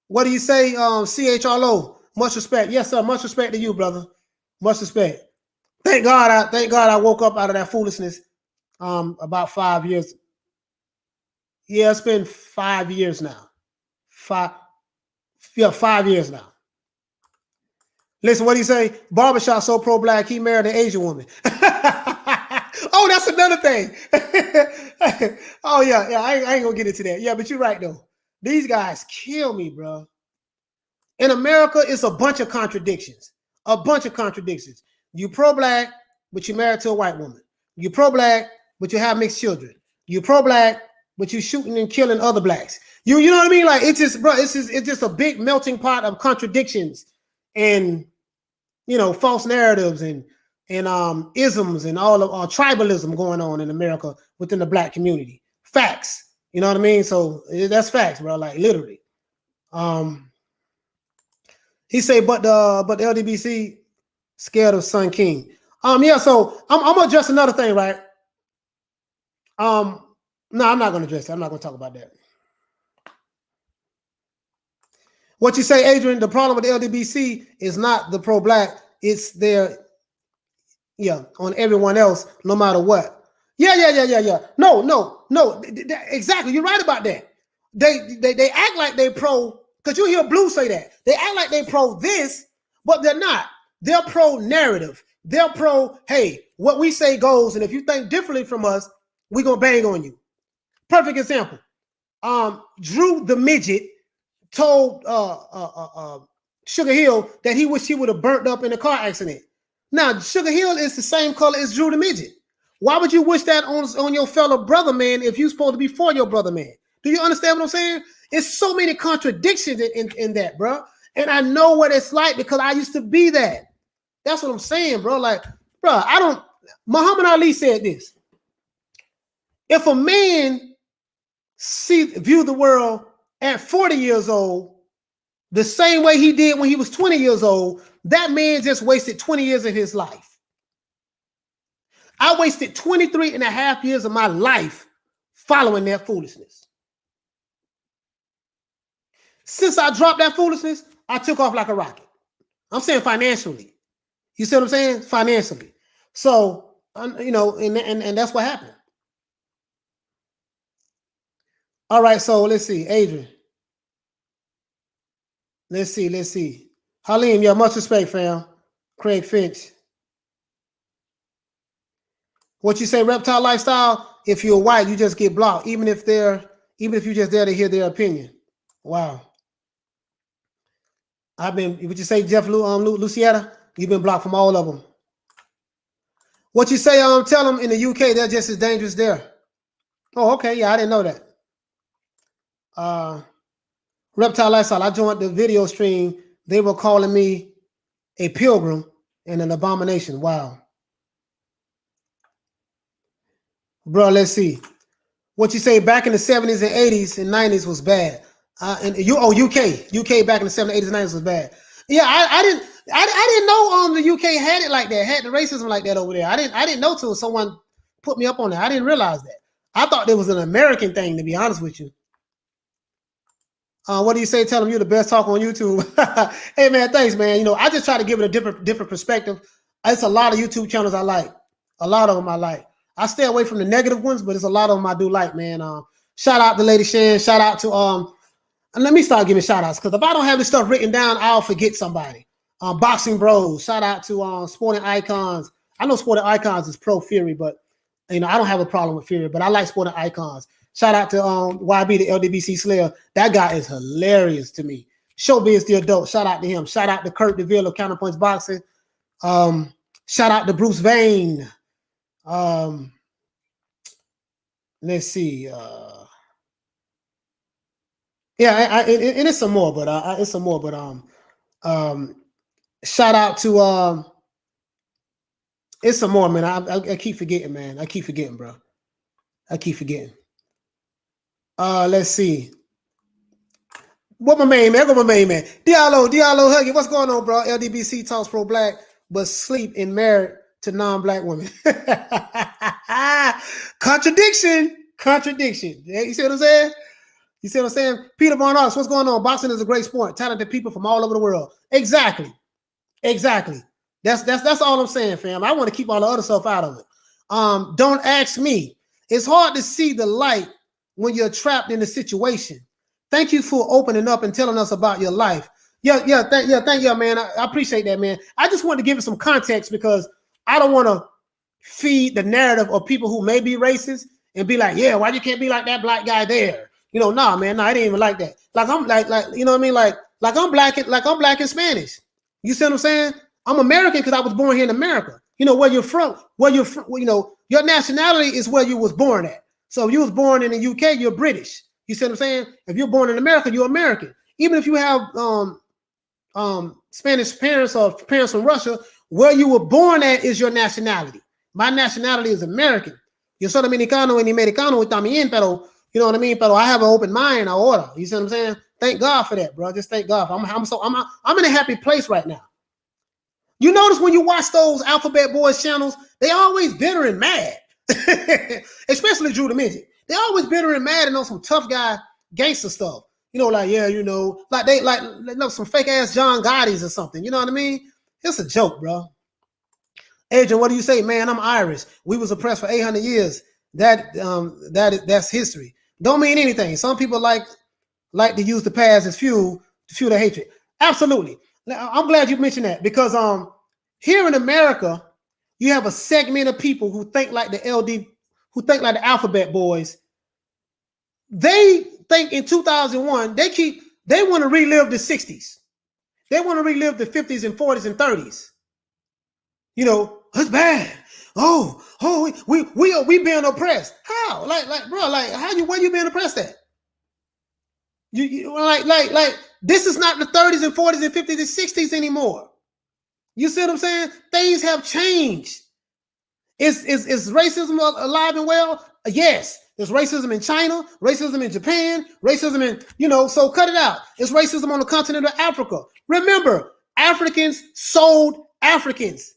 What do you say? CHRLO. Much respect. Yes, sir. Much respect to you, brother. Much respect. Thank God I woke up out of that foolishness about 5 years. Yeah, it's been 5 years now. 5 years now. Listen, what do you say? Barbershop so pro-black, he married an Asian woman. Oh, that's another thing. Oh, yeah, I ain't gonna get into that. Yeah, but you're right, though. These guys kill me, bro. In America, it's a bunch of contradictions. A bunch of contradictions. You pro-black, but you're married to a white woman. You pro-black, but you have mixed children. You pro-black, but you shooting and killing other blacks. You know what I mean? Like it's just, bro, it's just a big melting pot of contradictions and false narratives and isms and all of tribalism going on in America within the black community. Facts. You know what I mean? So that's facts, bro. Like literally. He say, but the LDBC scared of Sun King. Yeah. So I'm gonna address another thing, right? No, I'm not gonna address that. I'm not gonna talk about that. What you say, Adrian? The problem with the LDBC is not the pro-black; it's their on everyone else, no matter what. Yeah. No. Exactly. You're right about that. They act like they pro, because you hear Blue say that. They act like they pro this, but they're not. They're pro narrative. They're pro, hey, what we say goes, and if you think differently from us, we're gonna bang on you. Perfect example. Drew the midget told Sugar Hill that he wished he would have burnt up in a car accident. Now, Sugar Hill is the same color as Drew the midget. Why would you wish that on your fellow brother man if you're supposed to be for your brother man? Do you understand what I'm saying? It's so many contradictions in that, bro. And I know what it's like because I used to be that. That's what I'm saying, bro. Like, bro, Muhammad Ali said this. If a man view the world at 40 years old the same way he did when he was 20 years old, that man just wasted 20 years of his life. I wasted 23 and a half years of my life following that foolishness. Since I dropped that foolishness, I took off like a rocket. I'm saying financially. You see what I'm saying? Financially. So, and that's what happened. All right, so let's see. Adrian. Let's see. Halim, yeah, much respect, fam. Craig Finch. What you say, reptile lifestyle? If you're white, you just get blocked, even if you're just there to hear their opinion. Wow. Would you say, Jeff Lucietta? You've been blocked from all of them. What you say, tell them in the UK, they're just as dangerous there. Oh, okay. Yeah, I didn't know that. Reptile lifestyle. I joined the video stream. They were calling me a pilgrim and an abomination. Wow. Bro, let's see. What you say back in the 70s and 80s and 90s was bad. And UK back in the 70s, 80s, and 90s was bad. Yeah, I didn't know the UK had it like that, had the racism like that over there. I didn't know till someone put me up on that. I didn't realize that. I thought it was an American thing, to be honest with you. What do you say? Tell them you're the best talk on YouTube. Hey man, thanks, man. You know, I just try to give it a different perspective. It's a lot of YouTube channels I like. A lot of them I like. I stay away from the negative ones, but it's a lot of them I do like, man. Shout out to Lady Shan. Shout out to and let me start giving shout outs, because if I don't have this stuff written down, I'll forget somebody. Boxing Bros. Shout out to Sporting Icons. I know Sporting Icons is pro Fury, but you know, I don't have a problem with Fury, but I like Sporting Icons. Shout out to YB, the LDBC Slayer. That guy is hilarious to me. Showbiz the Adult. Shout out to him. Shout out to Kurt DeVille of Counterpoints Boxing. Shout out to Bruce Vane. Let's see. Yeah, and it's some more, but it's some more. But shout out to it's some more, man. I keep forgetting, man. I keep forgetting, bro. I keep forgetting. Let's see. What my main man? What my main man? Diallo Huggy. What's going on, bro? LDBC talks pro black, but sleep and married to non-black women. Contradiction. Yeah, you see what I'm saying? You see what I'm saying? Peter Von Arts, what's going on? Boxing is a great sport. Talented people from all over the world. Exactly. That's all I'm saying, fam. I want to keep all the other stuff out of it. Don't ask me. It's hard to see the light when you're trapped in a situation. Thank you for opening up and telling us about your life. Thank you, man. I appreciate that, man. I just wanted to give it some context because I don't want to feed the narrative of people who may be racist and be like, yeah, why you can't be like that black guy there? You know, nah, man, it ain't even like that. Like I'm like you know what I mean? Like I'm black and Spanish. You see what I'm saying? I'm American because I was born here in America. You know, where you're from, you know, your nationality is where you was born at. So if you was born in the UK, you're British. You see what I'm saying? If you're born in America, you're American. Even if you have Spanish parents or parents from Russia, where you were born at is your nationality. My nationality is American. Yo soy dominicano and americano también, pero you know what I mean? Pero I have an open mind ahora. You see what I'm saying? Thank God for that, bro. Just thank God. I'm in a happy place right now. You notice when you watch those Alphabet Boys channels, they always bitter and mad. Especially Drew the Midget. They always bitter and mad and on some tough guy gangster stuff. You know, like, yeah, you know, like they some fake ass John Gotti's or something. You know what I mean? It's a joke, bro. Adrian, what do you say? Man, I'm Irish. We was oppressed for 800 years. That's history. Don't mean anything. Some people like to use the past as fuel to fuel their hatred. Absolutely. I'm glad you mentioned that because here in America, you have a segment of people who think like the Alphabet Boys. They think in 2001, they want to relive the 60s. They want to relive the 50s and 40s and 30s. You know, it's bad. Oh, we being oppressed. How? Like, bro, like, where you being oppressed at? You like this is not the 30s and 40s and 50s and 60s anymore. You see what I'm saying? Things have changed. Is racism alive and well? Yes. There's racism in China, racism in Japan, racism in, you know, so cut it out. It's racism on the continent of Africa. Remember, Africans sold Africans.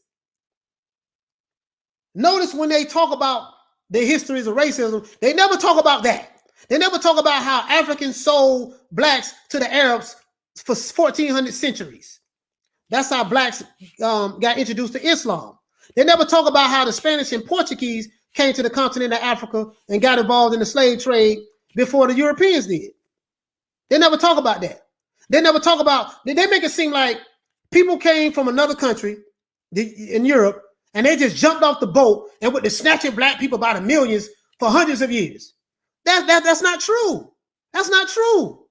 Notice when they talk about the histories of racism, they never talk about that. They never talk about how Africans sold blacks to the Arabs for 1400 centuries. That's how blacks got introduced to Islam. They never talk about how the Spanish and Portuguese came to the continent of Africa and got involved in the slave trade before the Europeans did. They never talk about that. They never talk about, they make it seem like people came from another country in Europe and they just jumped off the boat and went to snatching black people by the millions for hundreds of years. That's not true. That's not true.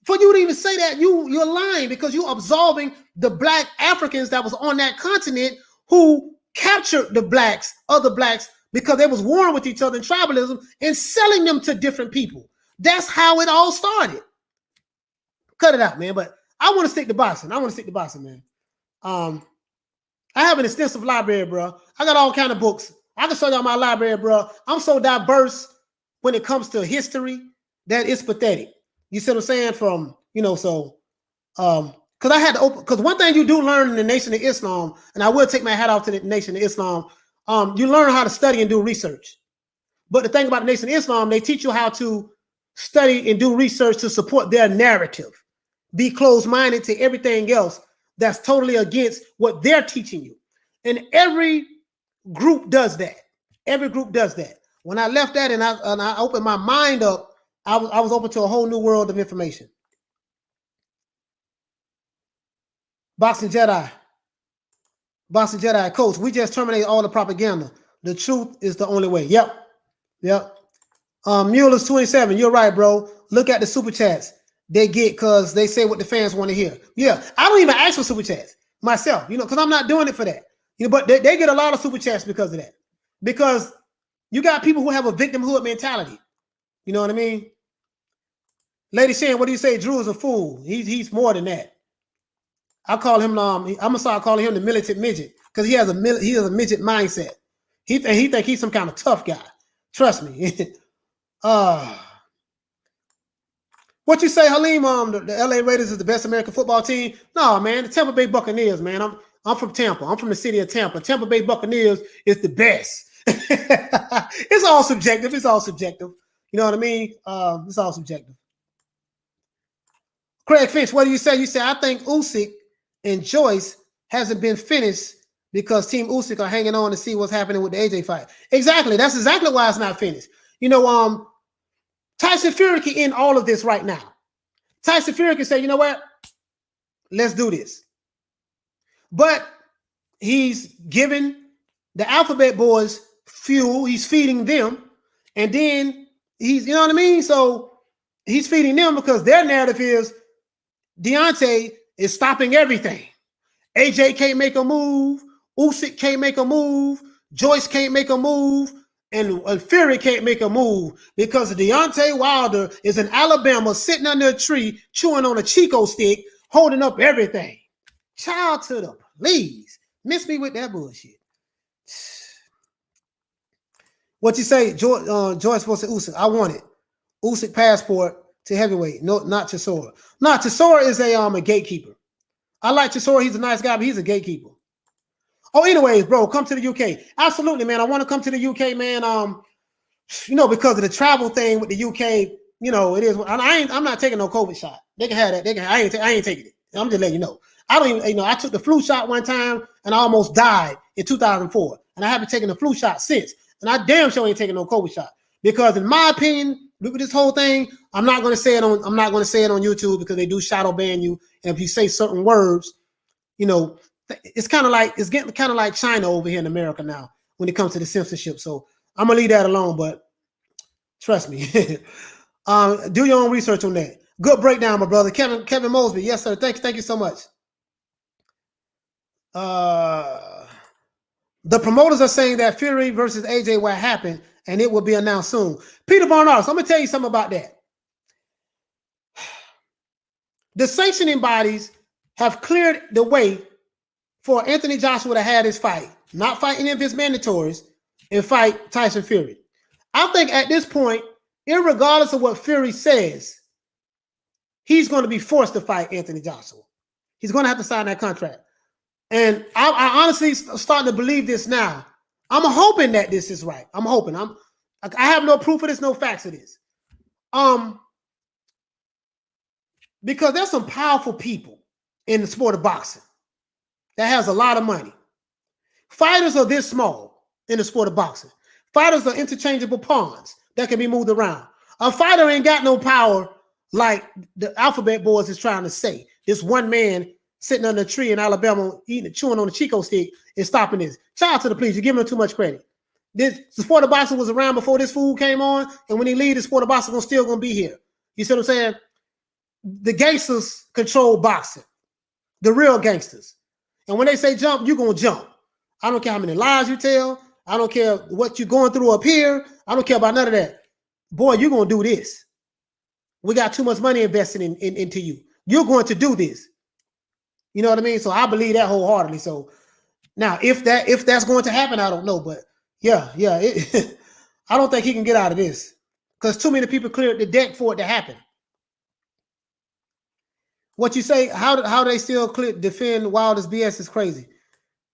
For you to even say that, you're lying because you're absolving the black Africans that was on that continent who captured the blacks, other blacks, because they was warring with each other in tribalism and selling them to different people. That's how it all started. Cut it out, man. But I want to stick to boxing. Man. I have an extensive library, bro. I got all kind of books. I can show y'all my library, bro. I'm so diverse. when it comes to history, that is pathetic. You see what I'm saying? From, so because I had to open, because one thing you do learn in the Nation of Islam, and I will take my hat off to the Nation of Islam, you learn how to study and do research. But the thing about the Nation of Islam, they teach you how to study and do research to support their narrative. Be closed-minded to everything else that's totally against what they're teaching you. And every group does that. Every group does that. When I left that and I opened my mind up, I was open to a whole new world of information. Boxing Jedi, coach, we just terminated all the propaganda. The truth is the only way. Yep. Mueller's 27. You're right, bro. Look at the super chats they get because they say what the fans want to hear. Yeah, I don't even ask for super chats myself, because I'm not doing it for that. But they get a lot of super chats because of that. Because you got people who have a victimhood mentality. You know what I mean? Lady Shan, what do you say? Drew is a fool. He's more than that. I call him. I'm gonna start calling him the militant midget because he has a midget mindset. He think he's some kind of tough guy. Trust me. What you say, Halim? The LA Raiders is the best American football team. No, man, the Tampa Bay Buccaneers, man. I'm from Tampa. I'm from the city of Tampa. Tampa Bay Buccaneers is the best. It's all subjective. You know what I mean? It's all subjective. Craig Finch, what do you say? You say, I think Usyk and Joyce hasn't been finished because Team Usyk are hanging on to see what's happening with the AJ fight. Exactly. That's exactly why it's not finished. Tyson Fury can end all of this right now. Tyson Fury can say, you know what? Let's do this. But he's giving the alphabet boys fuel. He's feeding them. And then he's, you know what I mean? So he's feeding them because their narrative is Deontay is stopping everything. AJ can't make a move. Usyk can't make a move. Joyce can't make a move. And Fury can't make a move because Deontay Wilder is in Alabama sitting under a tree, chewing on a Chico stick, holding up everything. Child to the please. Miss me with that bullshit. What you say, Joyce versus Usyk? I want it. Usyk passport to heavyweight. No, not Chisora. No, Chisora is a gatekeeper. I like Chisora. He's a nice guy, but he's a gatekeeper. Oh, anyways, bro, come to the UK. Absolutely, man. I want to come to the UK, man. Because of the travel thing with the UK, it is. I'm not taking no COVID shot. They can have that. I ain't taking it. I'm just letting you know. I don't even, I took the flu shot one time and I almost died in 2004. And I haven't taken the flu shot since. And I damn sure ain't taking no COVID shot. Because in my opinion, look at this whole thing, I'm not going to say it on YouTube because they do shadow ban you. And if you say certain words, it's getting kind of like China over here in America now when it comes to the censorship. So I'm gonna leave that alone, but trust me. Do your own research on that. Good breakdown, my brother. Kevin Mosby. Yes, sir. Thank you so much. The promoters are saying that Fury versus AJ will happen and it will be announced soon. Peter Von Arts, I'm gonna tell you something about that. The sanctioning bodies have cleared the way for Anthony Joshua to have his fight, not fight any of his mandatories, and fight Tyson Fury. I think at this point, irregardless of what Fury says, he's going to be forced to fight Anthony Joshua. He's going to have to sign that contract. And I honestly starting to believe this now. I'm hoping that this is right. I'm hoping. I have no proof of this, no facts of this. Because there's some powerful people in the sport of boxing that has a lot of money. Fighters are this small in the sport of boxing. Fighters are interchangeable pawns that can be moved around. A fighter ain't got no power like the alphabet boys is trying to say. This one man sitting under a tree in Alabama chewing on a Chico stick is stopping this. Child to the police, you're giving him too much credit. The sport of boxing was around before this fool came on, and when he leaves, the sport of boxing is still going to be here. You see what I'm saying? The gangsters control boxing. The real gangsters. And when they say jump, you're going to jump. I don't care how many lies you tell. I don't care what you're going through up here. I don't care about none of that. Boy, you're going to do this. We got too much money invested into you. You're going to do this. You know what I mean? So I believe that wholeheartedly. So now, if that's going to happen, I don't know. But yeah, I don't think he can get out of this. because too many people cleared the deck for it to happen. What you say? How they still defend Wilder's BS is crazy,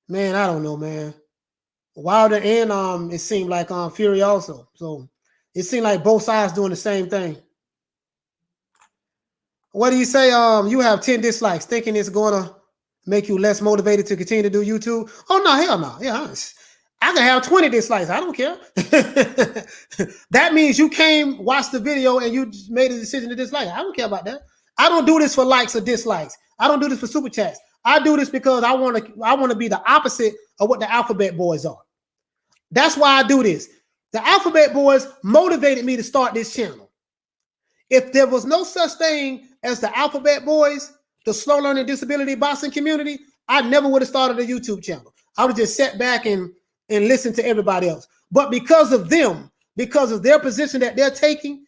man. I don't know, man. Wilder and it seemed like Fury also. So it seemed like both sides doing the same thing. What do you say? You have 10 dislikes, thinking it's gonna make you less motivated to continue to do YouTube? Oh no, hell no. Yeah, I can have 20 dislikes. I don't care. That means you came, watched the video, and you made a decision to dislike. I don't care about that. I don't do this for likes or dislikes. I don't do this for super chats. I do this because I want to be the opposite of what the Alphabet Boys are. That's why I do this. The Alphabet Boys motivated me to start this channel. If there was no such thing as the Alphabet Boys, the slow learning disability boxing community, I never would have started a YouTube channel. I would have just sat back and listen to everybody else. But because of them, because of their position that they're taking,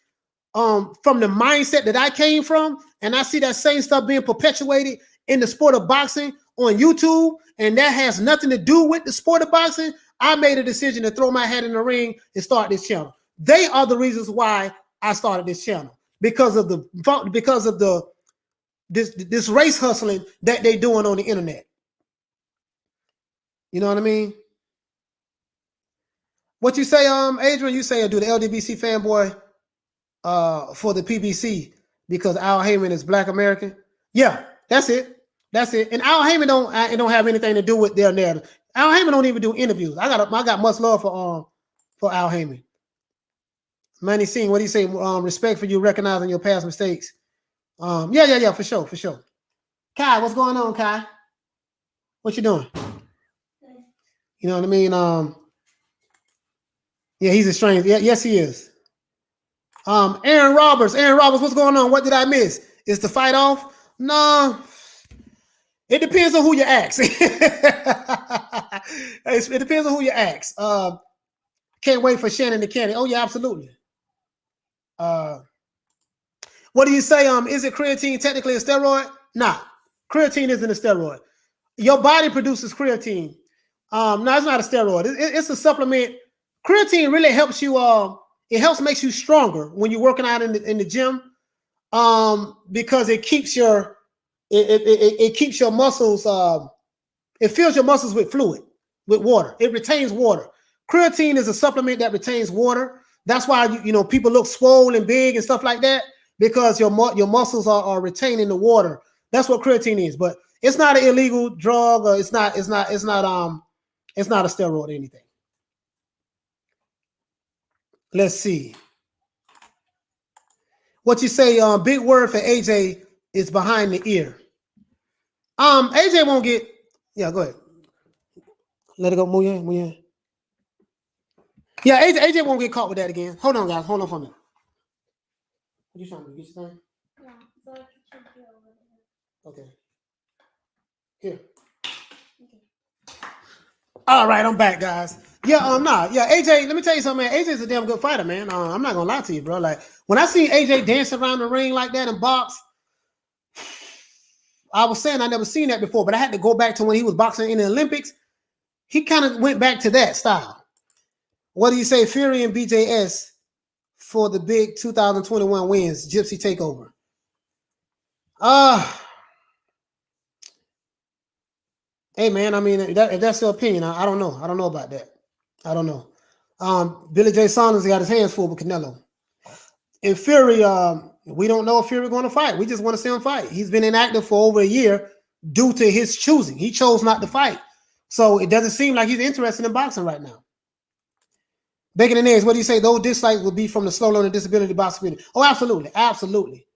from the mindset that I came from, and I see that same stuff being perpetuated in the sport of boxing on YouTube, and that has nothing to do with the sport of boxing, I made a decision to throw my head in the ring and start this channel. They are the reasons why I started this channel, because of this race hustling that they doing on the internet. You know what I mean? What you say, Adrian? You say do the LDBC fanboy for the PBC because Al Heyman is Black American? Yeah, that's it. That's it. And Al Heyman don't have anything to do with their narrative. Al Heyman don't even do interviews. I got much love for Al Heyman. Manny Singh, what do you say? Respect for you recognizing your past mistakes. Yeah, for sure. Kai, what's going on, Kai? What you doing? You know what I mean? Yeah, he's a stranger. Yeah, yes, he is. Aaron Roberts, what's going on? What did I miss? Is the fight off? No. It depends on who you ask. It depends on who you ask. Can't wait for Shannon to Candy. Oh, yeah, absolutely. What do you say? Is it creatine technically a steroid? Nah, creatine isn't a steroid. Your body produces creatine. No, it's not a steroid. It's a supplement. Creatine really helps you. It helps makes you stronger when you're working out in the gym. Because it keeps your it keeps your muscles. It fills your muscles with fluid, with water. It retains water. Creatine is a supplement that retains water. That's why people look swollen, big, and stuff like that, because your muscles are retaining the water. That's what creatine is. But it's not an illegal drug, or it's not a steroid or anything. Let's see. What you say? Big word for AJ is behind the ear. AJ won't get. Yeah, go ahead. Let it go. Move in. Yeah, AJ won't get caught with that again. Hold on, guys. Hold on for a minute. What you trying to do? Get your thing? Yeah, so I can check it over there. Okay. Here. Okay. All right, I'm back, guys. Yeah, AJ, let me tell you something, man. AJ's a damn good fighter, man. I'm not gonna lie to you, bro. Like, when I seen AJ dance around the ring like that and box, I was saying I never seen that before, but I had to go back to when he was boxing in the Olympics. He kind of went back to that style. What do you say, Fury and BJS for the big 2021 wins, Gypsy Takeover? Hey, man, I mean, if that's your opinion, I don't know. I don't know about that. I don't know. Billy J. Saunders got his hands full with Canelo. And Fury, we don't know if Fury going to fight. We just want to see him fight. He's been inactive for over a year due to his choosing. He chose not to fight. So it doesn't seem like he's interested in boxing right now. Bacon and eggs, what do you say? Those dislikes would be from the slow learning disability boxing community. Oh, absolutely. Absolutely.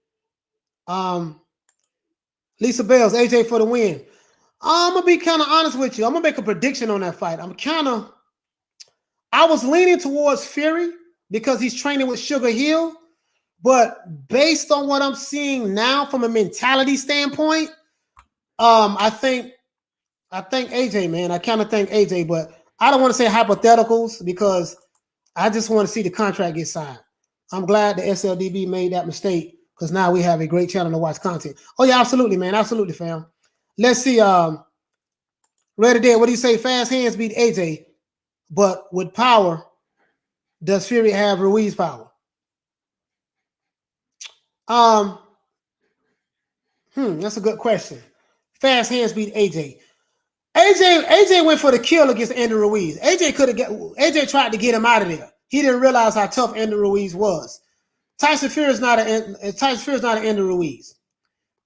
Lisa Bells, AJ for the win. I'm going to be kind of honest with you. I'm going to make a prediction on that fight. I was leaning towards Fury because he's training with Sugar Hill. But based on what I'm seeing now from a mentality standpoint, I think AJ, man. I kind of think AJ, but I don't want to say hypotheticals because I just want to see the contract get signed. I'm glad the SLDB made that mistake because now we have a great channel to watch content. Oh, yeah, absolutely, man. Absolutely, fam. Let's see. Ready there. What do you say? Fast hands beat AJ, but with power, does Fury have Ruiz power? That's a good question. Fast hands beat AJ. AJ went for the kill against Andy Ruiz. AJ tried to get him out of there. He didn't realize how tough Andy Ruiz was. Tyson Fury is not an Andy Ruiz.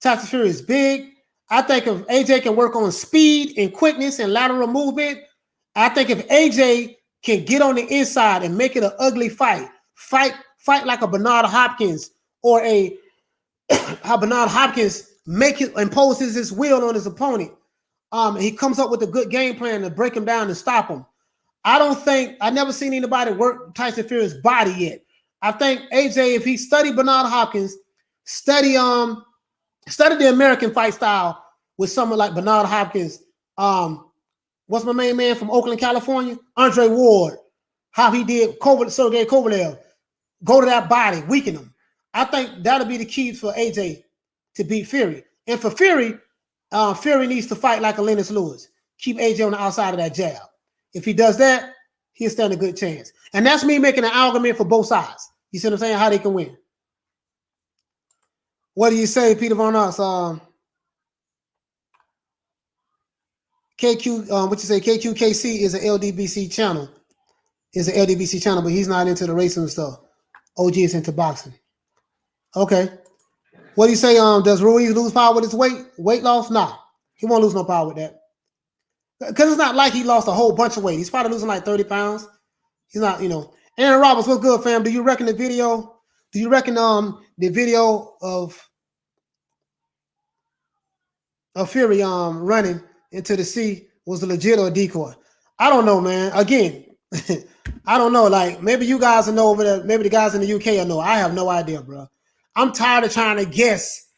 Tyson Fury is big. I think if AJ can work on speed and quickness and lateral movement, I think if AJ can get on the inside and make it an ugly fight like a Bernard Hopkins or how Bernard Hopkins imposes his will on his opponent. He comes up with a good game plan to break him down and stop him. I never seen anybody work Tyson Fury's body yet. I think AJ, if he studied Bernard Hopkins, study the American fight style with someone like Bernard Hopkins. What's my main man from Oakland, California? Andre Ward. How he did Sergey Kovalev. Go to that body, weaken him. I think that'll be the key for AJ to beat Fury. And for Fury, Fury needs to fight like a Lennox Lewis. Keep AJ on the outside of that jab. If he does that, he'll stand a good chance. And that's me making an argument for both sides. You see what I'm saying? How they can win. What do you say, Peter Von Us? KQ, what you say? KQKC is an LDBC channel. But he's not into the racing stuff. OG is into boxing. Okay. What do you say? Does Ruiz lose power with his weight loss? Nah, he won't lose no power with that. Because it's not like he lost a whole bunch of weight. He's probably losing like 30 pounds. He's not, Aaron Roberts, what's good, fam? Do you reckon the video of Fury running into the sea was legit or a decoy? I don't know, man. Again, I don't know. Like, maybe you guys will know over there. Maybe the guys in the UK will know. I have no idea, bro. I'm tired of trying to guess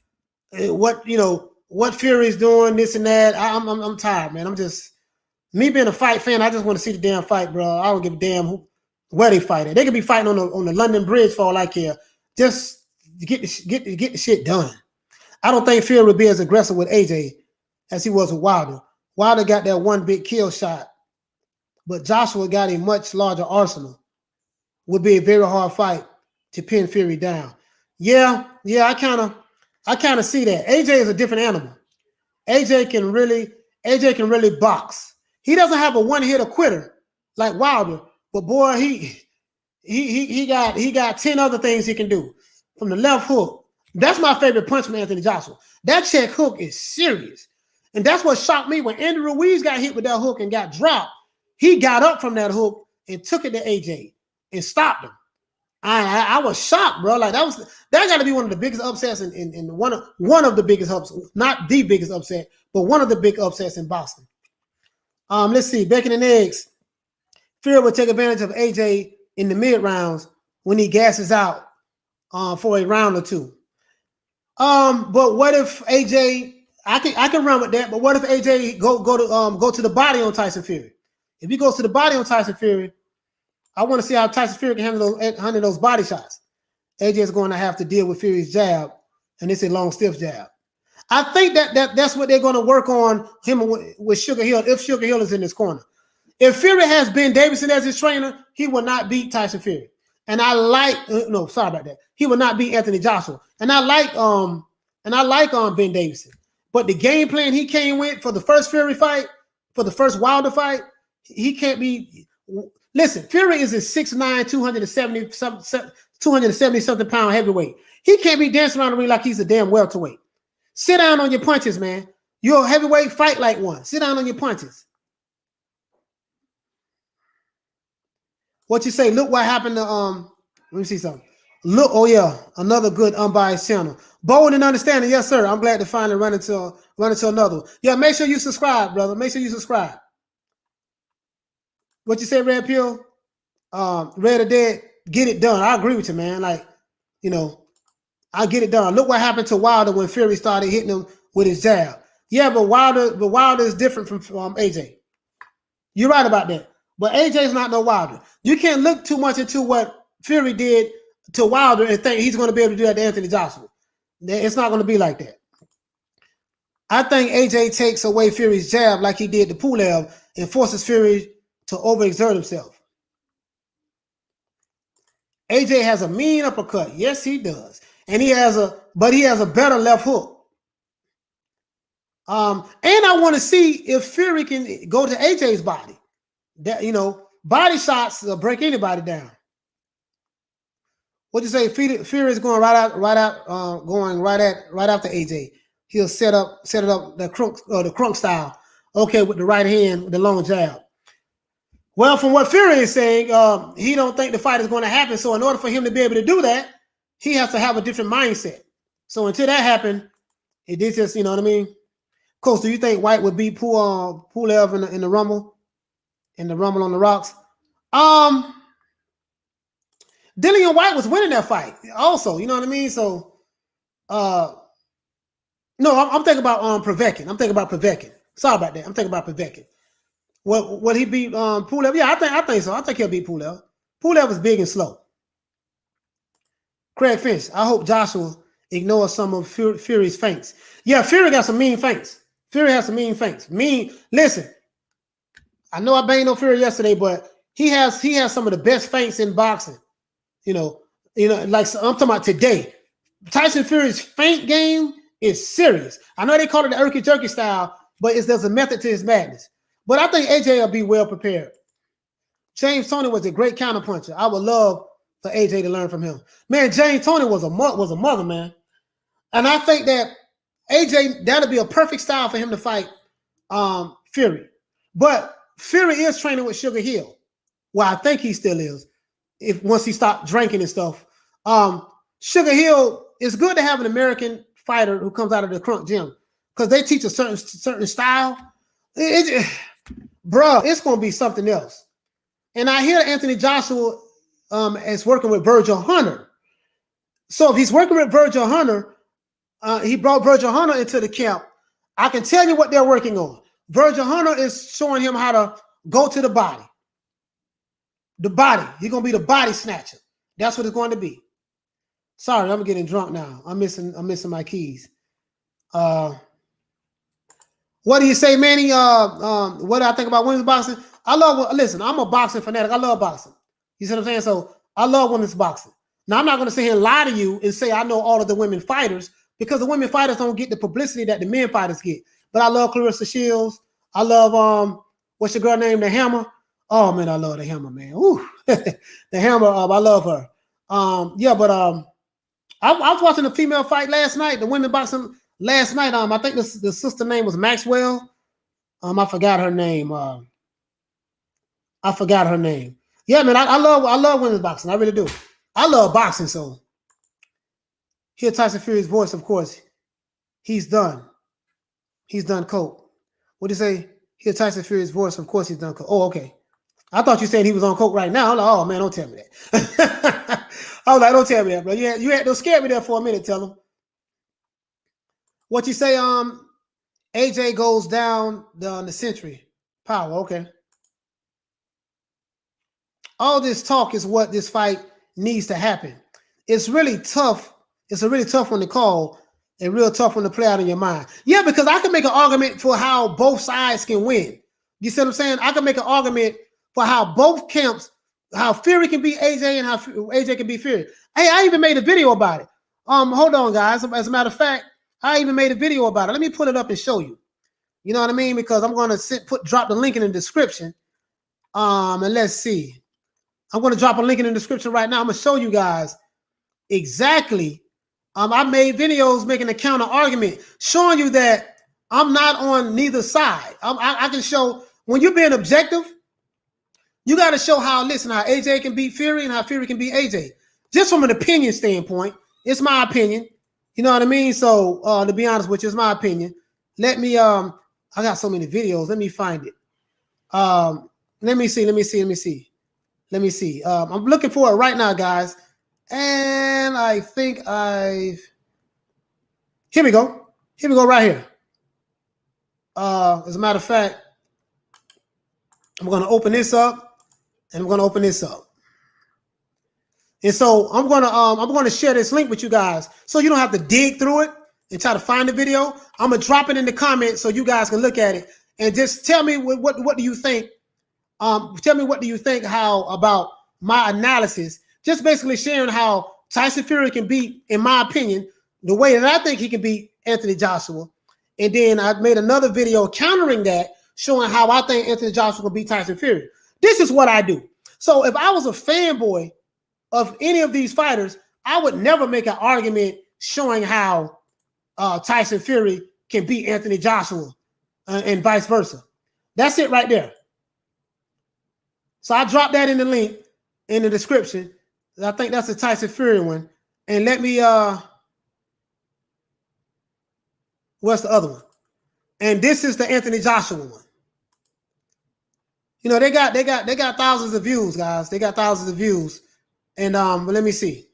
what Fury's doing, this and that. I'm tired, man. I'm just me being a fight fan. I just want to see the damn fight, bro. I don't give a damn where they fight at. They could be fighting on the London Bridge for all I care. Just to get the shit done. I don't think Fury would be as aggressive with AJ as he was with Wilder. Wilder got that one big kill shot, but Joshua got a much larger arsenal. Would be a very hard fight to pin Fury down. Yeah, I kind of see that. AJ is a different animal. AJ can really box. He doesn't have a one-hitter quitter like Wilder, but boy, he got 10 other things he can do. From the left hook. That's my favorite punch from Anthony Joshua. That check hook is serious. And that's what shocked me when Andy Ruiz got hit with that hook and got dropped. He got up from that hook and took it to AJ and stopped him. I was shocked, bro. Like that got to be one of the biggest upsets in one of the biggest upsets, not the biggest upset, but one of the big upsets in boxing. Let's see, bacon and eggs. Fury will take advantage of AJ in the mid rounds when he gasses out for a round or two. But what if AJ? I can run with that. But what if AJ go to the body on Tyson Fury? If he goes to the body on Tyson Fury, I want to see how Tyson Fury can handle those body shots. AJ is going to have to deal with Fury's jab, and it's a long, stiff jab. I think that's what they're going to work on him with Sugar Hill, if Sugar Hill is in this corner. If Fury has Ben Davison as his trainer, he will not beat Tyson Fury. And I like sorry about that. He will not beat Anthony Joshua. And I like Ben Davison. But the game plan he came with for the first Fury fight, for the first Wilder fight, he can't be. Listen, Fury is a 6'9", 270 something pound heavyweight. He can't be dancing around the ring like he's a damn welterweight. Sit down on your punches, man. You're a heavyweight, fight like one. Sit down on your punches. What you say? Look what happened to let me see something. Look, oh yeah, another good unbiased channel. Bold and understanding, yes, sir. I'm glad to finally run into another one. Yeah, make sure you subscribe, brother. Make sure you subscribe. What you say, Red Pill? Red or Dead, get it done. I agree with you, man. Like, I get it done. Look what happened to Wilder when Fury started hitting him with his jab. Yeah, but Wilder is different from AJ. You're right about that. But AJ is not no Wilder. You can't look too much into what Fury did to Wilder and think he's going to be able to do that to Anthony Joshua. It's not going to be like that. I think AJ takes away Fury's jab like he did to Pulev and forces Fury to overexert himself. AJ has a mean uppercut. Yes, he does. and he has a better left hook. And I want to see if Fury can go to AJ's body. That, you know, body shots will break anybody down. What you say? Fury is going right after AJ. He'll set it up the crunk style. Okay, with the right hand with the long jab. Well, from what Fury is saying, he don't think the fight is going to happen. So in order for him to be able to do that, he has to have a different mindset. So until that happens, it is just, you know what I mean? Coach, do you think White would beat Pulev in the Rumble? In the Rumble on the Rocks? Dillian White was winning that fight also, you know what I mean? So, no, I'm thinking about Povetkin. I'm thinking about Povetkin. Sorry about that. I'm thinking about Povetkin. What he beat Pulev? Yeah, I think so. I think he'll beat Pulev. Pulev is big and slow. Craig Finch, I hope Joshua ignores some of Fury's feints. Yeah, Fury got some mean feints. Fury has some mean feints. Listen, I know I banged on Fury yesterday, but he has some of the best feints in boxing. You know, like I'm talking about today. Tyson Fury's feint game is serious. I know they call it the Erky Jerky style, but there's a method to his madness. But I think AJ will be well prepared. James Toney was a great counterpuncher. I would love for AJ to learn from him. Man, James Toney was a mother, man. And I think that AJ, that'll be a perfect style for him to fight Fury. But Fury is training with Sugar Hill. Well, I think he still is. Once he stopped drinking and stuff. Sugar Hill, it's good to have an American fighter who comes out of the Crunk Gym because they teach a certain style. Bro, it's going to be something else. And I hear Anthony Joshua is working with Virgil Hunter. So if he's working with Virgil Hunter, he brought Virgil Hunter into the camp. I can tell you what they're working on. Virgil Hunter is showing him how to go to the body. The body. He's going to be the body snatcher. That's what it's going to be. Sorry, I'm getting drunk now. I'm missing my keys. What do you say, Manny? What do I think about women's boxing? Listen, I'm a boxing fanatic. I love boxing. You see what I'm saying? So I love women's boxing. Now, I'm not going to sit here and lie to you and say I know all of the women fighters because the women fighters don't get the publicity that the men fighters get. But I love Clarissa Shields. I love, what's your girl name? The Hammer. Oh, man, I love the Hammer, man. Ooh, the Hammer, I love her. I was watching the female fight last night, the women boxing last night. I think the sister name was Maxwell. I forgot her name. Yeah, man, I love women's boxing. I really do. I love boxing, so hear Tyson Fury's voice, of course. He's done. He's done coke. What do you say? Hear Tyson Fury's voice, of course he's done coke. Oh, okay. I thought you said he was on coke right now. I'm like, oh man, don't tell me that. I was like, don't tell me that, bro. You had to scare me there for a minute, tell him. What you say, AJ goes down the century. Power, okay. All this talk is what this fight needs to happen. It's really tough. It's a really tough one to call and real tough one to play out in your mind. Yeah, because I can make an argument for how both sides can win. You see what I'm saying? I can make an argument for how both camps, how Fury can beat AJ and how AJ can beat Fury. Hey, I even made a video about it. Hold on, guys. As a matter of fact, I even made a video about it. Let me put it up and show you. You know what I mean? Because I'm going to drop the link in the description. And let's see. I'm going to drop a link in the description right now. I'm going to show you guys exactly. I made videos making a counter argument, showing you that I'm not on neither side. I can show when you're being objective, you got to show how AJ can beat Fury and how Fury can beat AJ. Just from an opinion standpoint, it's my opinion. You know what I mean? So to be honest with you, it's my opinion. Let me, I got so many videos. Let me find it. Let me see. I'm looking for it right now, guys. And I think here we go. Here we go right here. As a matter of fact, I'm going to open this up and I'm going to open this up. And so I'm going to share this link with you guys so you don't have to dig through it and try to find the video. I'm going to drop it in the comments so you guys can look at it and just tell me what do you think? Tell me what do you think how about my analysis? Just basically sharing how Tyson Fury can beat, in my opinion, the way that I think he can beat Anthony Joshua. And then I made another video countering that, showing how I think Anthony Joshua will beat Tyson Fury. This is what I do. So if I was a fanboy of any of these fighters, I would never make an argument showing how Tyson Fury can beat Anthony Joshua and vice versa. That's it right there. So I dropped that in the link in the description. I think that's the Tyson Fury one. And let me what's the other one? And this is the Anthony Joshua one. You know, they got thousands of views, guys. They got thousands of views. And but let me see.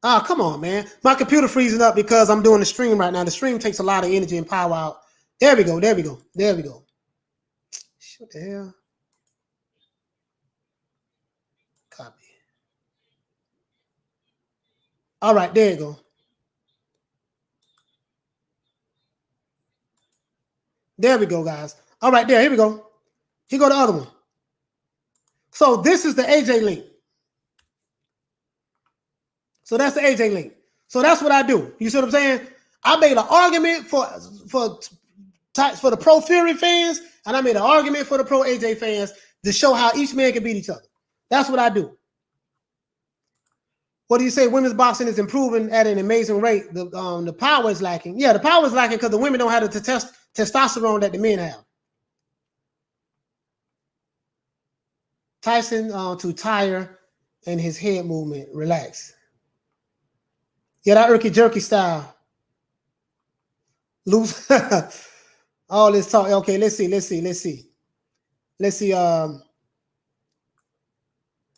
Oh, come on, man. My computer freezing up because I'm doing the stream right now. The stream takes a lot of energy and power out. There we go. There we go. There we go. What the hell? Copy. All right, there you go. There we go, guys. All right, there. Here we go. Here go the other one. So this is the AJ link. So that's the AJ link. So that's what I do. You see what I'm saying? I made an argument for the pro Fury fans, and I made an argument for the pro AJ fans to show how each man can beat each other. That's what I do. What do you say? Women's boxing is improving at an amazing rate. The power is lacking. Yeah, the power is lacking because the women don't have the testosterone that the men have. Tyson to tire and his head movement. Relax. Yeah, that irky jerky style. Loose. All this talk. Okay, let's see.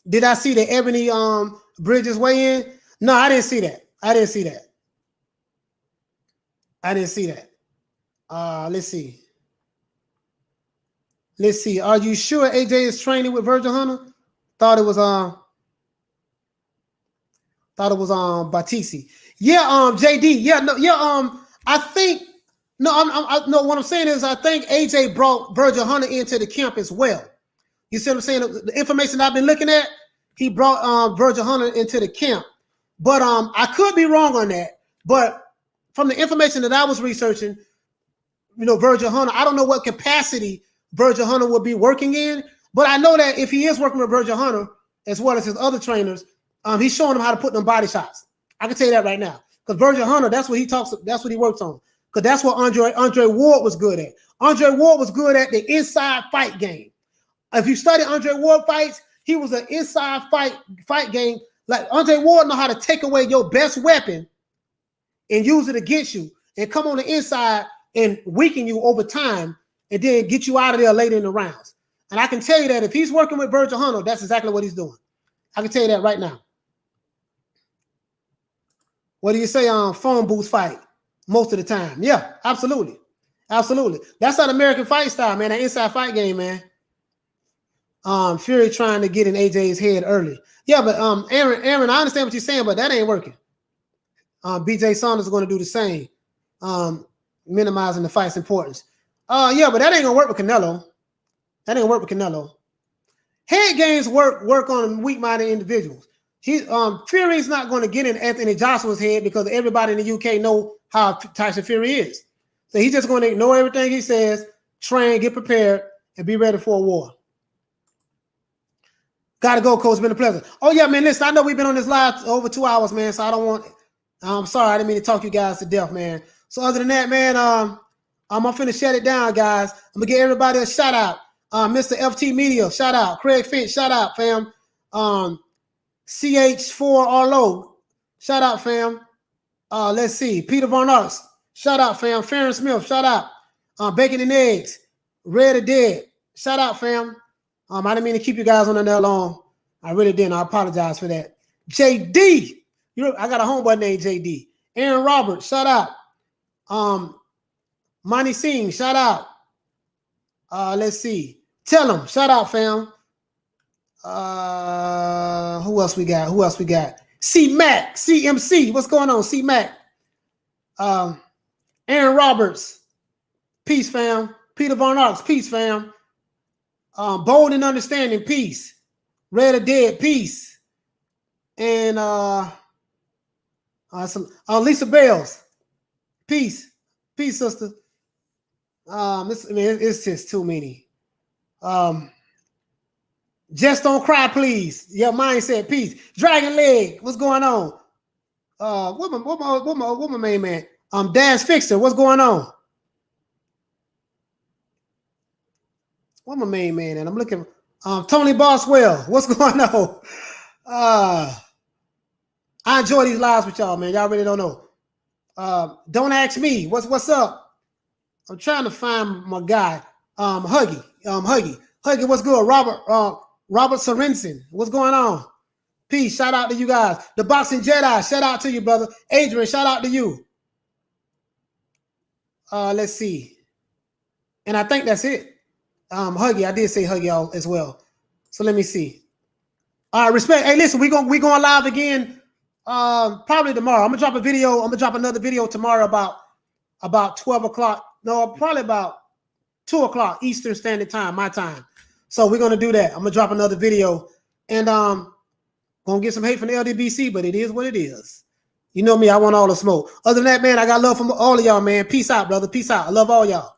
Did I see the Ebony Bridges weigh in? No, I didn't see that. Let's see. Are you sure AJ is training with Virgil Hunter? Thought it was Batisi. Yeah, JD. Yeah, no, yeah. I think no. What I'm saying is, I think AJ brought Virgil Hunter into the camp as well. You see what I'm saying? The information I've been looking at, he brought Virgil Hunter into the camp. But I could be wrong on that. But from the information that I was researching, you know, Virgil Hunter, I don't know what capacity Virgil Hunter will be working in, but I know that if he is working with Virgil Hunter, as well as his other trainers, he's showing them how to put them body shots. I can tell you that right now. Because Virgil Hunter, that's what he works on. Because that's what Andre Ward was good at. Andre Ward was good at the inside fight game. If you study Andre Ward fights, he was an inside fight game. Like Andre Ward know how to take away your best weapon and use it against you and come on the inside and weaken you over time and then get you out of there later in the rounds. And I can tell you that if he's working with Virgil Hunter, that's exactly what he's doing. I can tell you that right now. What do you say on phone booth fight most of the time? Yeah, absolutely. Absolutely. That's not American fight style, man. That inside fight game, man. Fury trying to get in AJ's head early. Yeah, but Aaron, I understand what you're saying, but that ain't working. BJ Saunders is going to do the same. Minimizing the fight's importance. Yeah, but that ain't gonna work with Canelo. Head games work on weak-minded individuals. Fury's not going to get in Anthony Joshua's head because everybody in the UK know how Tyson Fury is. So he's just going to ignore everything he says, train, get prepared, and be ready for a war. Gotta go, Coach. It's been a pleasure. Oh, yeah, man, listen, I know we've been on this live over 2 hours, man, so I'm sorry, I didn't mean to talk you guys to death, man. So other than that, man, I'm finna shut it down, guys. I'm gonna give everybody a shout out. Mr. FT Media, shout out. Craig Finch, shout out, fam. CH4 Arlo, shout out, fam. Let's see. Peter Von Arts, shout out, fam. Farron Smith, shout out. Bacon and Eggs, Red or Dead, shout out, fam. I didn't mean to keep you guys on there that long. I really didn't. I apologize for that. JD, I got a homeboy named JD. Aaron Roberts, shout out. Monty Singh, shout out. Let's see. Tell him, shout out, fam. Who else we got? C Mac, CMC. What's going on, C Mac? Aaron Roberts, peace, fam. Peter Von Arks, peace, fam. Bold and Understanding, peace. Red or Dead, peace. And Lisa Bells, peace. Peace, sister. It's just too many. Just Don't Cry, please. Your mind said peace. Dragon Leg, what's going on? What my main man? Dash Fixer, what's going on? What my main man? And I'm looking. Tony Boswell, what's going on? I enjoy these lives with y'all, man. Y'all really don't know. Don't Ask Me, what's up? I'm trying to find my guy, Huggy. Huggy, what's good? Robert Sorensen, what's going on? Peace, shout out to you guys. The Boxing Jedi, shout out to you, brother. Adrian, shout out to you. Let's see. And I think that's it. Huggy, I did say Huggy as well. So let me see. All right, respect. Hey, listen, we going live again probably tomorrow. I'm gonna drop a video. I'm gonna drop another video tomorrow about 12 o'clock. No, probably about 2 o'clock Eastern Standard Time, my time. So we're gonna do that. I'm gonna drop another video, and gonna get some hate from the LDBC, but it is what it is. You know me, I want all the smoke. Other than that, man, I got love from all of y'all, man. Peace out, brother. Peace out. I love all y'all.